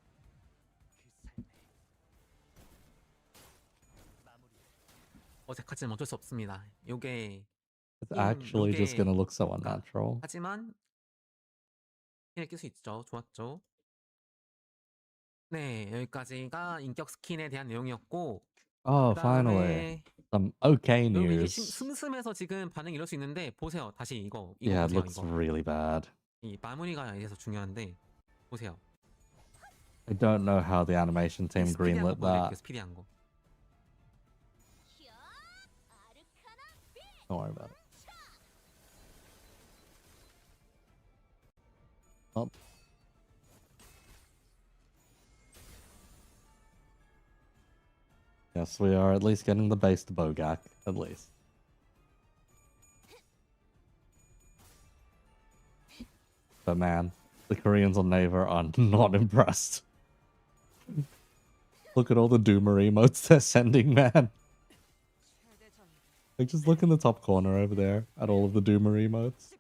어색하지만 어쩔 수 없습니다. 요게 It's actually just going to look so 효과. unnatural. 하지만 스킨을 낄 수 있죠. 좋았죠. 네, 여기까지가 인격 스킨에 대한 내용이었고 Oh, finally. Some okay 여러분 이게 news. 슴슴해서 지금 반응 이럴 수 있는데 보세요. 다시 이거 Yeah, it 보세요. looks 이거 really bad. 이 마무리가 이래서 중요한데 보세요. I don't know how the animation team 스피디한 거 greenlit 보여드릴게요. that. 스피디한 거. Don't worry about it. Oh. Yes, we are at least getting the base to Bogak, at least. But man, the Koreans on Naver are not impressed. Look at all the Doomer emotes they're sending, man. Like, just look in the top corner over there at all of the Doomer emotes.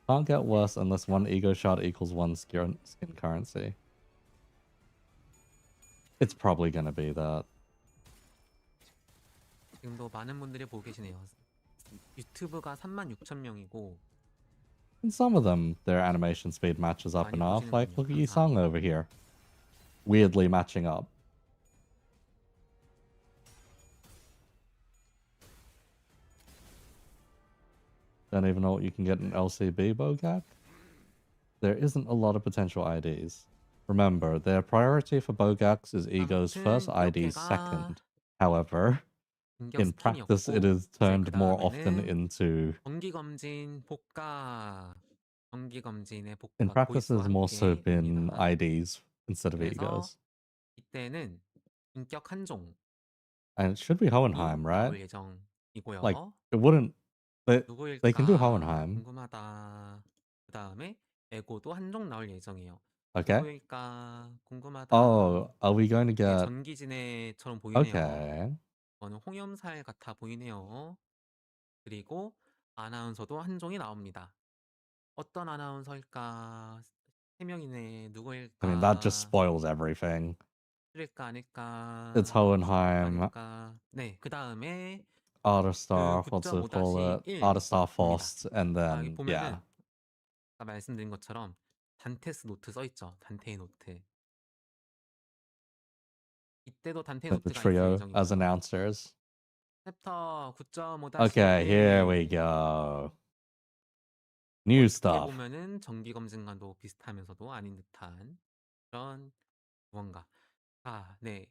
Can't get worse unless one ego shot equals one skin currency. It's probably gonna be that. 지금도 많은 분들이 보고 계시네요. 유튜브가 36,000명이고 And some of them, their animation speed matches up 많이 enough. Like, 보시는군요. look at Yisung over here. Weirdly matching up. Don't even know what you can get in LCB, Bogak. There isn't a lot of potential IDs. Remember, their priority for Bogaks is Ego's first ID second. However, 인격 in practice, it 스킨이었고 is turned more 그다음에는 often into... 정기 검진 복가 정기 검진의 복가 In practice, 보이스와 it's more so 함께 been 봅니다. IDs instead of 그래서 Egos. 이때는 인격 한종 And it should be Hohenheim, 나올 right? 예정이고요. Like, it wouldn't... 누구일까 they can do Hohenheim. 궁금하다. 그다음에 에고도 한종 나올 예정이에요. Okay. 누구일까 궁금하다. Oh, are we going to 이게 get... 전기진해처럼 보이네요. Okay. 저는 홍염살 같아 보이네요. 그리고 아나운서도 한종이 나옵니다. 어떤 아나운서일까? 세 명이네. 누구일까? I mean, that just spoils everything. 쓸까 아닐까? It's Hohenheim, 아닐까? 네, 그 다음에 Autostar, 그 what's it call it? 9.5-1입니다. Autostar Faust, and 여기 then, 보면은 yeah. 아까 말씀드린 것처럼 단테스 노트 써 있죠. 단테의 노트. 이때도 단테의 The 노트가 있을 trio as 예정이고요. announcers. 챕터 9.5-1 Okay, here we go. New 어떻게 stuff. 보면은 정기 검증과도 비슷하면서도 아닌 듯한 그런 무언가. 아, 네.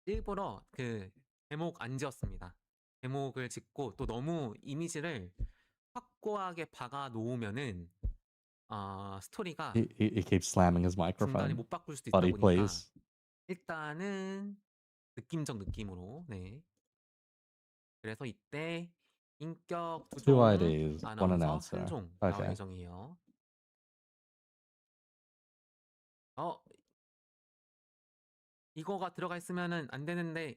일부러 그 제목 안 지었습니다. 제목을 짓고 또 너무 이미지를 확고하게 박아 놓으면은 스토리가 He keeps slamming his 중간에 microphone. 못 바꿀 수도 있다 Buddy, 보니까 please. 일단은 느낌적 느낌으로 네. 그래서 이때 인격 Two 부종 IDs, one 아나운서 announcer. 한종 나올 Okay. 예정이에요. 이거가 들어가 있으면은 안 되는데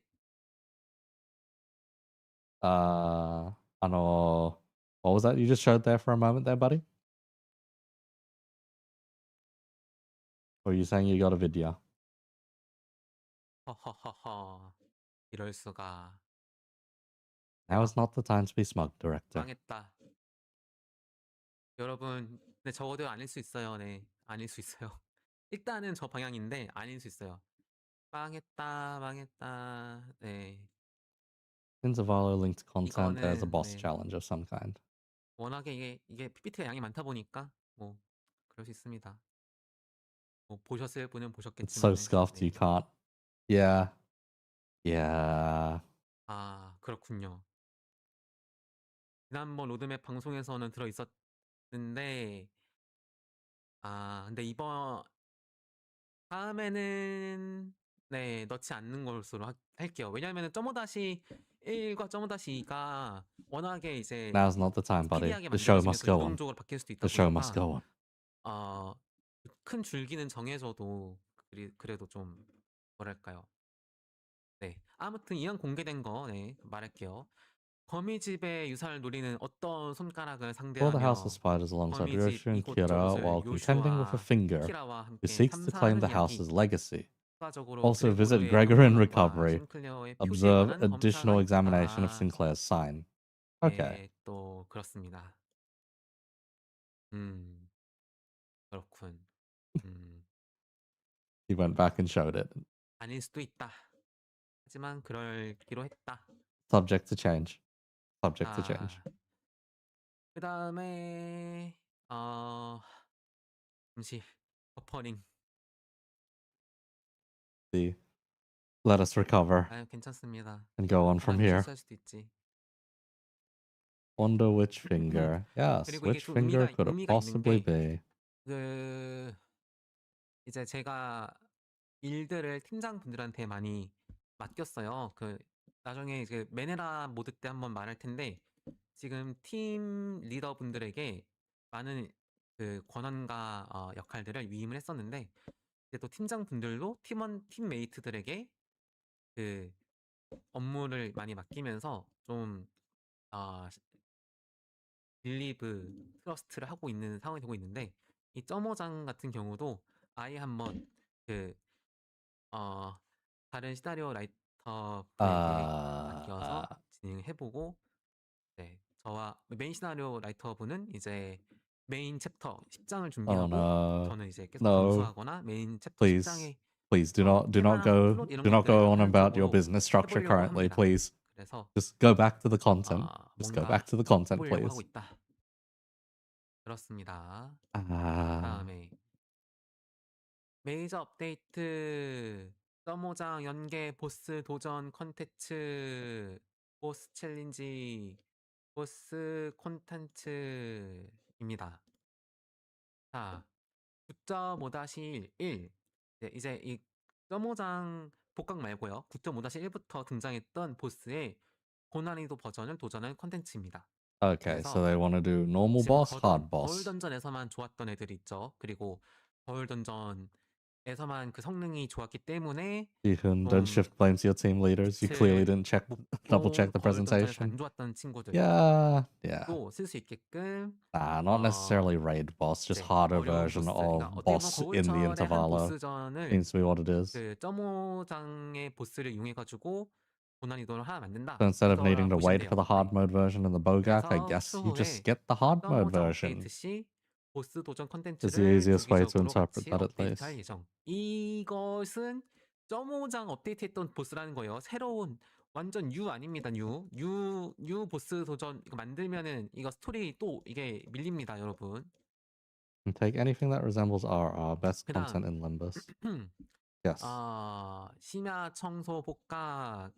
I know. What was that you just showed there for a moment there, buddy? Or are you saying you got a video? 허허허허 이럴 수가 Now 내가 is not the time to be smug, director. 망했다. 여러분, 네 적어도 아닐 수 있어요. 네, 아닐 수 있어요. 일단은 저 방향인데 아닐 수 있어요. 망했다, 망했다. 네, Intervalo linked content, there's a 이거는 boss 네 challenge of some kind. 워낙에 이게 PPT가 양이 많다 보니까 뭐 그럴 수 있습니다. 뭐 보셨을 분은 It's so 보셨겠지만은 scuffed you 네. can't. Yeah. Yeah. 아 그렇군요. 지난번 로드맵 방송에서는 들어 있었는데 근데 이번 다음에는 네 넣지 않는 것으로 할게요. 왜냐하면 .5-1과 .5-2가 워낙에 이제 Now's not the time, buddy. 스피디하게 The show must 만들어지면서 go on. 유동적으로 바뀔 수도 있다 The show must 보니까 go on. 어, 큰 줄기는 정해져도 그래도 좀 뭐랄까요. 네, 아무튼 이왕 공개된 거 네, 말할게요. 거미집의 유사를 노리는 어떤 손가락을 For the House of 상대하며 Spiders alongside 거미집 Ryoshi and Kira 이곳저곳을 while contending with a 요슈와 finger 키라와 who 함께 seeks to claim 탐사하는 the 이야기. house's legacy. 추가적으로 Also visit 그레고르의 Gregor in 영문관과 recovery. 싱클레어의 표지에 Observe 관한 검사가 additional examination of 있다. Sinclair's sign. Okay. 네, 또 그렇습니다. 그렇군. He went back and showed it. 아닐 수도 있다. 하지만 그럴기로 했다. Subject to change. Subject to change. 그 다음에 잠시 버퍼링. See. Let us recover 괜찮습니다. and go on from 사람이 here. 실수할 수도 있지. Wonder which finger. Yes, 그리고 이게 which 좀 finger could it 의미가 있는 possibly 게 be? 이제 제가 일들을 팀장분들한테 많이 맡겼어요. 나중에 이제 메네라 모드 때 한번 말할 텐데 지금 팀 리더분들에게 많은 권한과 역할들을 위임을 했었는데 이제 또 팀장분들도 팀메이트들에게 업무를 많이 맡기면서 좀 빌리브 트러스트를 하고 있는 상황이 되고 있는데 이 점호장 같은 경우도 아예 한번 다른 시나리오 라이터분에게 맡겨서 진행해보고 네 저와 메인 시나리오 라이터분은 이제 메인 챕터 10장을 준비하고 저는 이제 계속 검수하거나 메인 챕터 10장에 Please do not go on about your business structure currently, please. 그래서 Just go back to the content. Just go 뭔가 back to the content, 해보려고 하고 please. 있다. 그렇습니다. 다음에 메이저 업데이트 서모장 연계 보스 도전 컨텐츠 보스 챌린지 보스 콘텐츠입니다. 자 9.5-1 네, 이제 이 서모장 복각 말고요 9.5-1부터 등장했던 보스의 고난이도 버전을 도전한 컨텐츠입니다. Okay, so 그래서 they want to do normal 지금 boss, hard 거울 boss. 던전에서만 좋았던 애들이 있죠. 그리고 거울 던전에서 에서만 그 성능이 좋았기 때문에 You can don't shift blame to your team leaders. You clearly didn't check, double check the 거울도전에서 presentation. 안 좋았던 친구들도 Yeah. 쓸 수 있게끔 Not necessarily raid boss, just harder 어려운 version 보스, of 그러니까 어떻게 보면 boss in the 거울철의 한 intervalo. 보스전을 Seems to be what it is. 그 점호장의 보스를 이용해가지고 고난 이동을 하면 안 된다. So instead of needing 이거라 to 보시면 wait 돼요. for the hard mode version in the Bogak, I 그래서 guess you just 추후에 get the hard mode 점호장 version. 업데이트 시 보스 도전 Is the 컨텐츠를 easiest way to 주기적으로 interpret 같이 that at 업데이트할 least. 예정. 이것은 점호장 업데이트했던 보스라는 거예요. 새로운 완전 뉴 아닙니다. 뉴 보스 도전 이거 만들면은 이거 스토리 또 이게 밀립니다, 여러분. And take anything that resembles our best 그다음 content in Limbus. Yes. 심야 청소 복각,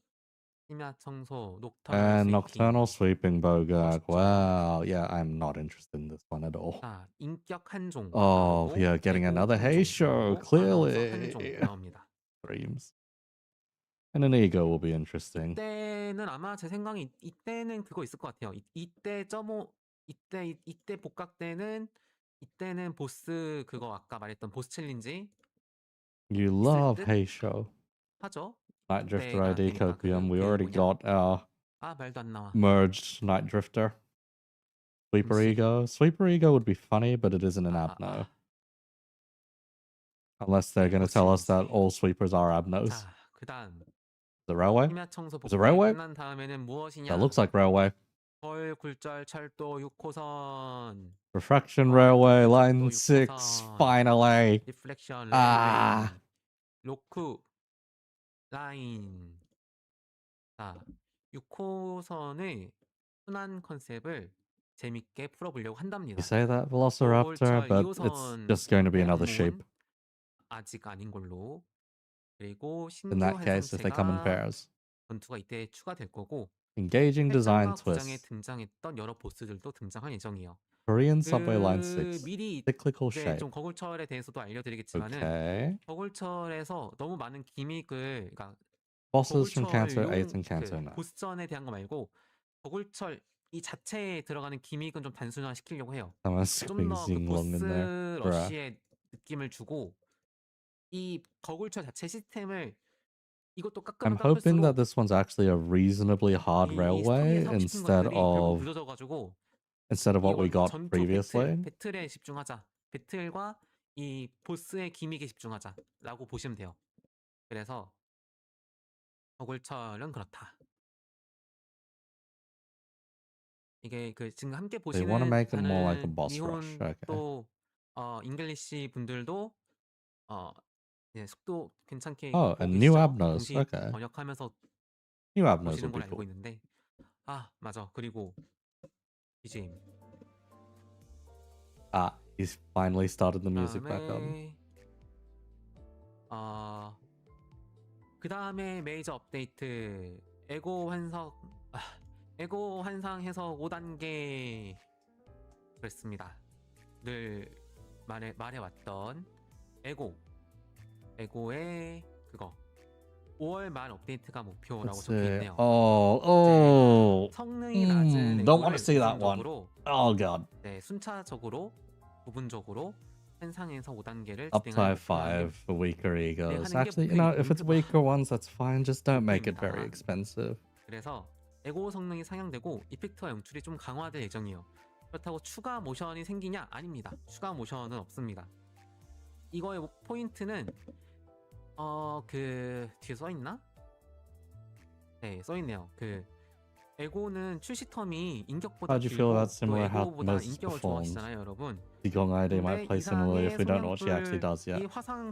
심야 청소 녹터널 And 스위핑. Nocturnal Sweeping Bogak. 멋있죠. Wow. Yeah, I'm not interested in this one at all. 자, 인격 한종 Oh, 나오고, we are getting 애고 another 한종 Hey show, 나오고, 아나운서 한종 clearly. 나옵니다. Dreams. And an ego will be interesting. 이때는 아마 제 생각에 이때는 그거 있을 것 같아요. 이때 이때 복각 때는 이때는 보스 그거 아까 말했던 보스 챌린지 You love 듯? Hey show. 하죠. Night Drifter 그때가 ID 되니까 Copium. We 그 already 뭐냐? got our 말도 안 나와. merged Night Drifter. Sweeper 잠시. Ego. Sweeper Ego would be funny, but it isn't an abno. Unless they're going to tell us that all sweepers are abnos. 자, 그다음 The railway? 심야 청소 Is it 복각이 railway? 끝난 다음에는 무엇이냐? That looks like railway. 서울 굴절 철도 6호선 Refraction 어, Railway, 굴절 Line 철도 6, 6호선. finally. 리플렉션 아. 레일웨이 로크 라인. 자, 6호선의 순환 컨셉을 재밌게 풀어보려고 한답니다. You say that, Velociraptor, 서울철 but it's 2호선 just going to be another shape. 아직 아닌 걸로. 그리고 In 신규 that case, if they come in 환상체가 pairs. 전투가 이때 추가될 거고 Engaging design 팔짱과 구장에 twist. 등장했던 여러 보스들도 등장할 예정이에요. Korean Subway Line 6. 미리 Cyclical 이제 shape. 좀 거굴철에 대해서도 알려드리겠지만은 Okay. 거굴철에서 너무 많은 기믹을 그러니까 Bosses from Canto 8 거굴철용 and Canto 9. 보스전에 대한 거 말고 거굴철 이 자체에 들어가는 기믹은 좀 단순화 시키려고 해요. Someone 좀 squeezing 더 그 long in 보스 there. 러쉬의 느낌을 주고 이 거굴철 자체 시스템을 이것도 I'm 깎으면 hoping that 깎을수록 this one's actually a reasonably hard 이 railway 스토리에 사고 싶은 instead 것들이 결국 of 늦어져가지고 what we 이건 got 전투 previously. 배틀에 집중하자. 배틀과 이 보스의 기믹에 집중하자라고 보시면 돼요. 그래서 거굴철은 그렇다. 이게 그 지금 함께 They want to make it 보시는 more like a 다른 boss rush. 미혼 Okay. 또 잉글리시 분들도 예, 속도 괜찮게 Oh, 읽고 and new 계시죠? abnos. 동시 Okay. 번역하면서 New abnos 보시는 would 걸 be 알고 cool. 있는데 맞아. 그리고 BGM He's finally started the music back on. 그다음에 그 다음에 메이저 업데이트 에고 환상해서 5단계 그랬습니다. 늘 말해왔던 에고의 그거 5월 말 업데이트가 목표라고 Let's see. 적혀있네요. 성능이 낮은 Don't want to 에고를 see that one. 부분적으로 Oh god. 순차적으로 부분적으로 환상에서 5단계를 Uptype 진행하는 5 for weaker egos. 하는 게 Actually, you know, 되게 if it's weaker ones, that's fine. Just don't make it very 목표입니다. expensive. 그래서 에고 성능이 상향되고 이펙트와 연출이 좀 강화될 예정이에요. 그렇다고 추가 모션이 생기냐? 아닙니다. 추가 모션은 없습니다. 이거의 포인트는 그 뒤에 써있나? 네, 써있네요. 그 에고는 출시 텀이 인격보다 How'd you feel 길고 about 또 similar how 에고보다 Moses 인격을 performed? 좋아하시잖아요, 여러분. Digong ID might 근데 play similarly if we don't know what she actually does yet.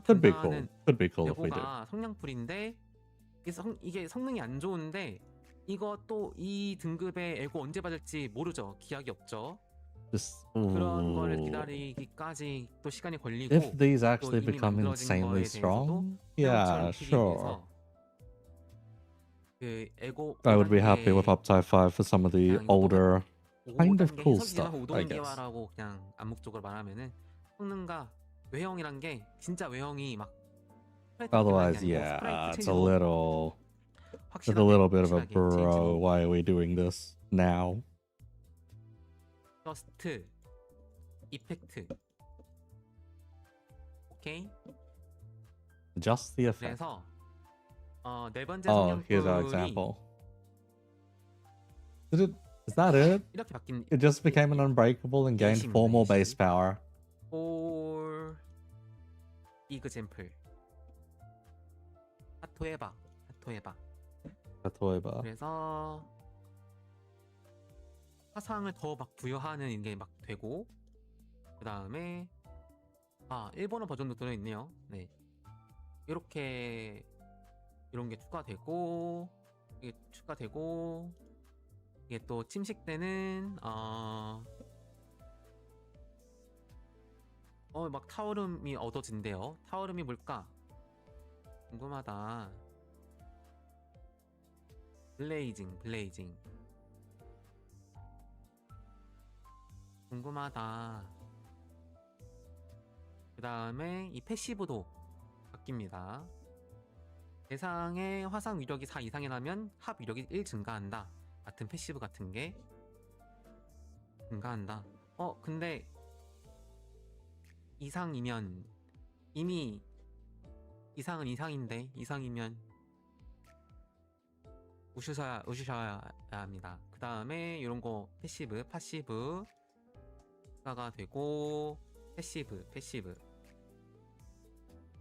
Could be cool. Could be cool if we do. 에고가 성냥불인데 이게 성능이 안 좋은데 이거 또 이 등급의 에고 언제 받을지 모르죠. 기약이 없죠. Just, 그런 거를 ooh. 기다리기까지 또 시간이 걸리고 If these 또 actually 이미 become 만들어진 insanely 거에 대해서도 strong, yeah, 헤엄쳐를 피기 sure. 위해서 그 에고 I would be happy with 5단계 Uptype 5 for some of the 그냥 이거 older kind of 5단계 cool 해석이지만 stuff, I guess. 오동기화라고 그냥 암묵적으로 말하면은 성능과 외형이란 게 진짜 외형이 막 Otherwise, yeah, it's a little bit of a bro. Why are we doing this now? 저스트 이펙트 오케이 Adjust the effect. 그래서 네 번째 Oh, here's our 성냥불이 example. Is that it? 이렇게 바뀐 It just became an unbreakable and gained 4 more base power. for example. 하토해봐. Katoiba. 그래서 화상을 더 막 부여하는 게 막 되고, 그 다음에 일본어 버전도 들어있네요. 네, 이렇게 이런 게 추가되고, 이게 추가되고, 이게 또 침식되는 막 타오름이 얻어진대요. 타오름이 뭘까? 궁금하다. 블레이징. 궁금하다. 그 다음에 이 패시브도 바뀝니다. 대상의 화상 위력이 4 이상이 나면 합 위력이 1 증가한다. 같은 패시브 같은 게 증가한다. 근데 이상이면 이미 이상은 이상인데 이상이면 우슈셔야 합니다. 그 다음에 이런 거 파시브가 되고, 패시브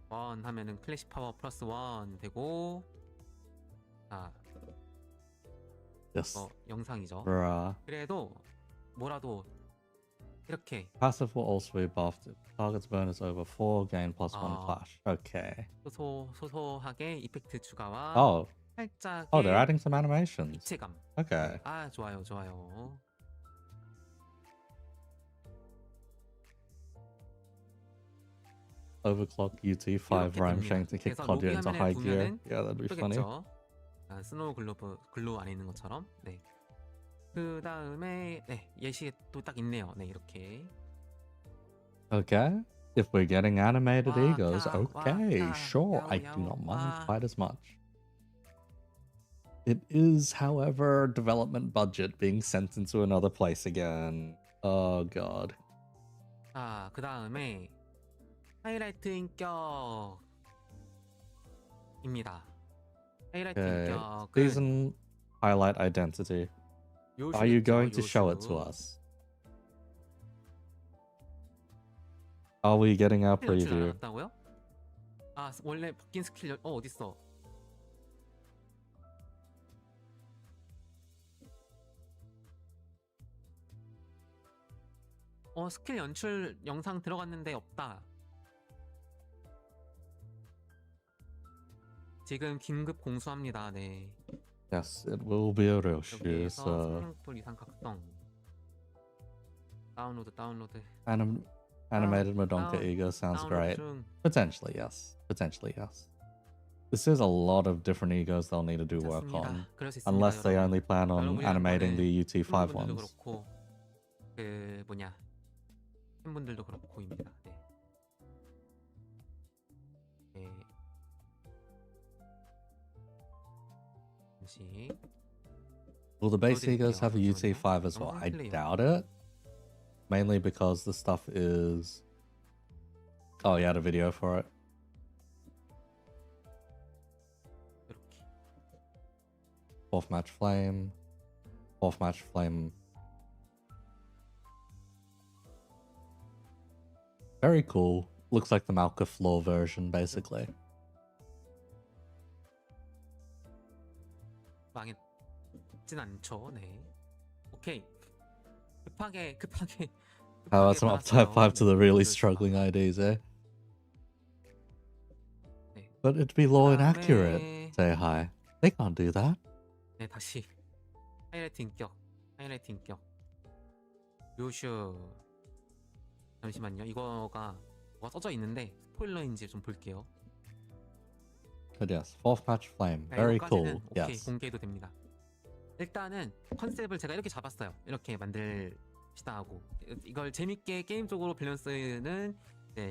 1 하면은 클래식 파워 플러스 1 되고, Yes. 영상이죠. Bruh. 그래도 뭐라도 이렇게 Passive will also be buffed if target's bonus over 4, gain +1 clash. Okay. 소소하게 이펙트 추가와 Oh, 살짝의 they're adding some animations. 입체감. Okay. 좋아요. Overclock UT5 이렇게 Rhyme 됩니다. Shank to kick 그래서 Claudia into 로비 high 화면에 gear. 보면은 Yeah, that'd be funny. 예쁘겠죠? 스노우 글루 안에 있는 것처럼. 네. 그 다음에 예시 또 딱 있네요. 네, 이렇게. Okay. If we're getting animated Waka, egos, okay, waka, sure. I yow, do not mind wah. quite as much. It is, however, development budget being sent into another place again. Oh god. 그 다음에 하이라이트 인격입니다. 하이라이트 Okay. 인격은 Season highlight identity. Are you going to show it to us? Are we getting our preview? 알았다고요? 원래 바뀐 스킬 어딨어? 스킬 연출 영상 들어갔는데 없다. 지금 긴급 공수합니다. 네. Yes, it will be a real shoe. 여기에서 So 성능풀 이상 각성. 다운로드. animated Madonka down- ego sounds 다운로드 great. 중. Potentially, yes. This is a lot of different egos they'll need to do work 괜찮습니다. on, 그럴 수 있습니다, unless they 여러분. only plan on 여러분이 animating the 이번에 UT5 팬분들도 ones. 그렇고 팬분들도 그렇고입니다. 네. 네. 잠시. Will the base 보여드릴게요. egos have a 잠시만요. UT5 as well? 영상 I 플레이어. doubt it. Mainly because the stuff is... Oh, you had a video for it. 이렇게. Fourth match flame. Very cool. Looks like the Malka floor version, basically. 망했진 않죠. 네. 오케이. 급하게 How about some uptype 5 to the really struggling IDs, eh? 네. But it'd be law inaccurate. 그다음에 Say hi. They can't do that. 네, 다시 하이라이트 인격 요슈. 잠시만요. 이거가 뭐가 써져 있는데 스포일러인지 좀 볼게요. But yes, fourth match flame. 네, Very 이거까지는 cool. 오케이, Yes. 공개해도 됩니다. 일단은 컨셉을 제가 이렇게 잡았어요. 이렇게 만들시다 하고, 이걸 재밌게 게임적으로 밸런스는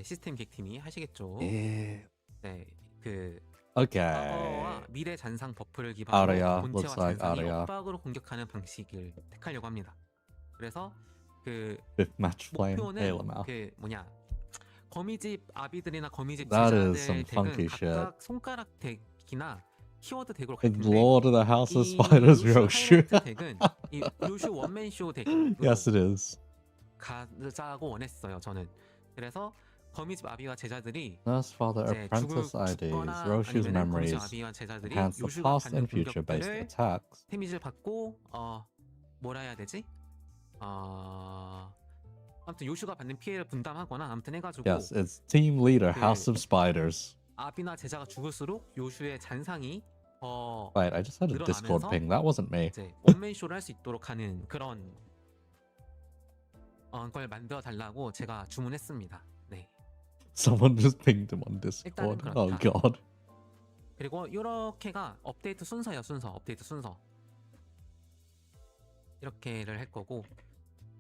시스템 기획팀이 하시겠죠. Yeah. 네, 그 Okay. 미래 잔상 버프를 기반으로 Aria, 본체와 looks like 잔상이 Aria. 엇박으로 공격하는 방식을 택하려고 합니다. 그래서 그 Fifth match flame. 목표는 Halo mouth. 그 거미집 아비들이나 거미집 That 제자들 is some 덱은 funky shit. 각각 손가락 덱이나 키워드 덱으로 Good 같은데 lord of the House of 이 Spiders, 요슈 Roshu. 하이라이트 덱은 이 요슈 원맨쇼 덱으로 Yes, it is. 가자고 원했어요. 저는. 그래서 거미집 아비와 제자들이 Nurse, father, 이제 apprentice IDs, 죽거나 Roshu's 아니면은 거미집 memories, 아비와 제자들이 enhance the 요슈가 past 받는 and future-based 공격들을 attacks. 데미지를 받고 뭐라 해야 되지? 아무튼 요슈가 받는 피해를 분담하거나 아무튼 해가지고 Yes, it's team leader, 그 House of Spiders. 아비나 제자가 죽을수록 요슈의 잔상이 더 Wait, I just had a Discord 늘어나면서 ping. That wasn't me. 이제 원맨 쇼를 할 수 있도록 하는 그런 걸 만들어 달라고 제가 주문했습니다. 네. Someone just pinged him on Discord. 일단은 Oh 그렇다. god. 그리고 이렇게가 업데이트 순서예요. 업데이트 순서. 이렇게를 할 거고.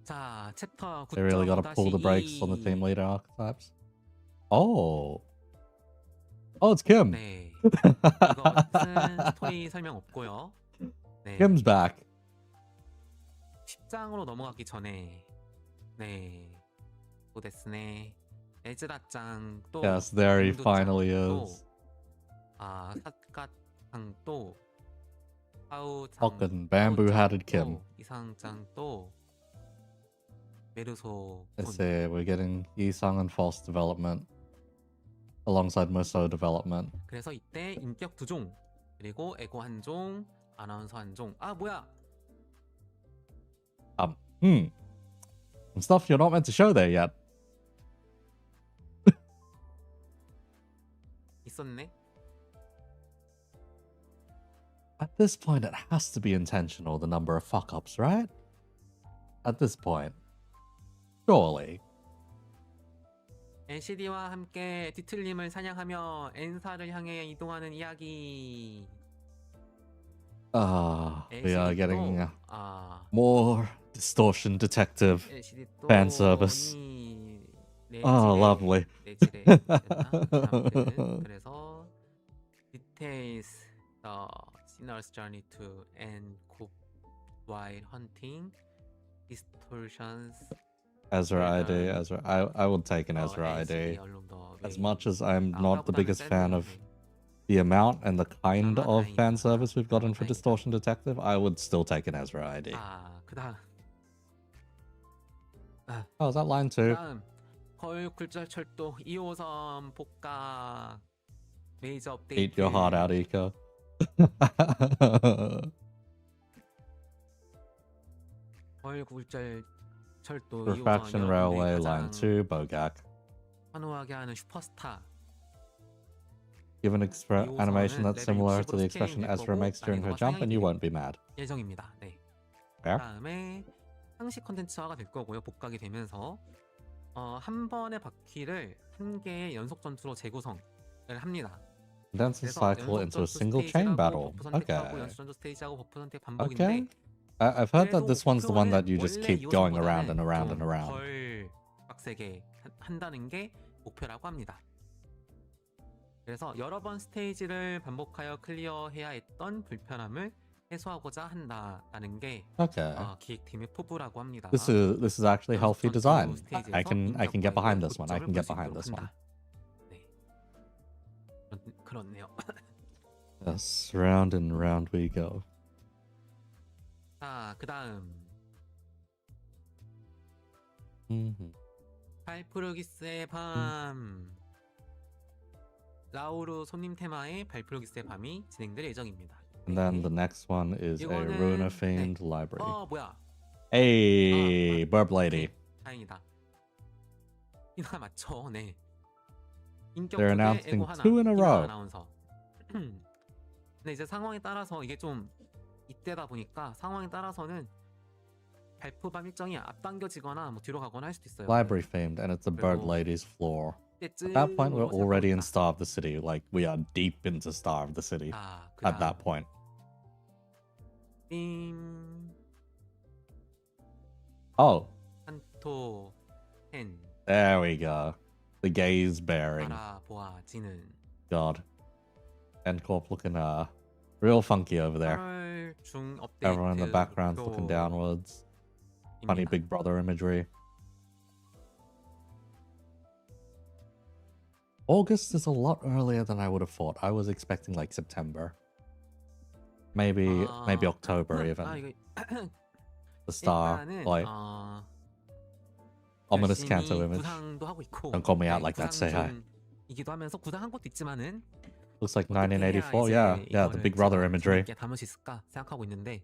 자, 챕터 9.5-2 They really gotta pull the brakes on the team leader archetypes. Oh. Oh, it's Kim. 네. 이것은 스토리 설명 없고요. 네. Kim's back. 10장으로 넘어가기 전에 네. 또 됐으네. 에즈라짱 또 Yes, there he 인도짱 finally 또, is. 사갓짱 또 하우짱 Fucking bamboo-hatted Kim. 이상짱 또 메르소 Let's see, we're getting Yisung and False development alongside Muso development. 그래서 이때 인격 2종 그리고 에고 1종 아나운서 1종 뭐야 Some stuff you're not meant to show there yet. 있었네. At this point, it has to be intentional, the number of fuck-ups, right? At this point. Surely. NCD와 함께 뒤틀림을 사냥하며 엔사를 향해 이동하는 이야기. We are getting 아, more distortion detective LCD 또 fan service. Oh, lovely. 그래서 details the sinner's journey to end coop while hunting distortions. Ezra ID, Ezra. I would take an Ezra ID. As much as I'm not the biggest fan of the amount and the kind of fan service we've gotten for Distortion Detective, I would still take an Ezra ID. 그다음 Oh, is that line 2? 그다음 거울 굴절철도 2호선 복각 메이저 업데이트. Eat your heart out, Eco. 거울 굴절철도 2호선 Refraction Railway, line 2, Bogak. 환호하게 하는 슈퍼스타. Give an animation that's similar to the expression Ezra makes during her jump and you won't be mad. 예정입니다. 네. Fair? 그다음에 상식 컨텐츠화가 될 거고요. 복각이 되면서 한 번의 바퀴를 한 개의 연속 전투로 재구성을 합니다. Condense the cycle into a single chain battle. Okay. 연속 전투 스테이지하고 버프 선택 반복인데. Okay. I've heard that this one's the one that you just keep going around and around and around. 덜 빡세게 한다는 게 목표라고 합니다. 그래서 여러 번 스테이지를 반복하여 클리어해야 했던 불편함을 해소하고자 한다라는 게 Okay. 기획팀의 포부라고 합니다. This is actually healthy design. I can get behind this one. I can get 인격과의 behind this one. 네. 그렇네요. Yes, round and round we go. 자, 그다음 Mm-hmm. 발프루기스의 밤. 라우루 손님 테마의 발프루기스의 밤이 진행될 예정입니다. And then the next one is a 이거는- Runa themed library. 뭐야? Hey, Burp Lady. 다행이다. 이나 맞죠? 네. 인격 They're 2개, announcing 에고 하나, 2 in a 이나 row. 아나운서. 근데 이제 상황에 따라서 이게 좀 이때다 보니까 상황에 따라서는 발표밤 일정이 앞당겨지거나 뭐 뒤로 가거나 할 수도 있어요. Library themed, and it's the Bird Lady's floor. At that point, we're already in Star of the City. Like, we are deep into Star of the City at that point. Oh, 한토 헨 there we go. The gaze bearing. 바라보아지는 God. End Corp looking real funky over there. 8월 중 업데이트 Everyone in the background's looking downwards. Funny 입니다. Big Brother imagery. August is a lot earlier than I would have thought. I was expecting like September. Maybe October even. 이거 The star, 일단은 like ominous 열심히 canto image. 구상도 하고 있고. Don't call me out like that, say hi. 이기도 하면서 구상한 것도 있지만은 Looks like 어떻게 해야 1984. 이제 Yeah, the 이거를 Big Brother 제가 imagery. 재밌게 담을 수 있을까 생각하고 있는데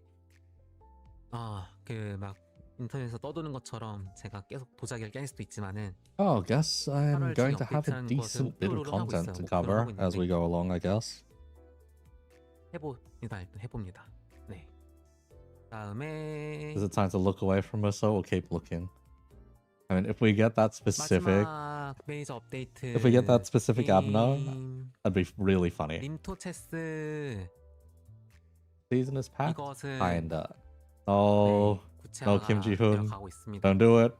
그 막 인터넷에서 떠도는 것처럼 제가 계속 도자기를 깰 수도 있지만은 Oh, I guess I'm 8월 going 중에 to have a 업데이트하는 것을 decent bit of 목표로 하고 content 있어요. to 목표로 cover 하고 as we 있는데 go along, I guess. 일단 해봅니다. 네. 다음에 Is it time to look away from us or keep looking? I mean, if we get that specific, 마지막 메이저 업데이트. if we get that specific Abno, 게임 that'd be really funny. 림토 체스 Season is packed? 이것은 Kinda. Oh, 구체화가 Kim Ji-hoon. 되어가고 있습니다. don't do it.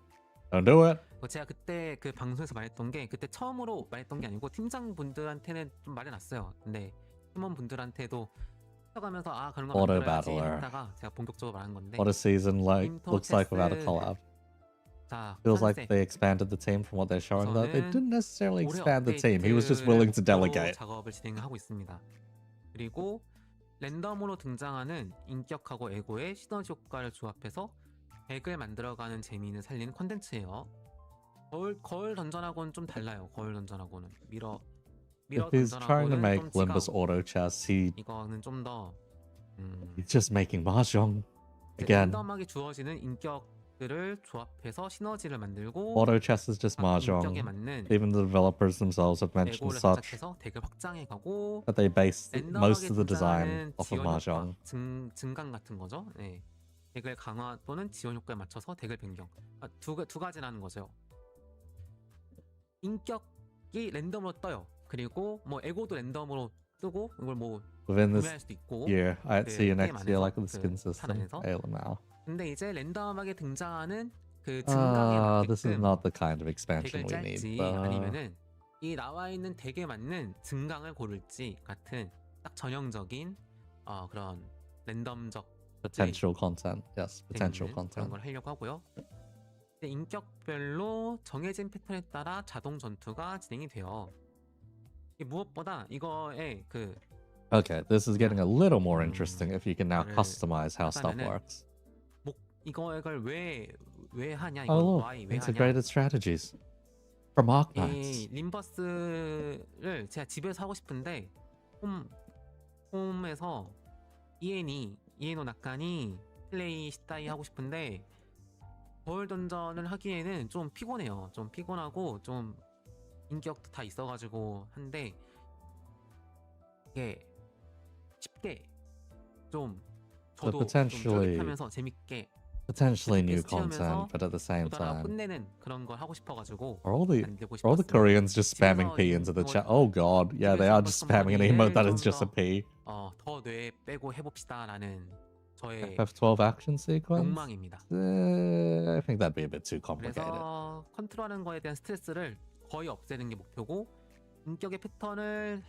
Don't do it. 제가 그때 그 방송에서 말했던 게 그때 처음으로 말했던 게 아니고 팀장분들한테는 좀 말해놨어요. 근데 팀원분들한테도 가면서 그런 거 Auto 만들어야지 battler. 했다가 제가 본격적으로 말한 건데 What a season like 림토 looks like without a 체스. collab. 자, Feels like 컨셉. they expanded the team from what they're showing. Though they 우선은 didn't necessarily 올해 expand the team. He was just 업데이트를 willing to 목표로 delegate. 작업을 진행하고 있습니다. 그리고 랜덤으로 등장하는 인격하고 에고의 시너지 효과를 조합해서 덱을 만들어가는 재미를 살리는 콘텐츠예요. 거울 던전하고는 좀 달라요. 거울 던전하고는 미러 If he's trying to 던전하고는 make 좀 Limbus 지가워. auto chess, 이거는 좀더 he's just making mahjong again. 랜덤하게 주어지는 인격들을 조합해서 시너지를 만들고 Auto chess is just 각 인격에 mahjong. 맞는 Even the developers themselves have mentioned 에고를 such 장착해서 덱을 확장해가고 that they base most 랜덤하게 of the design 등장하는 off of 지원 mahjong. 효과, 증강 같은 거죠. 네. 덱을 강화 또는 지원 효과에 맞춰서 덱을 변경. 두 가지라는 거죠. 인격이 랜덤으로 떠요. 그리고 뭐 에고도 랜덤으로 뜨고 이걸 뭐 Within this 구매할 수도 있고. year, I'd see you 게임 next year, 안에서, like with the skin 그 system. 안에서. ALML. 근데 이제 랜덤하게 등장하는 그 증강에 This is 맞게끔 not the kind of expansion 덱을 we need. 짤지 But 아니면은 이 나와 있는 덱에 맞는 증강을 고를지 같은 딱 전형적인 그런 랜덤적 potential content. Yes, potential 그런 content. 걸 하려고 하고요. 근데 인격별로 정해진 패턴에 따라 자동 전투가 진행이 돼요. 무엇보다 이거의 그 Okay, this is getting a little more interesting if you can now 이거를 customize how stuff 하면은 works. 이걸 왜 하냐 Oh, 이거 look, 왜 하냐 integrated strategies from Arknights. 이 림버스를 제가 집에서 하고 싶은데 홈에서 이에노 나카니 플레이 시타이 하고 싶은데 거울 던전을 하기에는 좀 피곤해요. 좀 피곤하고 좀 인격도 다 있어가지고 한데 이게 쉽게 좀 저도 potentially- 좀 하면서 재밌게 Potentially new FPS 치우면서 content, but at the same 보다가 time, 끝내는 그런 걸 하고 싶어가지고 are all the 만들고 are all the 싶었어요. Koreans just spamming 집에서 P into the 뭐 chat? Oh god, yeah, they are just spamming an emote that is just a P. 더 뇌 빼고 해봅시다라는 저의 FF12 action sequence. 욕망입니다. I think that'd be a bit too complicated. 그래서 컨트롤하는 거에 대한 스트레스를 거의 없애는 게 목표고 인격의 패턴을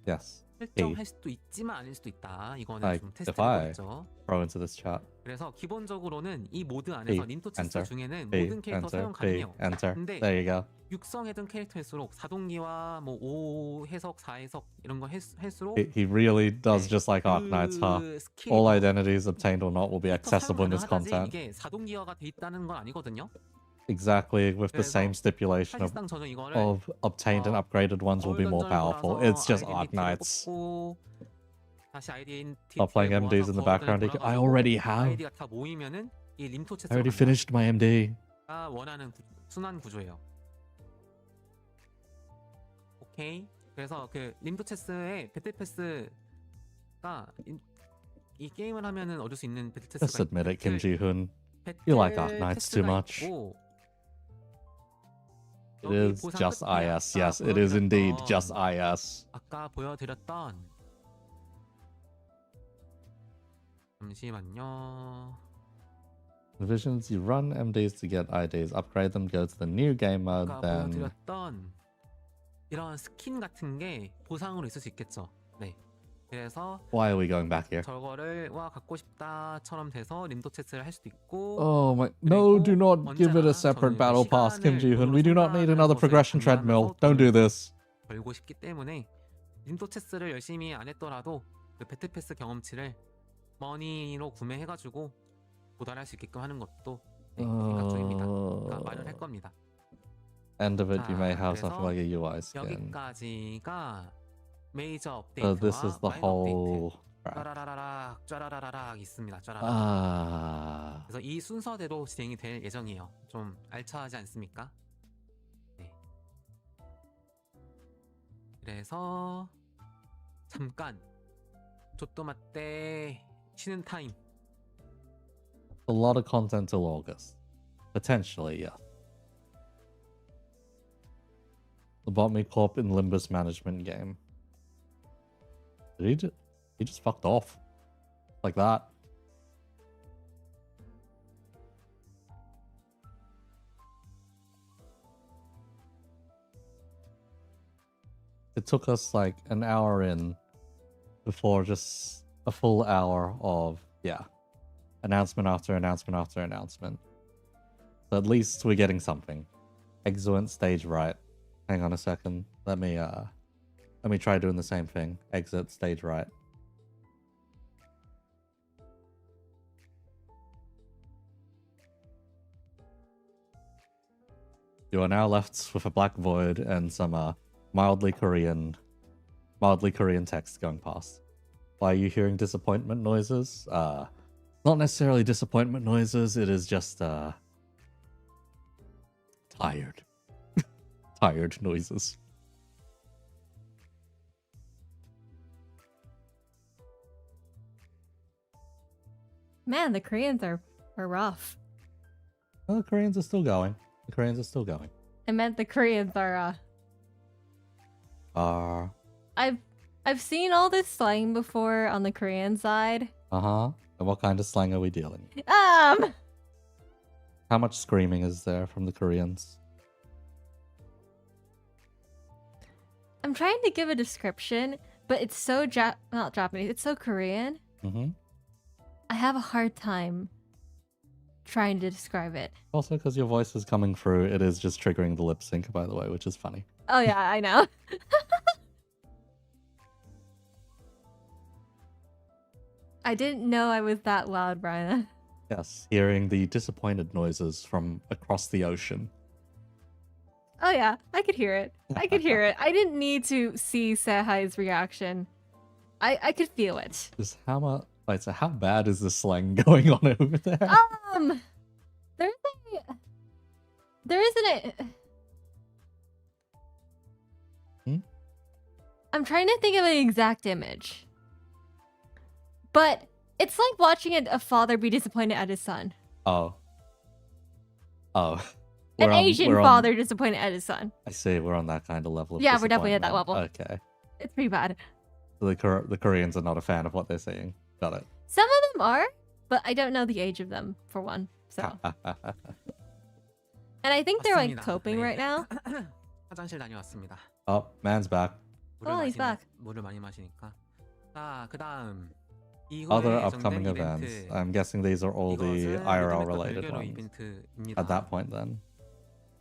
Yes, 설정할 수도 있지만 아닐 수도 있다. 이거는 Like, 좀 if 테스트 I- 해보겠죠. throw into this chat. 그래서 기본적으로는 이 모드 안에서 림토 체스 enter, 중에는 P, 모든 캐릭터 enter, 사용 P, 가능해요. enter. 근데 There you go. 육성해둔 캐릭터일수록 4동기와 뭐 5해석, 4해석 이런 거 할수록 He really does 네, just like Arknights, huh? 그 스킬이 All 더 identities obtained or not will be 캐릭터 accessible in 사용 this 가능하다지 content. 이게 4동기화가 돼 있다는 건 아니거든요. Exactly, with the 그래서 same stipulation 사실상 저는 이거를 of obtained and upgraded ones will be more powerful. It's just Arknights. 다시 아이덴티티를 Stop playing MDs in the background. I already have. 아이디가 다 모이면은 이 림토 I already 체스가 finished my MD. 원하는 순환 구조예요. 오케이. 그래서 그 림토 체스의 배틀 패스가 이 게임을 하면은 얻을 수 있는 배틀 Just 패스가 admit it, Kim 배틀 Ji-hoon. You like Arknights too 패스가 much. 있고, It 여기 is 보상 just 끝에 IS. 아까 Yes, it is indeed 보여드렸던- just IS. 아까 보여드렸던 잠시만요. Visions, you run MDs to get IDs, upgrade them, go to the new game mode, 아까 then 보여드렸던 이런 스킨 같은 게 보상으로 있을 수 있겠죠. 네. 그래서 why are we going back here? 저거를 갖고 싶다처럼 돼서 림도 체스를 할 수도 있고 Oh my! No, 그리고 do not give it a 언제나 separate 저는 battle pass, Kim 시간을 Ji-hoon. 돈으로 We do not need 생각하는 another 것을 progression treadmill. 감안하면서 Don't do 돈을 this. 벌고 싶기 때문에 닌도 체스를 열심히 안 했더라도 그 배틀패스 경험치를 머니로 구매해가지고 도달할 수 있게끔 하는 것도 네, 생각 중입니다. 그러니까 마련할 겁니다. End of it, you may 자, have something 그래서 like a UI skin. 여기까지가 메이저 So this is 업데이트와 the 마이너 업데이트. whole track. 짜라라라락 짜라라라락 있습니다. 짜라라락. Ah. 그래서 이 순서대로 진행이 될 예정이에요. 좀 알차하지 않습니까? 네. 그래서 잠깐 조또맞대 쉬는 타임. A lot of content till August. Potentially, yeah. The Botany Corp in Limbus management game. Did he just fucked off. Like that. It took us like an hour in before just a full hour of, yeah, announcement after announcement after announcement. So at least we're getting something. Exuent stage right. Hang on a second. Let me try doing the same thing. Exit stage right. You are now left with a black void and some mildly Korean text going past. Why are you hearing disappointment noises? Not necessarily disappointment noises, it is just tired. Tired noises. Man, the Koreans are rough. Well, the Koreans are still going. The Koreans are still going. I meant the Koreans are I've seen all this slang before on the Korean side. And what kind of slang are we dealing with? How much screaming is there from the Koreans? I'm trying to give a description, but it's so not Japanese, it's so Korean. I have a hard time trying to describe it. Also, because your voice is coming through, it is just triggering the lip sync, by the way, which is funny. Oh yeah, I know. I didn't know I was that loud, Brian. Yes, hearing the disappointed noises from across the ocean. Oh yeah, I could hear it. I could hear it. I didn't need to see Sehai's reaction. I could feel it. Just how much? Wait, so how bad is the slang going on over there? There isn't a. I'm trying to think of an exact image. But it's like watching a father be disappointed at his son. Oh. An Asian father disappointed at his son. I see, we're on that kind of level of Yeah, we're definitely at that disappointment. level. Okay. It's pretty bad. So the Koreans are not a fan of what they're saying. Got it. Some of them are, but I don't know the age of them, for one. So. And I think they're like 맞습니다. coping 네. right now. 화장실 다녀왔습니다. Oh, man's back. He's back. 물을 많이 마시니까. 자, 그다음 Other 이후에 upcoming 예정된 events. 이벤트. I'm guessing these are all the 이것은 IRL 리드메커 related 별개로 ones. 이벤트입니다. At that point then.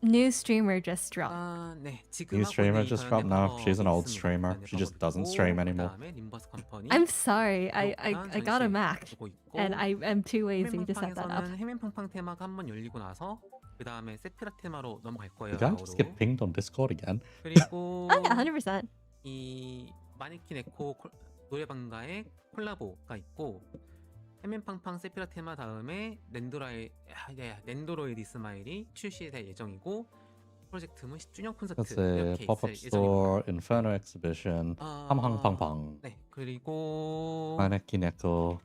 New streamer just dropped. 아, 네. 지금 New 하고 streamer 있는 just 이 dropped? No, 별개로 she's an old 있습니다. streamer. She just doesn't stream anymore. 그다음에 림버스 컴퍼니. I'm sorry. I got a 전시 Mac. 가지고 있고, And I am too lazy to set that up. 해맨팡팡에서는 해맨팡팡 테마가 한번 열리고 나서 그 다음에 세피라 테마로 넘어갈 거예요. The guy just get 야오로. pinged on Discord again. 그리고 Oh yeah, 100%. 이 마네킨 에코 노래방과의 콜라보가 있고 해맨팡팡 세피라 테마 다음에 랜드로이드 스마일이 출시될 예정이고 프로젝트문 10주년 콘서트 That's a 이렇게 pop-up 있을 store, Inferno exhibition, 함항팡팡, 네, 그리고 마네키네코.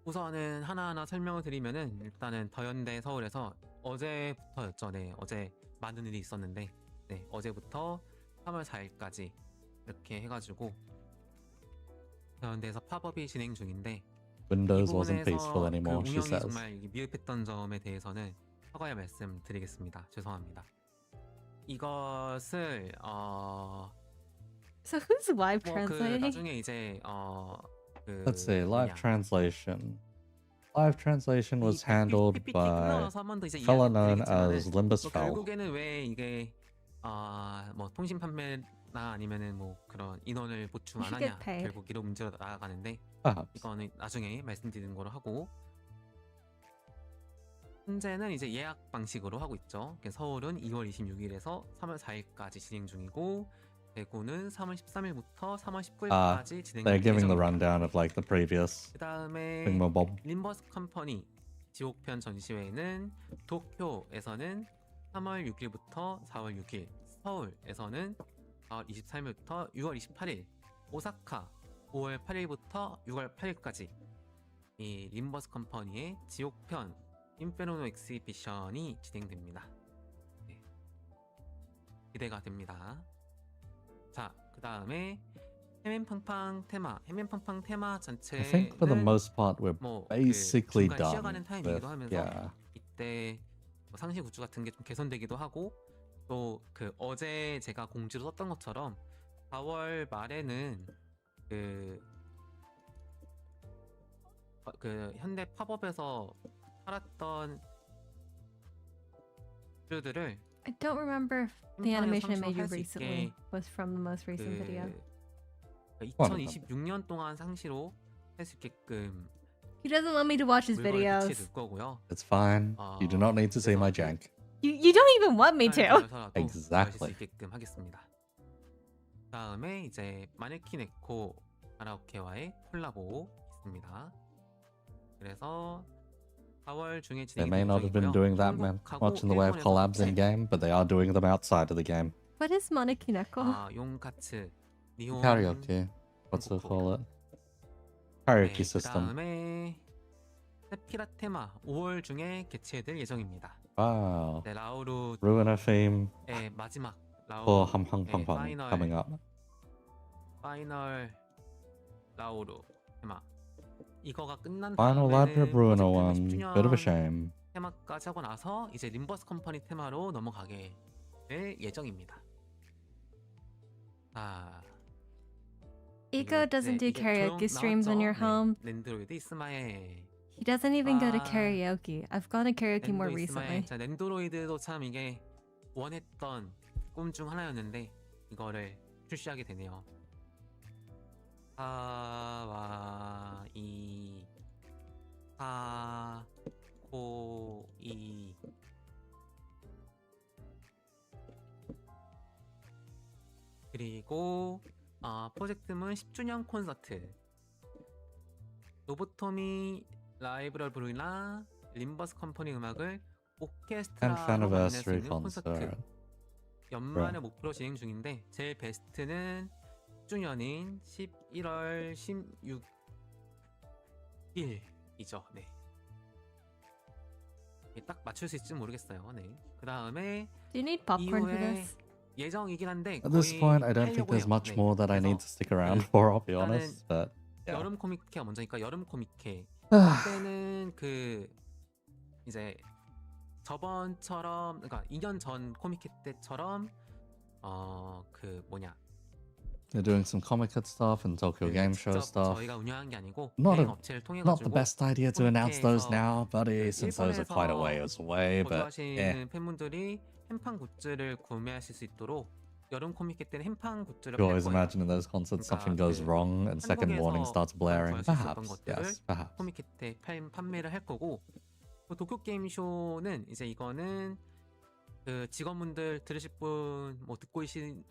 우선은 하나하나 설명을 드리면은 일단은 더현대 서울에서 어제부터였죠. 네, 어제 많은 일이 있었는데 네, 어제부터 3월 4일까지 이렇게 해가지고 더현대에서 팝업이 진행 중인데 Windows 이 wasn't 부분에서 peaceful 그 anymore, she 운영이 says. 정말 미흡했던 점에 대해서는 사과의 말씀 드리겠습니다. 죄송합니다. 이것을 So who's live 그 translating? 나중에 이제 그 Let's see, live 뭐냐, translation. Live translation was 이 handled PPT by 끝나서 한번 더 이제 a fella 이야기 known 드리겠지만은 as Limbus 뭐 Fell. 결국에는 왜 이게 뭐 통신 판매 아니면은 뭐 그런 인원을 보충 안 You should get 하냐 paid. 결국 이런 문제로 나아가는데 Perhaps. 이거는 나중에 말씀드리는 거로 하고 현재는 이제 예약 방식으로 하고 있죠. 서울은 2월 26일에서 3월 4일까지 진행 중이고 대구는 3월 13일부터 3월 19일까지 진행 They're giving the 예정입니다. rundown of like the previous 그 다음에 thingamabob. 림버스 컴퍼니 지옥편 전시회는 도쿄에서는 3월 6일부터 4월 6일, 서울에서는 4월 23일부터 6월 28일, 오사카 5월 8일부터 6월 8일까지 이 림버스 컴퍼니의 지옥편 인페르노 엑시비션이 진행됩니다. 네. 기대가 됩니다. 자, 그 다음에 해맨팡팡 테마, 해맨팡팡 테마 I think for the 전체는 most part we're 뭐 basically 중간 done 쉬어가는 with, 타임이기도 하면서 yeah. 이때 뭐 상시 굿즈 같은 게 좀 개선되기도 하고 또 그 어제 제가 공지로 썼던 것처럼 4월 말에는 그 현대 팝업에서 팔았던 굿즈들을 I don't remember if the 홈판에서 animation I made you 상시로 살수 recently 있게 was from the most recent video. 2026년 동안 상시로 할 수 있게끔 He doesn't want me to watch his 물건을 videos. 배치해 둘 거고요. It's fine. You do not need to see my 그래서 jank. You don't even want me to. 들어서라도 Exactly. 수 있게끔 하겠습니다. 다음에 이제 마네킹 에코 가라오케와의 콜라보 있습니다. 그래서 4월 중에 They 진행이 may not have been 예정이고요. doing that much in the way of collabs in game, but they are doing them outside of the game. What is Monokineko? 용카츠 니온 Karaoke. What's it call it? Karaoke system. 그다음에 세피라 테마 5월 중에 개최될 예정입니다. Wow. 네, 라우루의 Ruiner theme 마지막 for 라우루 Hum Hum Pum Pum 파이널 coming up. 파이널 라우루 테마 이거가 끝난 Final Library of 다음에는 Ruiner 프로젝트 one. 10주년 Bit of a shame. 테마까지 하고 나서 이제 림버스 컴퍼니 테마로 넘어가게 될 예정입니다. Iko doesn't do 이게 karaoke 조용 streams in your 나왔죠? home. 네, 랜드로이드 이스마엘 He doesn't even go to 아. karaoke. I've gone to karaoke more 랜드 recently. 이스마엘 자 랜드로이드도 참 이게 원했던 꿈 중 하나였는데 이거를 출시하게 되네요. 하와이 하코이 그리고 프로젝트문 10주년 콘서트 로보토미 라이브러리나 림버스 컴퍼니 음악을 10th 오케스트라로 만날 수 anniversary 있는 콘서트 concert. 연말을 목표로 진행 중인데 제일 베스트는 10주년인 11월 16일이죠. 네. 딱 맞출 수 있을지 모르겠어요. 네. 그 다음에 Do you need popcorn for 이후에 this? 예정이긴 한데 At this 거의 point, I don't think 하려고 there's 해요. much 네. more that I need to 그래서 stick around for, I'll be honest. 일단은 But yeah. 여름 코믹케가 먼저니까 여름 코믹케 Ah. 그때는 그 이제 저번처럼 그러니까 2년 전 코믹케 때처럼 그 뭐냐 They're doing some Comic Con stuff and Tokyo Game Show 직접 stuff. 저희가 운영한 게 아니고 Not 대행 a- 업체를 통해 Not the 가지고 best idea to announce those 코믹케에서 now, buddy, since those are quite a ways away. But 보조하시는 팬분들이 햄팡 굿즈를 구매하실 수 있도록 여름 코믹케 때는 햄팡 굿즈를 you always 팔 거예요. imagine in those concerts something goes wrong and second warning starts blaring. 구할 수 있었던 Perhaps, 것들을 yes, perhaps. 코믹케 때 판매를 할 거고 그 도쿄 게임 쇼는 이제 이거는 그 직원분들 들으실 분 뭐 듣고 있는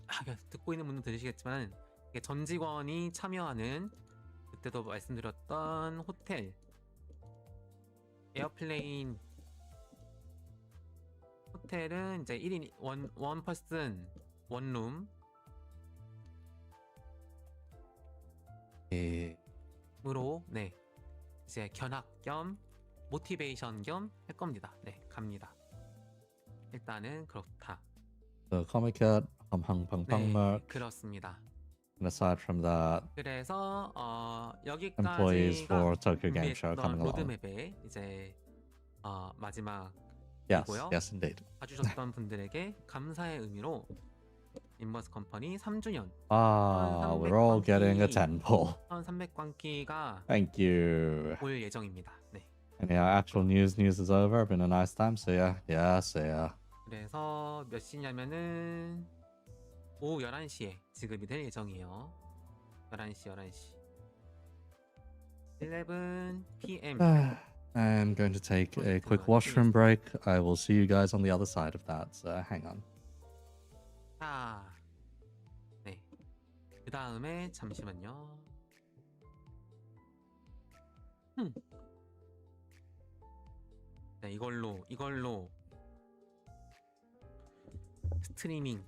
분들 들으시겠지만 이게 전 직원이 참여하는 그때도 말씀드렸던 호텔 에어플레인 호텔은 이제 1인 원 퍼슨 원룸 Eh, 으로 네 이제 견학 겸 모티베이션 겸 할 겁니다. 네 갑니다. 일단은 그렇다. The Comic Con, Hum Pung Pung 네 merch. 그렇습니다. And aside from that, 그래서 employees 여기까지가 for Tokyo Game Show 준비했던 coming along. 로드맵의 이제 마지막 Yes, 이고요. yes, indeed. 봐주셨던 분들에게 감사의 의미로 림버스 컴퍼니 3주년 We're all getting a 10-pull. 1300광기가 Thank you. 올 예정입니다. 네. And yeah, actual news is over. Been a nice time. See ya. Yeah, see ya. 그래서 몇 시냐면은 오후 11시에 지급이 될 예정이에요. 11시. 11 p.m. I'm going to take a quick washroom break. I will see you guys on the other side of that. So hang on. 자, 네. 그 다음에 잠시만요. 네, 이걸로 스트리밍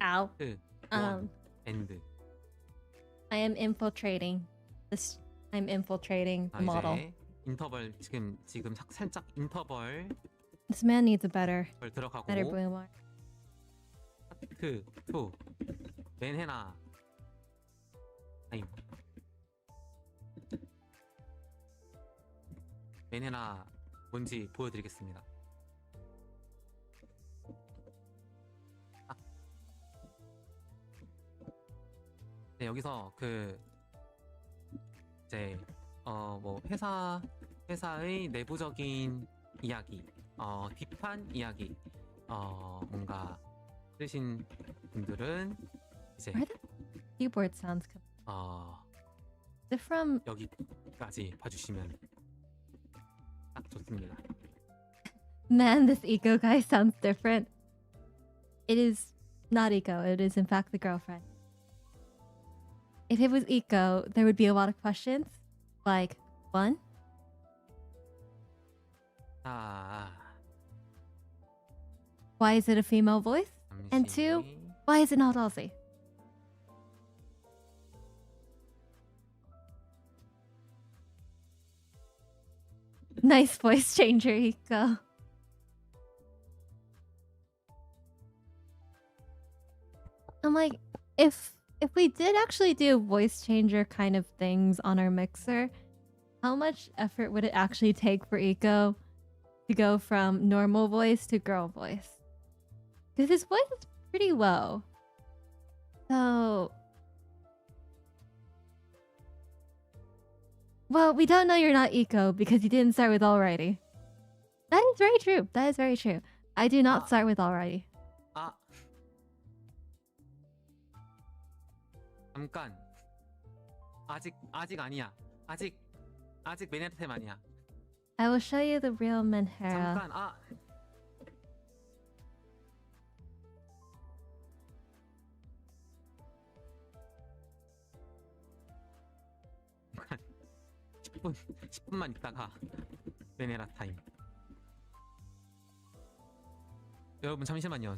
Ow. 원 Um, 엔드. I am infiltrating this. I'm infiltrating the model. 이제 인터벌 지금 살짝 인터벌 This man needs a better 들어가고 boom arm. 하트 2 맨헤나 타임. 맨헤나 뭔지 보여드리겠습니다. 네, 여기서 이제 뭐 회사의 내부적인 이야기, 뒷판 이야기, 뭔가 쓰신 분들은 이제 Where the keyboard sounds come? Is it from? 여기까지 봐주시면 딱 좋습니다. Man, this eco guy sounds different. It is not eco. It is in fact the girlfriend. If it was eco, there would be a lot of questions. Like, one, 자, why is it a female voice? And two, 잠시. why is it not Aussie? Nice voice changer, eco. I'm like, if we did actually do voice changer kind of things on our mixer, how much effort would it actually take for Eco to go from normal voice to girl voice? Because his voice is pretty low. So, well, we don't know you're not Eco because you didn't start with alrighty. That is very true. That is very true. I do not start with alrighty. 잠깐. 아직 아니야. 아직 메네템 아니야. I will show you the real Menhera. 잠깐. 10분만 있다가 메네라 타임. 여러분 잠시만요.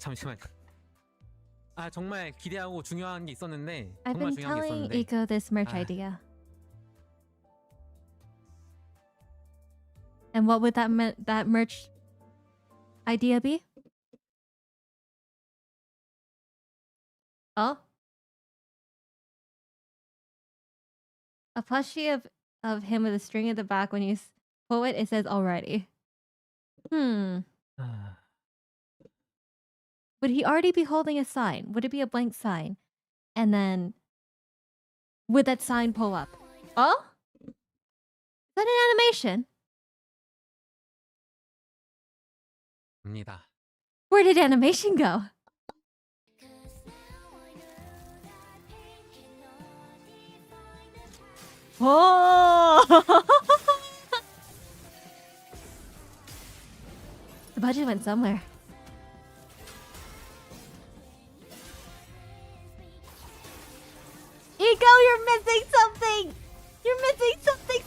정말 기대하고 중요한 게 있었는데 I've 정말 been 중요한 게 telling 있었는데 Eco this merch idea. And what would that merch idea be? Oh? A plushie of him with a string at the back. When you pull it, it says already. Would he already be holding a sign? Would it be a blank sign? And then would that sign pull up? Oh? Is that an animation? 입니다. Where did animation go? Oh! The budget went somewhere. Eco, you're missing something! You're missing something!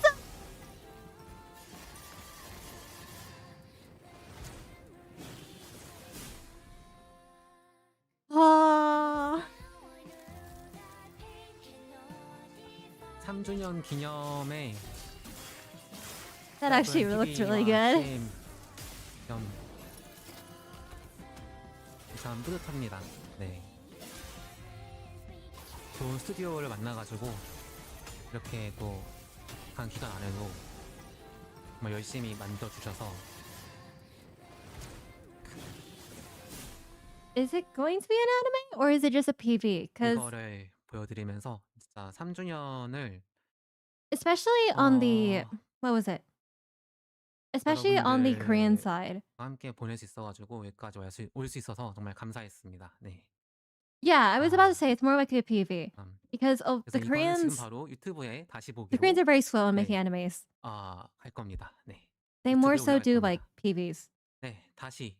Oh. 3주년 기념에 That actually looked really good. 참 뿌듯합니다. 네. 좋은 스튜디오를 만나가지고 이렇게 또 한 기간 안에도 정말 열심히 만들어주셔서 Is it going to be an anime or is it just a PV? Because 이거를 보여드리면서 진짜 3주년을 especially on the what was it? especially on the Korean 여러분들과 side. 함께 보낼 수 있어가지고 여기까지 올 수 있어서 정말 감사했습니다. 네. Yeah, I was about to 아, say it's more like a PV because 그래서 the 이거는 지금 Koreans, 바로 유튜브에 다시 the Koreans 보기로 are very slow in making 네, animes. 할 겁니다. 네. They more 유튜브에 so 올라갈 do 겁니다. like PVs. 네, 다시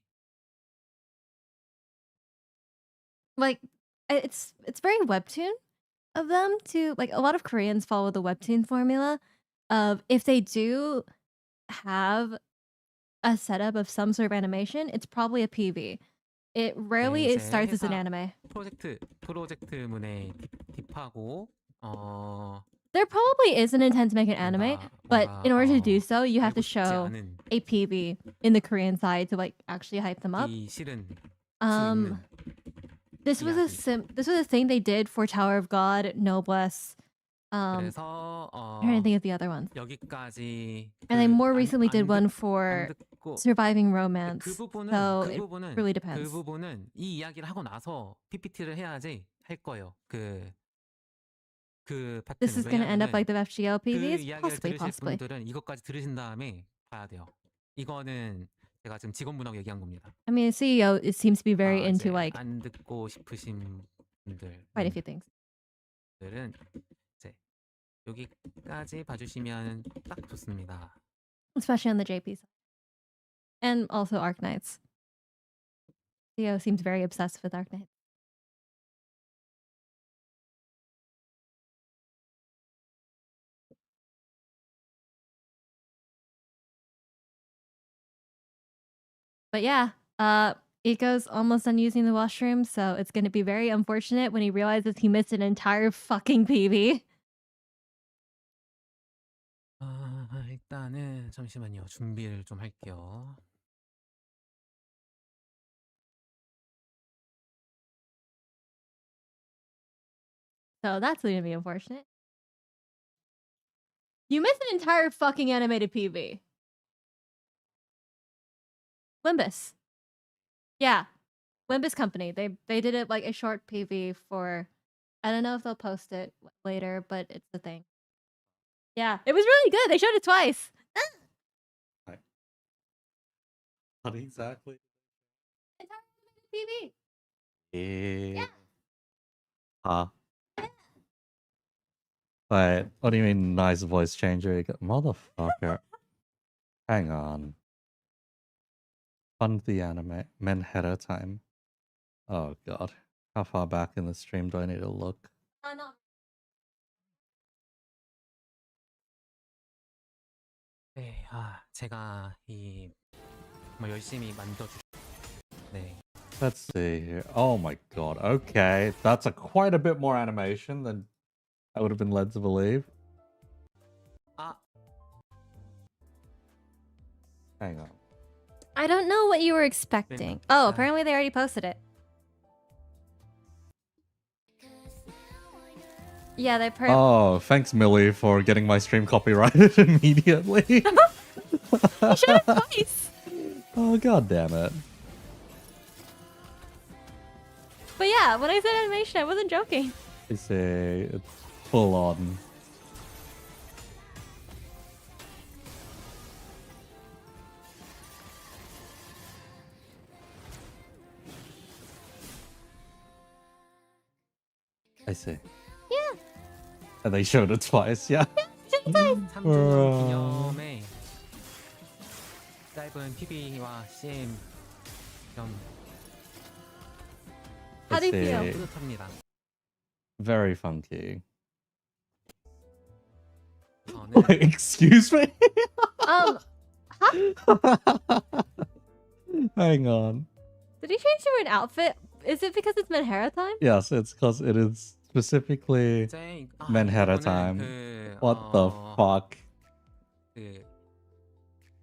Like it's very webtoon of them to like a lot of Koreans follow the webtoon formula of if they do have a setup of some sort of animation, it's probably a PV. It 네, rarely it 이제 starts as an 회사 anime. 프로젝트문에 딥하고 There probably is an intent to make an anime, but in order to do so, you have to 알고 싶지 show 않은 a PV in the Korean side to like actually hype them up. 이 실은 수 Um, 있는 this was 이야기. this was a thing they did for Tower of God, Noblesse. 그래서 I'm trying to think of the other ones. 여기까지 And they more 안- recently 안 did one 듣- for 안 듣고 Surviving 그 Romance. 부분은 So 그 it 부분은 really 그 depends. 부분은 이 이야기를 하고 나서 PPT를 해야지 할 거예요. 그 This 파트는 is gonna end up 왜냐하면은 like the FGO 그 PVs? 이야기를 Possibly, 들으실 possibly. 분들은 이것까지 들으신 다음에 봐야 돼요. 이거는 제가 지금 직원분하고 얘기한 겁니다. I mean, CEO it seems to be very 아, into 이제 like 안 듣고 싶으신 분들 quite a few things. 분들은 이제 여기까지 봐주시면 딱 좋습니다. Especially on the JP side. And also Arknights. CEO seems very obsessed with Arknights. But yeah, Iko's almost done using the washroom, so it's gonna be very unfortunate when he realizes he missed an entire fucking PV. 일단은 잠시만요. 준비를 좀 할게요. So that's gonna be unfortunate. You missed an entire fucking animated PV. Limbus. Yeah. Limbus Company. They did it like a short PV for I don't know if they'll post it later, but it's the thing. Yeah. It was really good. They showed it twice. What exactly? Entire animated PV. Yeah. Huh. Wait, what do you mean nice voice changer? You got motherfucker. Hang on. Fund the anime. Menheta time. Oh god. How far back in the stream do I need to look? No. 네, 제가 정말 열심히 네. Let's see here. Oh my god. Okay. That's quite a bit more animation than I would have been led to believe. Hang on. I don't know what you were expecting. Oh, apparently they already posted it. Yeah, they Oh, thanks Millie for getting my stream copyrighted immediately. You showed it twice. Oh god damn it. But yeah, when I said animation, I wasn't joking. I see. It's full on. I see. Yeah. And they showed it twice, yeah. 3주년 기념에 짧은 PV와 CM 좀 How do you feel? see. 뿌듯합니다. Very funky. 저는 Wait, excuse me? Hang on. Did he change to an outfit? Is it because it's Menhera time? Yes, it's because it is specifically 이제 Menheta 이거는 time. 그, What the fuck? 그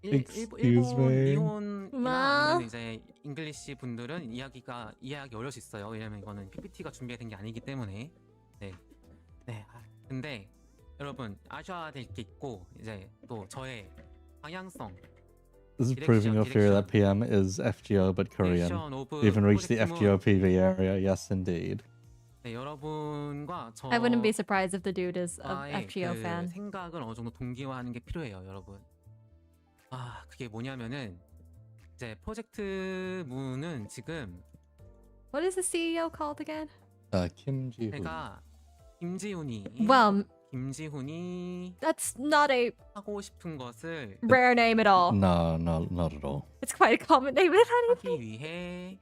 Excuse me. 일본이나 아니면 이제 잉글리시 분들은 이야기 어려울 수 있어요. 왜냐면 이거는 PPT가 준비된 게 아니기 때문에. 네. 근데 여러분 아셔야 될 게 있고 이제 또 저의 방향성. This is proving your theory that PM is FGO but Korean. Even reached the FGO PV area, yes indeed. 네, 여러분과 저 I wouldn't be surprised if the dude is an 와의 FGO 그 fan. 생각을 어느 정도 동기화하는 게 필요해요, 여러분. 그게 뭐냐면은 이제 프로젝트 문은 지금 What is the CEO called again? Kim Ji-hoon. 제가 김지훈이 Well, 김지훈이 that's not a 하고 싶은 것을 rare name at all. No, no, not at all. It's quite a common name, if anything. 하기 위해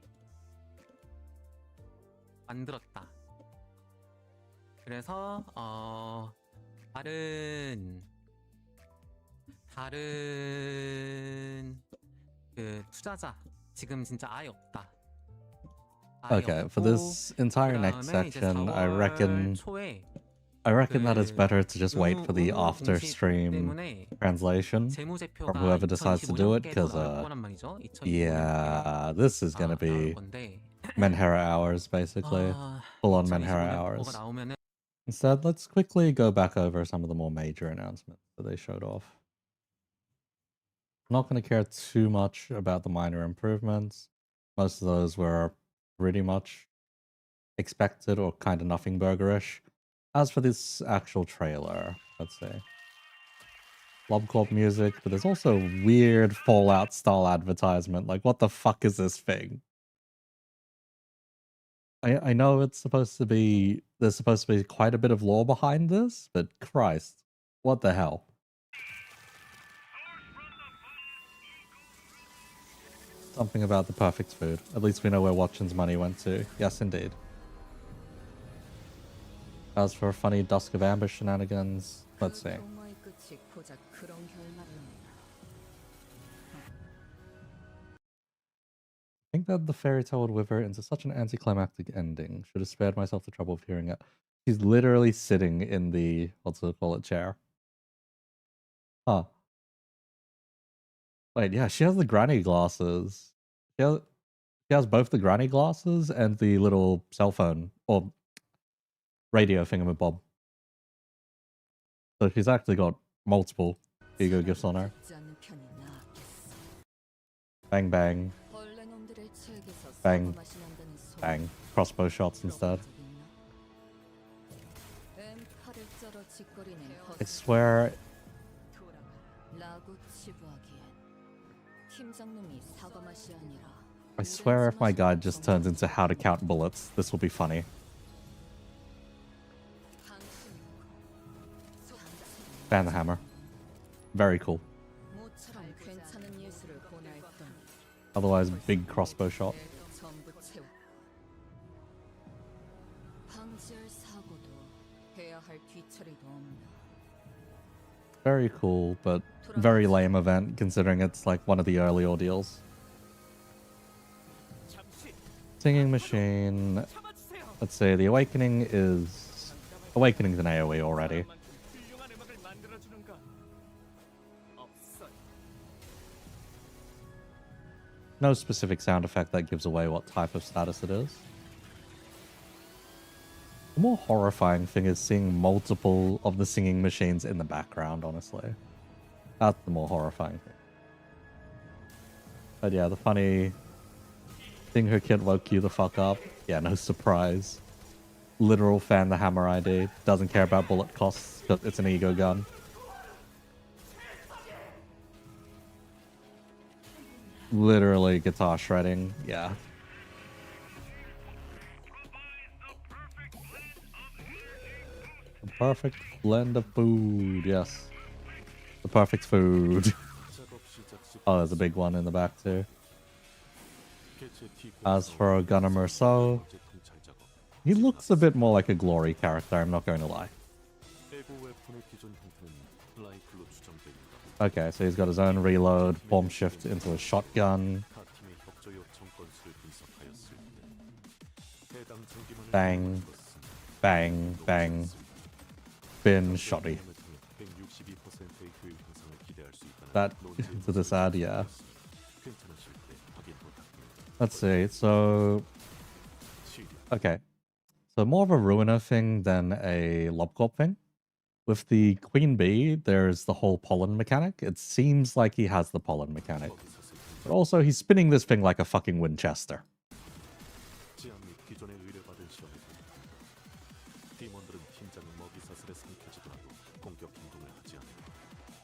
만들었다. 그래서 다른 그 투자자 지금 진짜 아예 없다. 아예 Okay, for this entire next 그다음에 이제 section, 4월 초에 I reckon that it's 그 better to just wait for the 의무 after 공시 stream 때문에 translation 재무제표가 from whoever decides to do it, 2025년께도 because 나올 거란 말이죠. 2025년께 yeah, this is gonna be 나올 건데 Menhera hours basically, full on Menhera 2025년 hours. 그거가 나오면은 Instead, let's quickly go back over some of the more major announcements that they showed off. I'm not going to care too much about the minor improvements. Most of those were pretty much expected or kind of nothing burgerish. As for this actual trailer, let's say LobCorp music, but there's also weird Fallout style advertisement. Like, what the fuck is this thing? I know it's supposed to be, there's supposed to be quite a bit of lore behind this, but Christ, what the hell? Something about the perfect food. At least we know where Watchen's money went to. Yes, indeed. As for funny Dusk of Amber shenanigans, let's see. 동화의 끝이 고작 그런 결말을 맺나. I think that the fairy tale would wither into such an anticlimactic ending. Should have spared myself the trouble of hearing it. He's literally sitting in the, what's it call it, chair. Huh. Wait, yeah, she has the granny glasses. She has both the granny glasses and the little cell phone, or radio thingamabob. So she's actually got multiple ego gifts on her. Bang bang. Bang. Bang. Crossbow shots instead. I swear, if my guide just turns into how to count bullets, this will be funny. Fan the hammer. Very cool. Otherwise, big crossbow shot. Very cool, but very lame event considering it's like one of the early ordeals. Singing machine. Let's say the awakening's an AoE already. No specific sound effect that gives away what type of status it is. The more horrifying thing is seeing multiple of the singing machines in the background, honestly. That's the more horrifying thing. But yeah, the funny thing her kid woke you the fuck up. Yeah, no surprise. Literal fan the hammer ID. Doesn't care about bullet costs because it's an ego gun. Literally guitar shredding. Yeah. The perfect blend of food. Yes. The perfect food. Oh, there's a big one in the back too. As for Gunnar Merceau, he looks a bit more like a Glory character, I'm not going to lie. Okay, so he's got his own reload, bomb shift into a shotgun. Bang, bang, bang. Bin shotty. That to this ad, yeah. Let's see, so... Okay. So more of a Ruiner thing than a Lobcorp thing. With the Queen Bee, there's the whole pollen mechanic. It seems like he has the pollen mechanic. But also, he's spinning this thing like a fucking Winchester.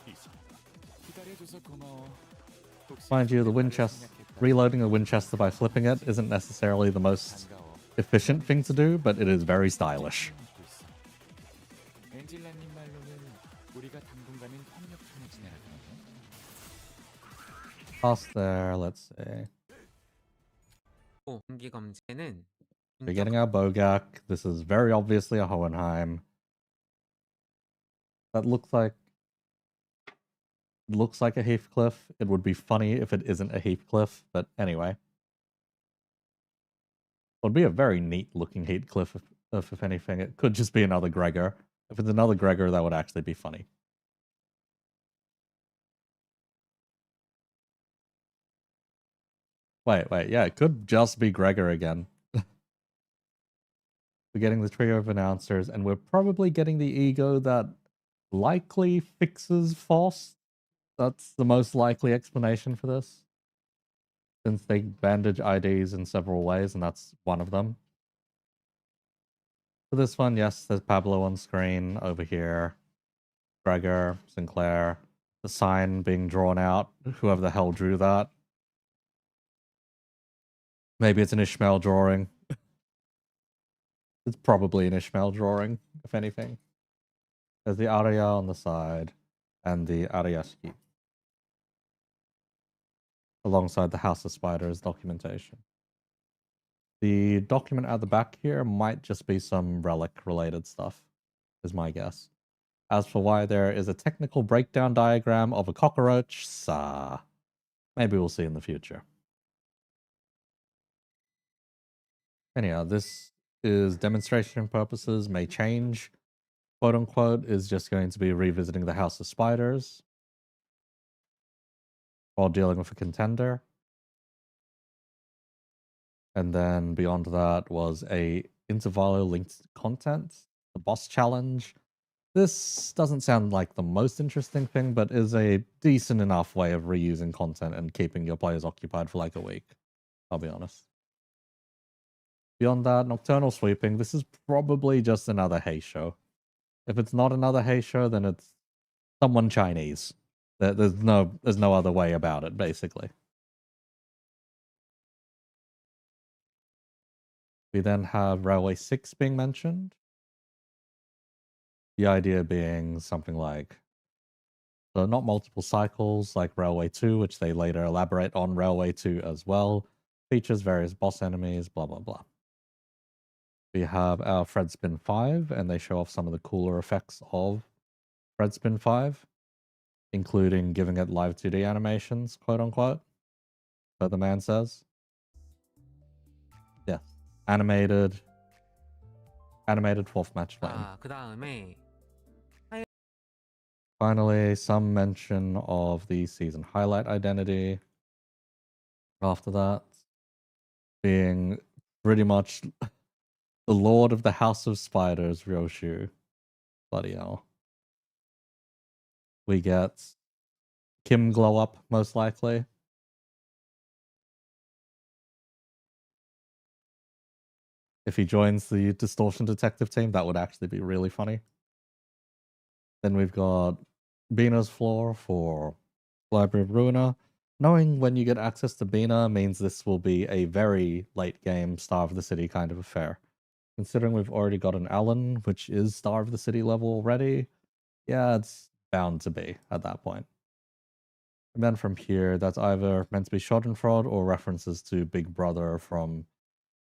기다려줘서 고마워. Mind you, the Winchester, reloading the Winchester by flipping it isn't necessarily the most efficient thing to do, but it is very stylish. 엔젤라님 말로는 우리가 당분간은 협력편에 지내라는 Past there, let's see. 공기 검지는 We're getting our Bogak. This is very obviously a Hohenheim. That looks like a Heathcliff. It would be funny if it isn't a Heathcliff, but anyway. It would be a very neat looking Heathcliff if anything. It could just be another Gregor. If it's another Gregor, that would actually be funny. Wait, yeah, it could just be Gregor again. We're getting the trio of announcers, and we're probably getting the ego that likely fixes Foss. That's the most likely explanation for this. Since they bandage IDs in several ways, and that's one of them. For this one, yes, there's Pablo on screen over here. Gregor, Sinclair, the sign being drawn out. Whoever the hell drew that. Maybe it's an Ishmael drawing. It's probably an Ishmael drawing, if anything. There's the Arya on the side, and the Aryaski. Alongside the House of Spiders documentation. The document at the back here might just be some relic-related stuff, is my guess. As for why there is a technical breakdown diagram of a cockroach, maybe we'll see in the future. Anyhow, this is demonstration purposes, may change, quote-unquote, is just going to be revisiting the House of Spiders while dealing with a contender. And then beyond that was a Intervalo linked content, the boss challenge. This doesn't sound like the most interesting thing, but is a decent enough way of reusing content and keeping your players occupied for like a week. I'll be honest. Beyond that, Nocturnal Sweeping. This is probably just another Hay show. If it's not another Hay show, then it's someone Chinese. There's no other way about it, basically. We then have Railway 6 being mentioned. The idea being something like, so not multiple cycles like Railway 2, which they later elaborate on Railway 2 as well. Features various boss enemies, blah, blah, blah. We have our Fred Spin 5, and they show off some of the cooler effects of Fred Spin 5, including giving it live 2D animations, quote unquote, so the man says. Yes, animated 4th match flame. Finally, some mention of the season highlight identity. After that, being pretty much the Lord of the House of Spiders, Ryoshu. Bloody hell. We get Kim glow up, most likely. If he joins the Distortion Detective team, that would actually be really funny. Then we've got Bina's floor for Library of Ruina. Knowing when you get access to Bina means this will be a very late game Star of the City kind of affair. Considering we've already got an Alan, which is Star of the City level already, yeah, it's bound to be at that point. And then from here, that's either meant to be Schadenfreude or references to Big Brother from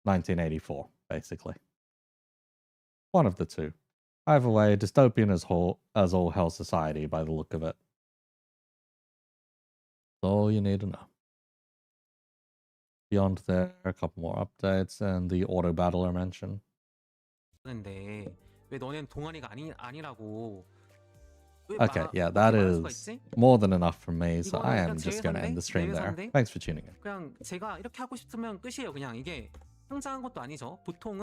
1984, basically. One of the two. Either way, dystopian as all hell society by the look of it. That's all you need to know. Beyond there, a couple more updates and the auto battler mention. 왜 너넨 동아리가 아니라고. Okay, yeah, that is more than enough from me, so I am just going to end the stream there. Thanks for tuning in. 그냥 제가 이렇게 하고 싶으면 끝이에요. 그냥 이게 상상한 것도 아니죠. 보통은